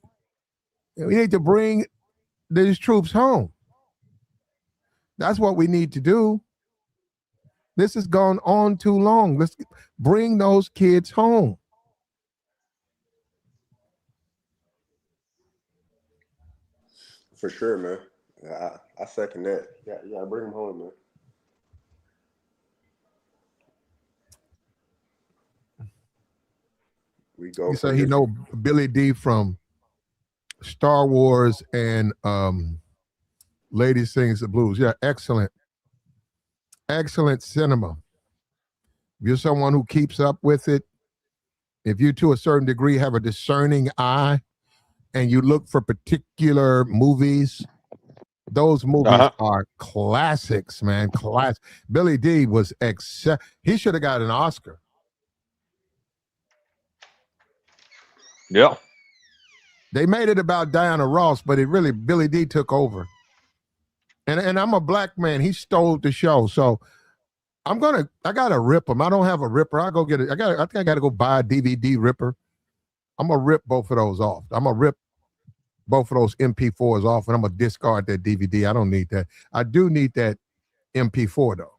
We need to bring these troops home. That's what we need to do. This has gone on too long. Let's bring those kids home.
For sure, man. I second that. Yeah, bring them home, man. We go
You say
from
he
this.
know Billy D from Star Wars and Lady Sings the Blues. Yeah, excellent. Excellent cinema. If you're someone who keeps up with it, if you to a certain degree have a discerning eye and you look for particular movies, those movies are classics, man. Billy D was he should have got an Oscar.
Yeah.
They made it about Diana Ross, but it really Billy D took over. And I'm a black man. He stole the show. So I gotta rip them. I don't have a ripper. I go get it. I think I gotta go buy a DVD ripper. I'm gonna rip both of those off. I'm gonna rip both of those MP4s off, and I'm gonna discard that DVD. I don't need that. I do need that MP4 though.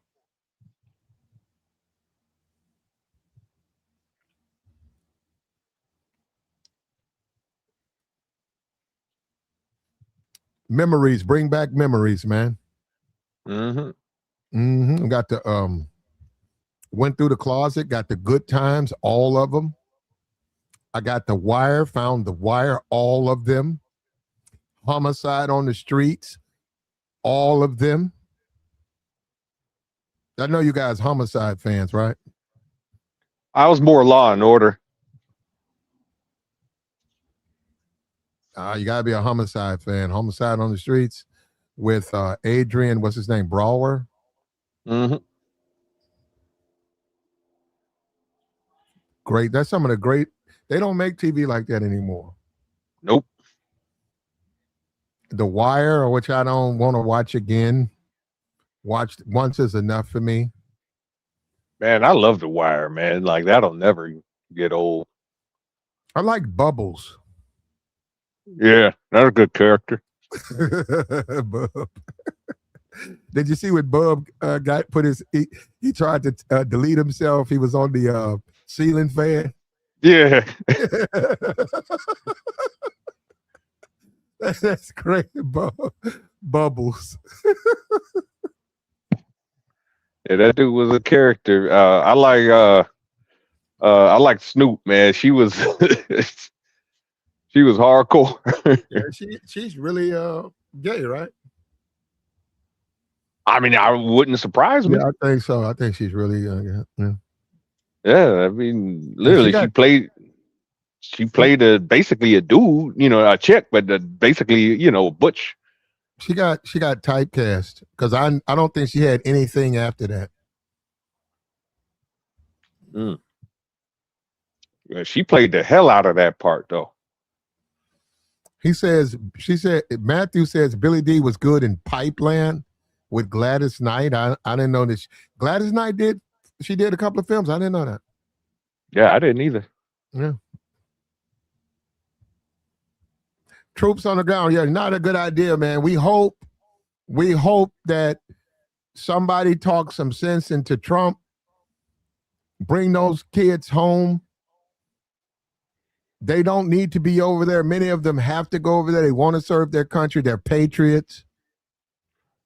Memories, bring back memories, man. Got the went through the closet, got the Good Times, all of them. I got The Wire, found The Wire, all of them. Homicide on the Streets, all of them. I know you guys Homicide fans, right?
I was more Law and Order.
You gotta be a Homicide fan. Homicide on the Streets with Adrian, what's his name, Brower. Great. That's some of the great. They don't make TV like that anymore.
Nope.
The Wire, which I don't want to watch again. Watched once is enough for me.
Man, I love The Wire, man. Like that'll never get old.
I like Bubbles.
Yeah, that's a good character.
Bub. Did you see what Bub got put his? He tried to delete himself. He was on the ceiling fan.
Yeah.
That's great, Bubbles.
Yeah, that dude was a character. I like Snoop, man. She was she was hardcore.
Yeah, she's really gay, right?
I mean, I wouldn't surprise me.
Yeah, I think so. I think she's really yeah.
Yeah, I mean, literally, she played basically a dude, a chick, but basically, butch.
She got typecast because I don't think she had anything after that.
Yeah, she played the hell out of that part, though.
Matthew says Billy D was good in Pipeline with Gladys Knight. I didn't know this. Gladys Knight did a couple of films. I didn't know that.
Yeah, I didn't either.
Yeah. Troops on the ground. Yeah, not a good idea, man. We hope that somebody talks some sense into Trump. Bring those kids home. They don't need to be over there. Many of them have to go over there. They want to serve their country. They're patriots.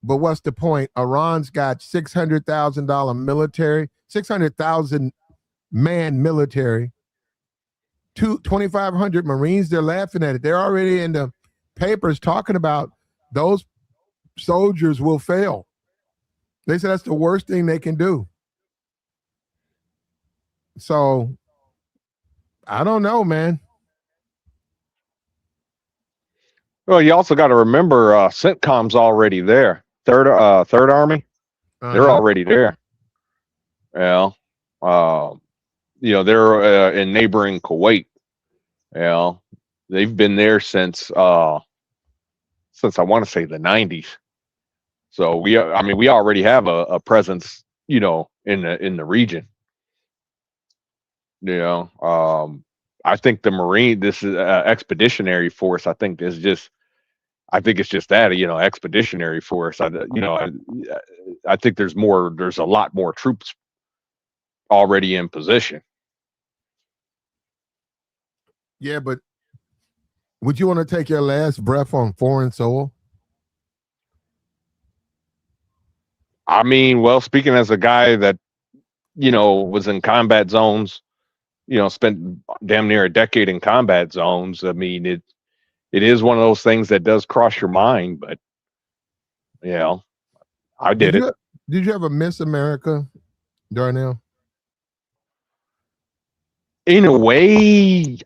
But what's the point? Iran's got $600,000 military, 600,000 man military, 2,500 Marines. They're laughing at it. They're already in the papers talking about those soldiers will fail. They said that's the worst thing they can do. So I don't know, man.
Well, you also got to remember, CENTCOM's already there. Third Army, they're already there. Yeah, they're in neighboring Kuwait. Yeah, they've been there since I want to say the 90s. So we already have a presence, in the region. I think the Marine, this is expeditionary force. I think is just I think it's just that, expeditionary force. I think there's a lot more troops already in position.
Yeah, but would you want to take your last breath on foreign soil?
I mean, well, speaking as a guy that, was in combat zones, spent damn near a decade in combat zones. I mean, it is one of those things that does cross your mind, but I did it.
Did you ever miss America, Darnell?
In a way,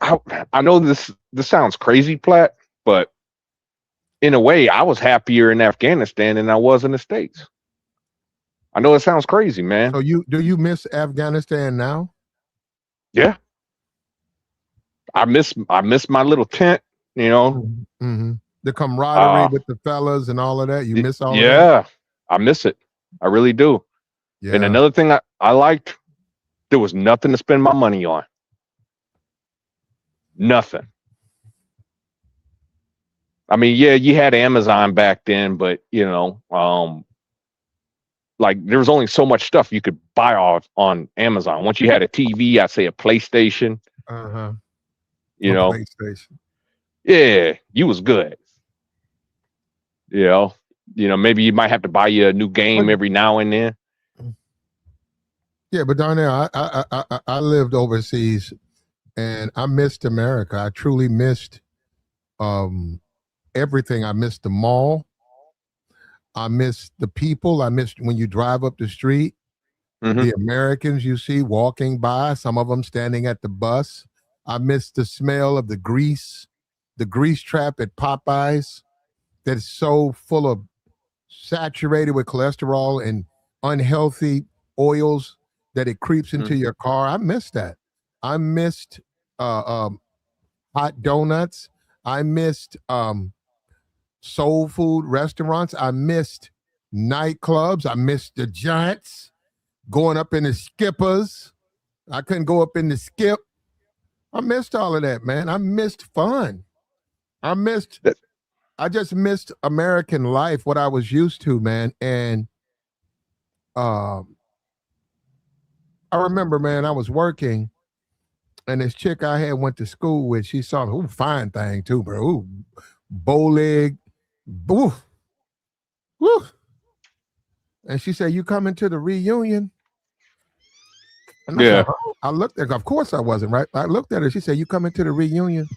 I know this sounds crazy, Platt, but in a way, I was happier in Afghanistan than I was in the States. I know it sounds crazy, man.
So do you miss Afghanistan now?
Yeah. I miss my little tent,
Mm-hmm. The camaraderie with the fellas and all of that. You miss all of that?
Yeah, I miss it. I really do.
Yeah.
And another thing I liked, there was nothing to spend my money on. Nothing. I mean, yeah, you had Amazon back then, but like there was only so much stuff you could buy off on Amazon. Once you had a TV, I'd say a PlayStation.
Uh-huh.
PlayStation. Yeah, you was good. Maybe you might have to buy you a new game every now and then.
Yeah, but Darnell, I lived overseas and I missed America. I truly missed everything. I missed the mall. I missed the people. I missed when you drive up the street, the Americans you see walking by, some of them standing at the bus. I missed the smell of the grease trap at Popeyes that is so full of saturated with cholesterol and unhealthy oils that it creeps into your car. I missed that. I missed hot donuts. I missed soul food restaurants. I missed nightclubs. I missed the Giants, going up in the Skippers. I couldn't go up in the Skip. I missed all of that, man. I missed fun. I just missed American life, what I was used to, man. And I remember, man, I was working and this chick I had went to school with, she saw me, fine thing too, bro. Ooh, bow leg, woo. And she said, "You coming to the reunion?" And I said, "Oh." I looked at her, of course I wasn't, right? I looked at her, she said, "You coming to the reunion?"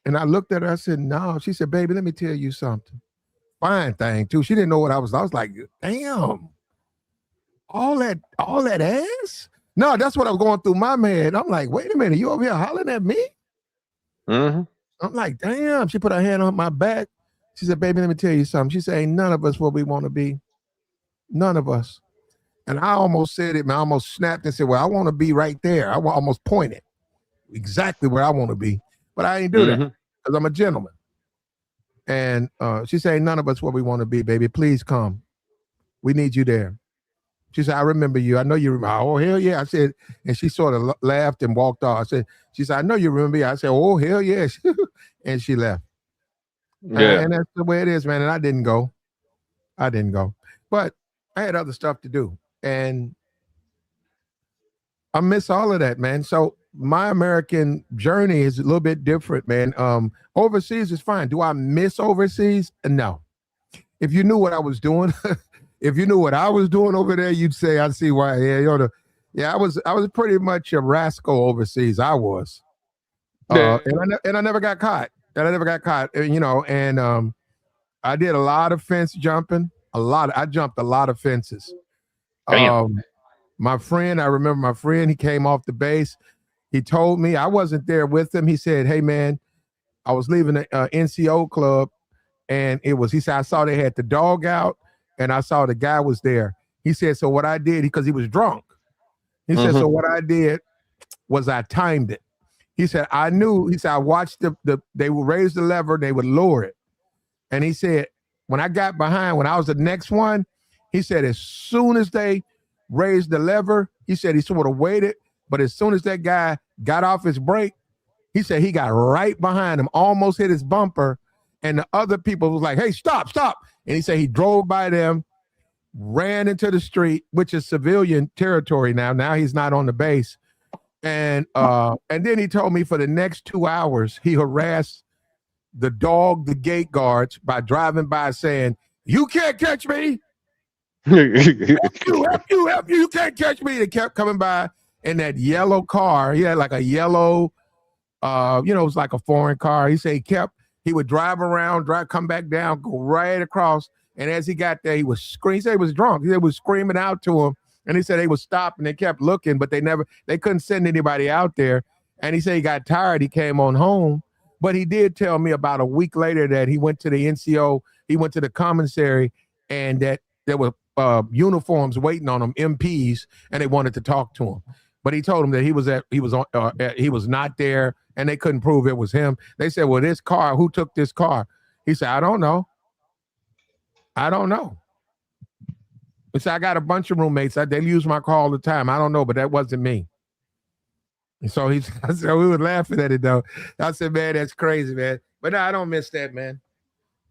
And I looked at her, I said, "No." She said, "Baby, let me tell you something." Fine thing too. She didn't know what I was like, damn, all that ass? No, that's what I was going through my mind. I'm like, wait a minute, you over here hollering at me? I'm like, damn. She put her hand on my back. She said, "Baby, let me tell you something." She said, "Ain't none of us where we want to be. None of us." And I almost said it, man. I almost snapped and said, "Well, I want to be right there." I almost pointed exactly where I want to be. But I ain't do that because I'm a gentleman. And she said, "None of us where we want to be, baby. Please come. We need you there." She said, "I remember you. I know you remember." "Oh, hell yeah." I said, and she sort of laughed and walked off. She said, "I know you remember me." I said, "Oh, hell yes." And she left. Yeah. And that's the way it is, man. And I didn't go. But I had other stuff to do. And I miss all of that, man. So my American journey is a little bit different, man. Overseas is fine. Do I miss overseas? No. If you knew what I was doing, if you knew what I was doing over there, you'd say, "I see why." Yeah, I was pretty much a rascal overseas. I was, and I never got caught. And I did a lot of fence jumping. I jumped a lot of fences. My friend, I remember my friend, he came off the base. He told me, I wasn't there with him. He said, "Hey man, I was leaving the NCO club and he said, I saw they had the dog out and I saw the guy was there." He said, "So what I did," because he was drunk. He said, "So what I did was I timed it." He said, "I knew," he said, "I watched they would raise the lever, they would lower it." And he said, when I got behind, when I was the next one, he said, as soon as they raised the lever, he said he sort of waited, but as soon as that guy got off his brake, he said he got right behind him, almost hit his bumper, And the other people was like, hey, stop. And he said he drove by them, ran into the street, which is civilian territory now. Now he's not on the base. And then he told me for the next 2 hours, he harassed the gate guards by driving by saying, you can't catch me. Help you, you can't catch me. They kept coming by in that yellow car. He had like a yellow, it was like a foreign car. He said he would drive around, come back down, go right across. And as he got there, he was screaming. He said he was drunk. He was screaming out to him. And he said they would stop and they kept looking, but they couldn't send anybody out there. And he said he got tired. He came on home. But he did tell me about a week later that he went to the NCO, he went to the commissary, and that there were uniforms waiting on him, MPs, and they wanted to talk to him. But he told him that he was not there, and they couldn't prove it was him. They said, well, this car, who took this car? He said, I don't know. He said, I got a bunch of roommates. They use my car all the time. I don't know, but that wasn't me. And so I said, we were laughing at it, though. I said, man, that's crazy, man. But no, I don't miss that, man.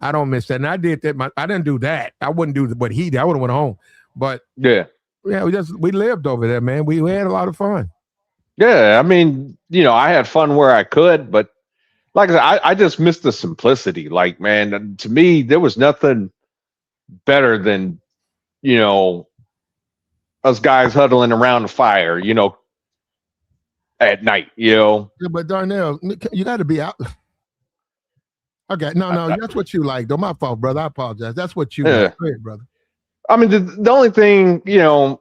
I don't miss that. And I did that. I didn't do that. I wouldn't do what he did. I would have went home. But yeah, we lived over there, man. We had a lot of fun.
Yeah, I mean, I had fun where I could, but like I said, I just missed the simplicity. Like, man, to me, there was nothing better than, us guys huddling around the fire, at night,
Yeah, but Darnell, you got to be out. Okay, no, that's what you like, though. My fault, brother. I apologize. That's what you like. Go ahead, brother.
I mean, the only thing,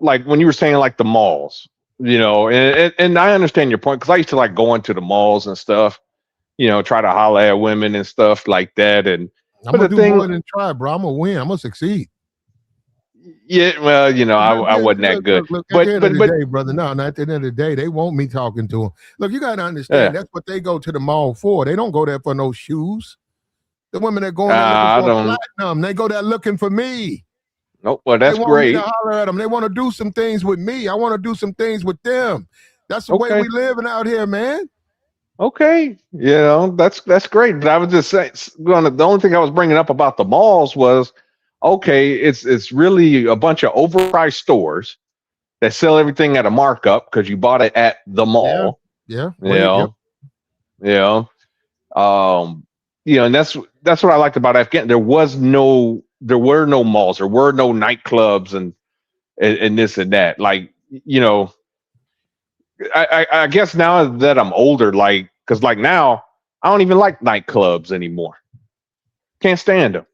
like when you were saying like the malls, and I understand your point, because I used to like going to the malls and stuff, try to holler at women and stuff like that. And
I'm gonna do more than try, bro. I'm gonna win. I'm gonna succeed.
Yeah, well, I wasn't that good.
Look, at the end of the day, brother. No, not at the end of the day, they want me talking to them. Look, you gotta understand, that's what they go to the mall for. They don't go there for no shoes. The women that go there looking for platinum, they go there looking for me.
Nope, well, that's great.
Me to holler at them. They want to do some things with me. I want to do some things with them. That's the way we living out here, man.
Okay, that's great. But I was just saying, the only thing I was bringing up about the malls was, okay, it's really a bunch of overpriced stores that sell everything at a markup because you bought it at the mall.
Yeah.
And that's what I liked about Afghanistan. There were no malls, there were no nightclubs and this and that. Like, I guess now that I'm older, like, because like now I don't even like nightclubs anymore. Can't stand them.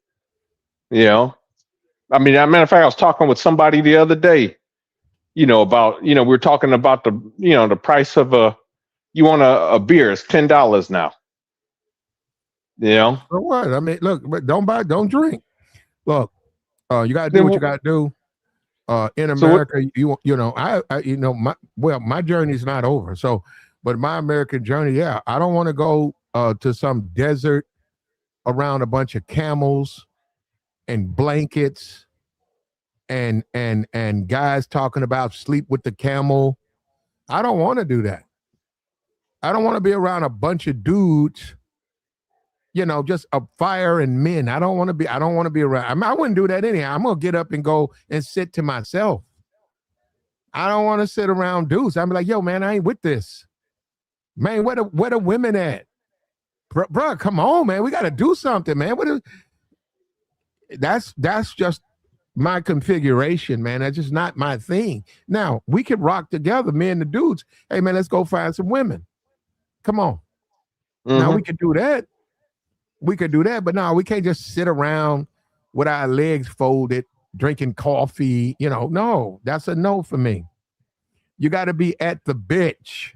I mean, as a matter of fact, I was talking with somebody the other day, about, we were talking about the price of a beer is $10 now.
For what? I mean, look, but don't drink. Look, you gotta do what you gotta do. In America, my journey's not over. So, but my American journey, I don't want to go to some desert around a bunch of camels and blankets and guys talking about sleep with the camel. I don't want to do that. I don't want to be around a bunch of dudes, just a fire and men. I don't want to be around. I wouldn't do that anyhow. I'm going to get up and go and sit to myself. I don't want to sit around dudes. I'm like, yo, man, I ain't with this. Man, where the women at? Bruh, come on, man. We got to do something, man. That's just my configuration, man. That's just not my thing. Now, we could rock together, me and the dudes. Hey, man, let's go find some women. Come on. Mm-hmm. Now, we could do that. But no, we can't just sit around with our legs folded, drinking coffee. No, that's a no for me. You got to be at the bitch.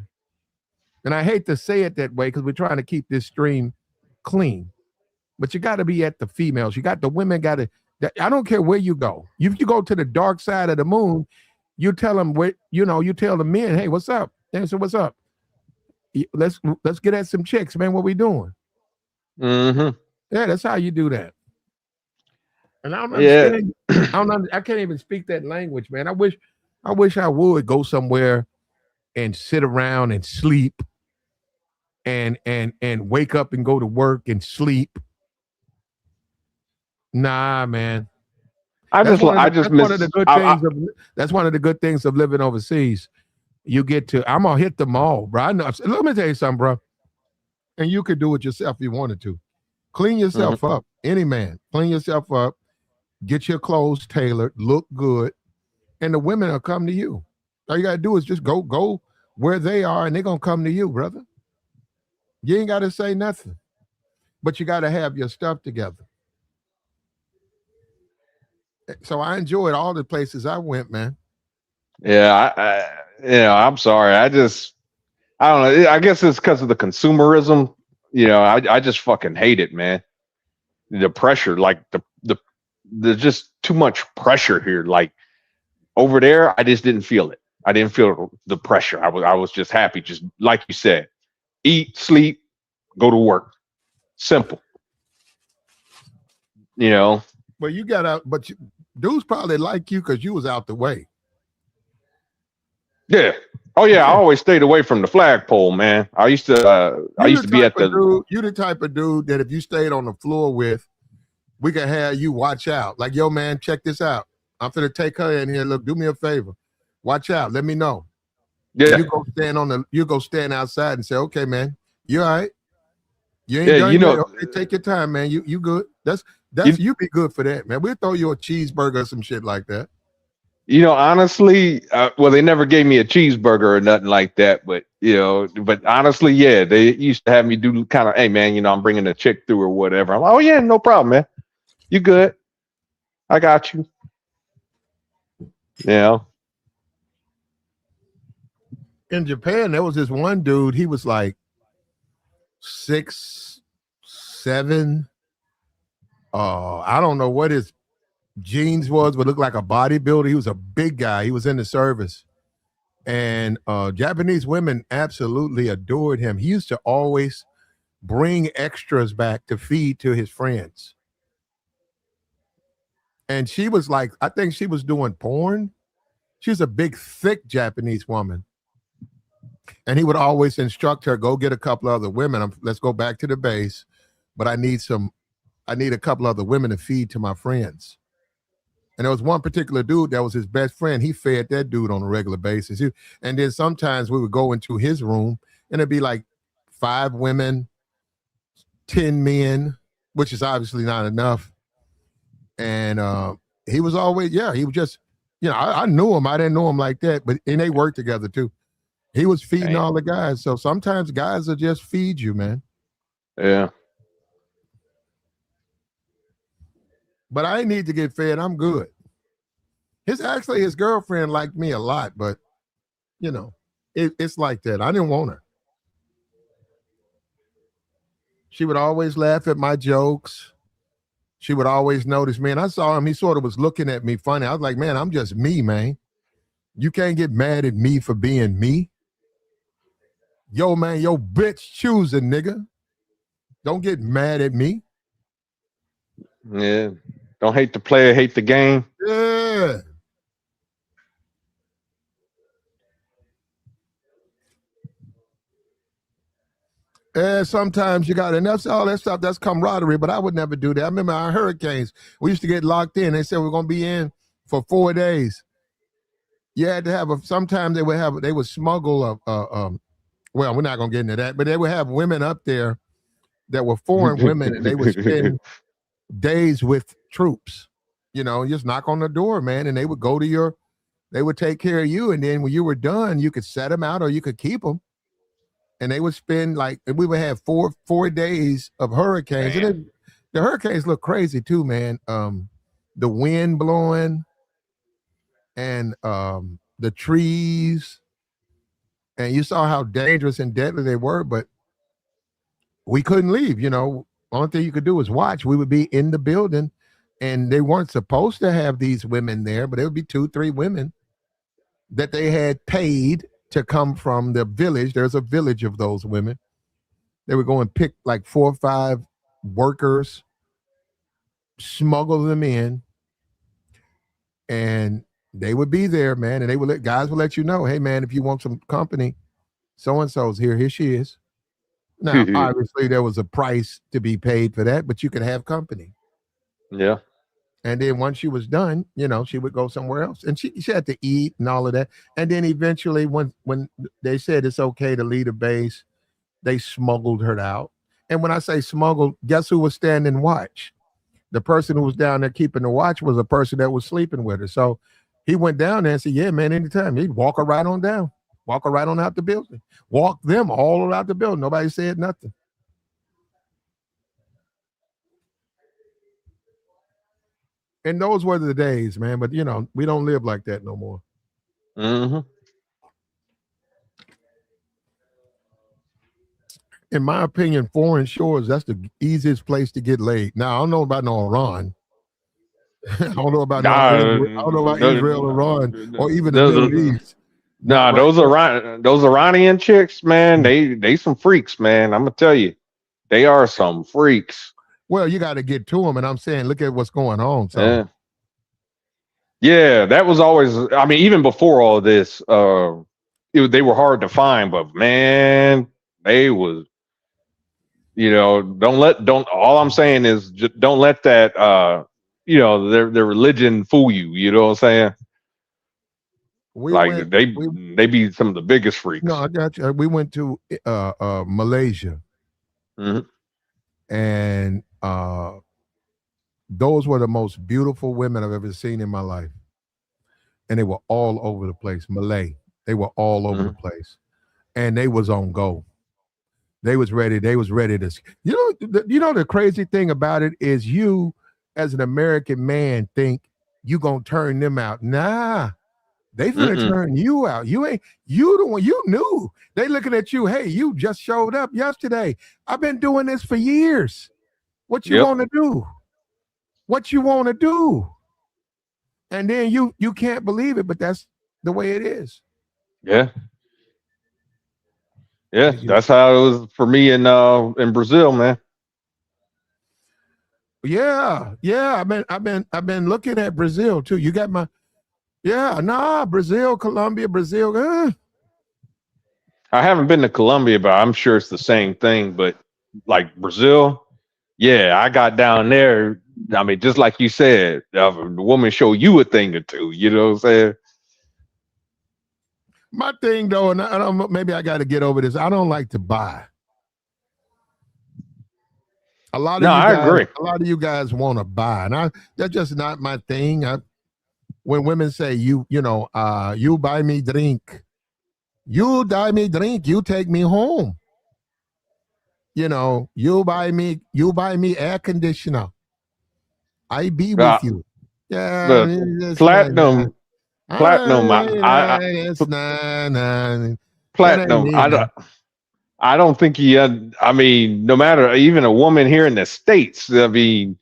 And I hate to say it that way because we're trying to keep this stream clean. But you got to be at the females. You got the women. I don't care where you go. If you go to the dark side of the moon, you tell them you tell the men, hey, what's up? They say, what's up? Let's get at some chicks, man. What we doing?
Mm-hmm.
Yeah, that's how you do that. And I don't understand. I can't even speak that language, man. I wish I would go somewhere and sit around and sleep and wake up and go to work and sleep Nah, man.
I
That's
just
one of the,
I just
that's one of the
miss.
good things of that's one of the good things of living overseas. You get to, I'm gonna hit the mall, bro. I know. Let me tell you something, bro. And you could do it yourself if you wanted to. Clean yourself up. Any man, clean yourself up. Get your clothes tailored. Look good, and the women will come to you. All you gotta do is just go where they are, and they're gonna come to you, brother. You ain't gotta say nothing, but you gotta have your stuff together. So I enjoyed all the places I went, man.
Yeah, I'm sorry. I don't know. I guess it's because of the consumerism. I just fucking hate it, man. The pressure, like there's just too much pressure here. Like over there, I just didn't feel it. I didn't feel the pressure. I was just happy, just like you said, eat, sleep, go to work. Simple.
Well, you got out, but dudes probably like you because you was out the way.
Yeah. Oh yeah, I always stayed away from the flagpole, man. I used to be at the
dude, you the type of dude that if you stayed on the floor with, we could have you watch out. Like, yo, man, check this out. I'm finna take her in here. Look, do me a favor. Watch out. Let me know.
Yeah.
You go stand outside and say, okay, man, you all right? You ain't
Yeah,
done yet. Okay, take your time, man. You good. That's you be good for that, man. We'll throw you a cheeseburger or some shit like that.
Honestly, well, they never gave me a cheeseburger or nothing like that, but but honestly, yeah, they used to have me do kind of, hey man, I'm bringing a chick through or whatever. I'm like, oh yeah, no problem, man. You good? I got you.
In Japan, there was this one dude. He was like 6'7". I don't know what his jeans was, but looked like a bodybuilder. He was a big guy. He was in the service. And Japanese women absolutely adored him. He used to always bring extras back to feed to his friends. And she was like, I think she was doing porn. She's a big, thick Japanese woman. And he would always instruct her, go get a couple other women. Let's go back to the base. But I need a couple other women to feed to my friends. And there was one particular dude that was his best friend. He fed that dude on a regular basis. And then sometimes we would go into his room and it'd be like 5 women, 10 men, which is obviously not enough. And he was always, he was just, I knew him. I didn't know him like that, and they worked together too. He was feeding all the guys. So sometimes guys will just feed you, man.
Yeah.
But I need to get fed. I'm good. His girlfriend liked me a lot, but it's like that. I didn't want her. She would always laugh at my jokes. She would always notice me. And I saw him, he sort of was looking at me funny. I was like, man, I'm just me, man. You can't get mad at me for being me. Yo, man, yo bitch choosing, nigga. Don't get mad at me.
Yeah. Don't hate the player, hate the game.
Yeah. And sometimes you got, and that's all that stuff, that's camaraderie, but I would never do that. I remember our hurricanes, we used to get locked in. They said we're going to be in for 4 days. You had to have sometimes they would smuggle well, we're not going to get into that, but they would have women up there that were foreign women, and they would spend days with troops. Just knock on the door, man, and they would go to they would take care of you, and then when you were done, you could set them out or you could keep them. And they would spend we would have 4 days of hurricanes.
Damn.
And the hurricanes look crazy too, man. The wind blowing and the trees. And you saw how dangerous and deadly they were, but we couldn't leave. Only thing you could do was watch. We would be in the building, and they weren't supposed to have these women there, but there would be 2-3 women that they had paid to come from the village. There's a village of those women. They would go and pick like 4 or 5 workers, smuggle them in, and they would be there, man. And guys would let you know, hey man, if you want some company, so-and-so's here. Here she is. Now, obviously there was a price to be paid for that, but you could have company.
Yeah.
And then once she was done, you know, she would go somewhere else, and she had to eat and all of that. And then eventually, when they said it's okay to leave a base, they smuggled her out. And when I say smuggled, guess who was standing watch? The person who was down there keeping the watch was a person that was sleeping with her. So he went down there and said, "Yeah, man, anytime." He'd walk her right on down, walk her right on out the building, walk them all around the building. Nobody said nothing. And those were the days, man. But you know, we don't live like that no more.
Mm-hmm.
In my opinion, foreign shores, that's the easiest place to get laid. Now, I don't know about no Iran. I don't know about no Israel. I don't know about Israel, Iran, or even the Middle East.
Nah,
But
those Iranian chicks, man, they some freaks, man. I'm gonna tell you, they are some freaks.
well, you got to get to them, and I'm saying, look at what's going on. So,
Yeah. Yeah, that was always. I mean, even before all this, they were hard to find, but man, they was. You know, don't. All I'm saying is, just don't let that. You know, their religion fool you. You know what I'm saying?
we
Like
went.
they be some of the biggest
No,
freaks.
I got you. We went to Malaysia,
Mhm.
and those were the most beautiful women I've ever seen in my life, and they were all over the place. Malay, they were all over the
Mhm.
place, and they was on go. They was ready. They was ready to. You know the crazy thing about it is you, as an American man, think you gonna turn them out. Nah, they finna
Mm-mm.
turn you out. You ain't. You the one. You knew. They looking at you. Hey, you just showed up yesterday. I've been doing this for years. What you
Yep.
want to do? What you want to do? And then you can't believe it, but that's the way it is.
Yeah. Yeah.
You-
That's how it was for me in Brazil, man.
Yeah, yeah. I've been looking at Brazil too. You got my yeah, nah, Brazil, Colombia, Brazil.
I haven't been to Colombia, but I'm sure it's the same thing. But like Brazil, yeah, I got down there. I mean, just like you said, the woman show you a thing or two. You know what I'm saying?
My thing though, and I don't maybe I got to get over this. I don't like to buy.
No, I agree.
A lot of you guys want to buy, and that's just not my thing. When women say you know, you buy me drink, you buy me drink, you take me home. You know, you buy me air conditioner. I be
Uh,
with you. Yeah,
the
it's not.
platinum, platinum,
It's not. That ain't
platinum.
me, man.
I don't think he. I mean, no matter even a woman here in the states. I mean,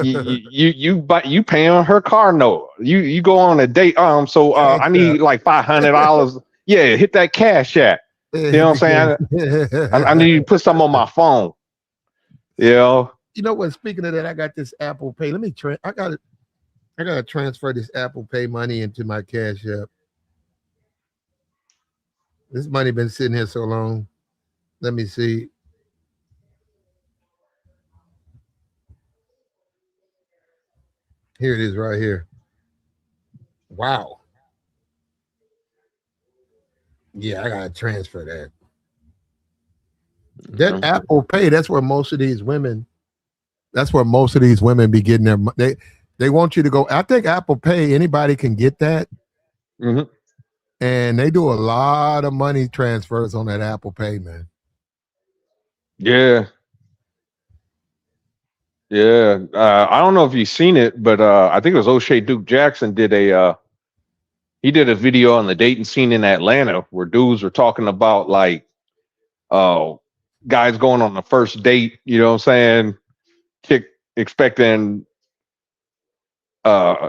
you paying her car note. You go on a date. So
Cash
I
up.
need like $500. Yeah, hit that cash app. You know what I'm saying? I need you to put something on my phone. You know.
You know what? Speaking of that, I got this Apple Pay. Let me try. I gotta transfer this Apple Pay money into my Cash App. This money been sitting here so long. Let me see. Here it is, right here. Wow. Yeah, I gotta transfer that. That
Okay.
Apple Pay. That's where most of these women. That's where most of these women be getting their. They want you to go. I think Apple Pay. Anybody can get that,
Hmm.
and they do a lot of money transfers on that Apple Pay, man.
Yeah. Yeah. I don't know if you've seen it, but I think it was O'Shea Duke Jackson did he did a video on the dating scene in Atlanta where dudes were talking about like uh guys going on the first date, you know what I'm saying? Chick expecting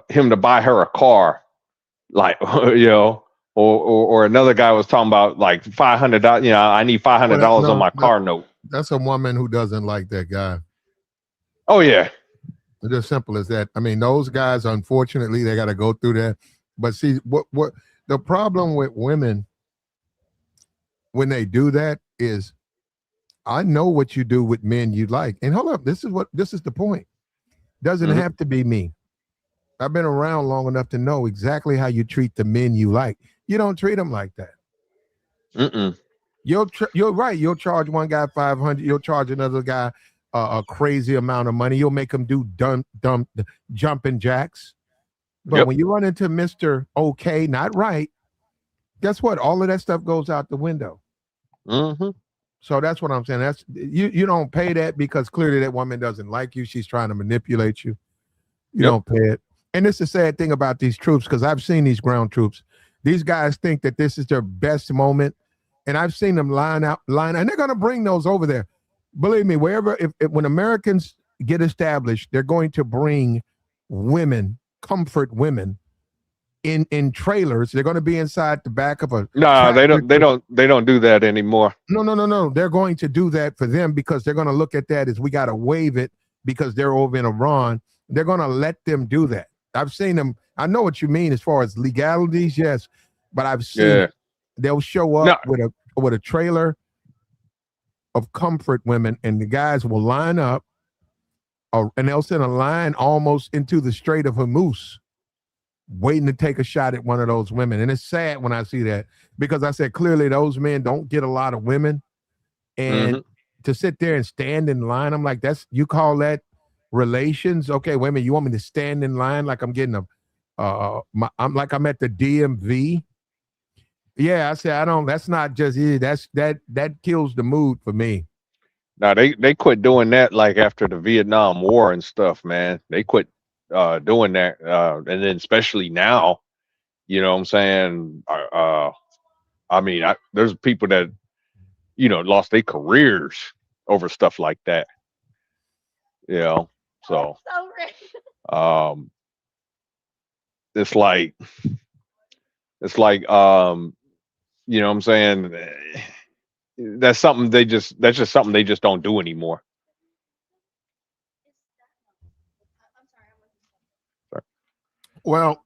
him to buy her a car, like you know, or another guy was talking about like $500, you know, I need five
Well,
hundred
that,
dollars on
no,
my car note.
that's a woman who doesn't like that guy.
Oh yeah.
It's as simple as that. I mean, those guys, unfortunately, they got to go through that. But see, what the problem with women when they do that is, I know what you do with men you like. And hold up, this is the point. Doesn't
Mhm.
have to be me. I've been around long enough to know exactly how you treat the men you like. You don't treat them like that.
Mm-mm.
You're right. You'll charge one guy 500. You'll charge another guy a crazy amount of money. You'll make him do dumb jumping jacks. But
Yep.
when you run into Mr. Okay, not right, guess what? All of that stuff goes out the window.
Mm-hmm.
So that's what I'm saying. That's you don't pay that because clearly that woman doesn't like you. She's trying to manipulate you. You
Yep.
don't pay it. And it's the sad thing about these troops, because I've seen these ground troops. These guys think that this is their best moment. And I've seen them line, and they're going to bring those over there. Believe me, wherever, when Americans get established, they're going to bring women, comfort women, in trailers. They're going to be inside the back of a
No, they
tractor.
they don't do that anymore.
No. They're going to do that for them because they're going to look at that as we got to waive it because they're over in Iran. They're going to let them do that. I've seen them. I know what you mean as far as legalities, yes, but I've seen they'll show up with a trailer of comfort women, and the guys will line up, and they'll send a line almost into the Strait of Hormuz, waiting to take a shot at one of those women. And it's sad when I see that because I said clearly those men don't get a lot of women, and to sit there and stand in line, I'm like, you call that relations? Okay, wait a minute, you want me to stand in line like I'm getting I'm like I'm at the DMV? Yeah, I said that's not just it. That kills the mood for me.
Now they quit doing that like after the Vietnam War and stuff, man. They quit doing that, and then especially now, you know what I'm saying? I mean, there's people that lost their careers over stuff like that. You know, so it's like you know what I'm saying? That's just something they just don't do anymore.
Well,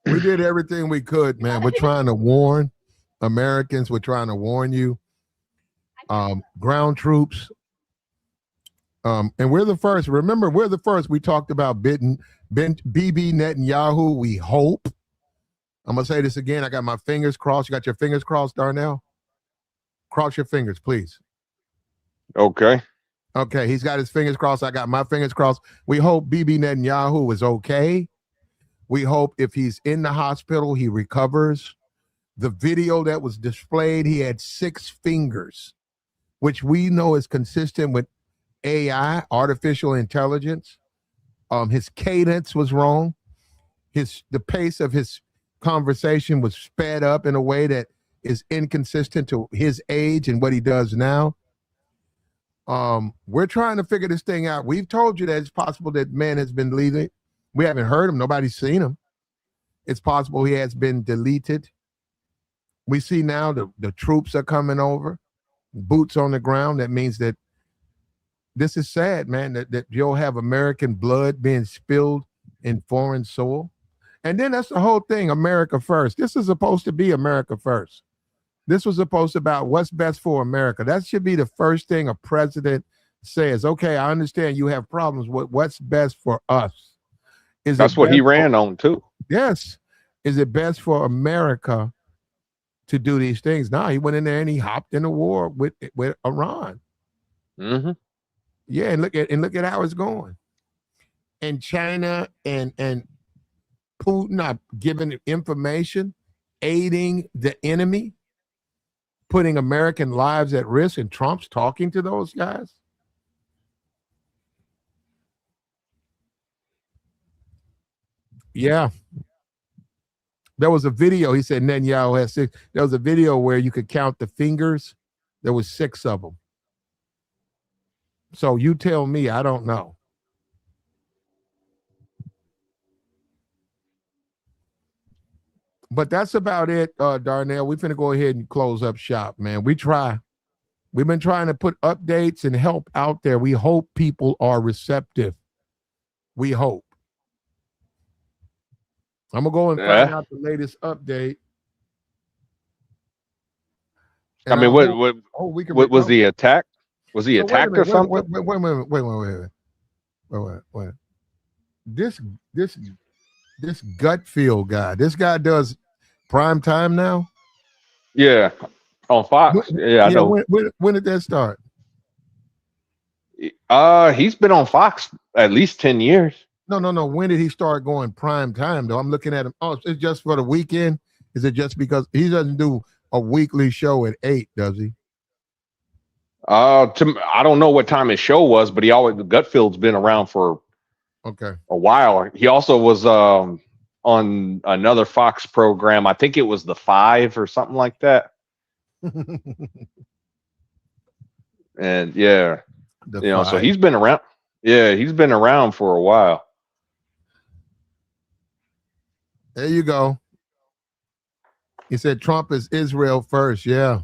we did everything we could, man. We're trying to warn Americans. We're trying to warn you. Ground troops. And we're the first. Remember, we're the first. We talked about Bibi Netanyahu. We hope. I'm going to say this again. I got my fingers crossed. You got your fingers crossed, Darnell? Cross your fingers, please.
Okay.
Okay, he's got his fingers crossed. I got my fingers crossed. We hope Bibi Netanyahu is okay. We hope if he's in the hospital, he recovers. The video that was displayed, he had 6 fingers, which we know is consistent with AI, artificial intelligence. His cadence was wrong. The pace of his conversation was sped up in a way that is inconsistent to his age and what he does now. We're trying to figure this thing out. We've told you that it's possible that man has been deleted. We haven't heard him. Nobody's seen him. It's possible he has been deleted. We see now the troops are coming over, boots on the ground. That means that this is sad, man, that you'll have American blood being spilled in foreign soil. And then that's the whole thing, America first. This is supposed to be America first. This was supposed to be about what's best for America. That should be the first thing a president says. Okay, I understand you have problems with what's best for us.
That's what he ran on too.
Yes. Is it best for America to do these things? No, he went in there and he hopped in a war with Iran.
Mm-hmm.
Yeah, and look at how it's going. And China and Putin are giving information, aiding the enemy, putting American lives at risk, and Trump's talking to those guys. Yeah. There was a video. He said Netanyahu has 6. There was a video where you could count the fingers. There was 6 of them. So you tell me, I don't know. But that's about it, Darnell. We're finna go ahead and close up shop, man. We try. We've been trying to put updates and help out there. We hope people are receptive. We hope. I'm gonna go and find out the latest update.
I mean, what was the attack? Was he attacked or something?
Wait. this gut feel guy. This guy does prime time now.
Yeah, on Fox. Yeah, I
Yeah,
know.
when did that start?
He's been on Fox at least 10 years.
No. When did he start going prime time though? I'm looking at him. Oh, it's just for the weekend. Is it just because he doesn't do a weekly show at 8, does he?
I don't know what time his show was, but Gutfield's been around for
Okay.
a while. He also was on another Fox program. I think it was The Five or something like that. And yeah, so he's been around. Yeah, he's been around for a while.
There you go. He said Trump is Israel first. Yeah.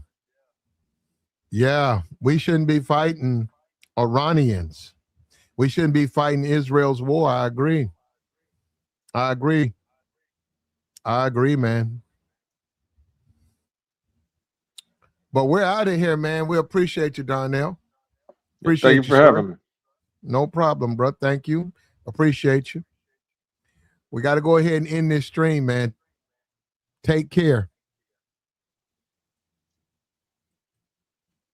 Yeah. We shouldn't be fighting Iranians. We shouldn't be fighting Israel's war. I agree. I agree, man. But we're out of here, man. We appreciate you, Darnell. Appreciate
Thank you for having me.
No problem, bro. Thank you. Appreciate you. We got to go ahead and end this stream, man. Take care.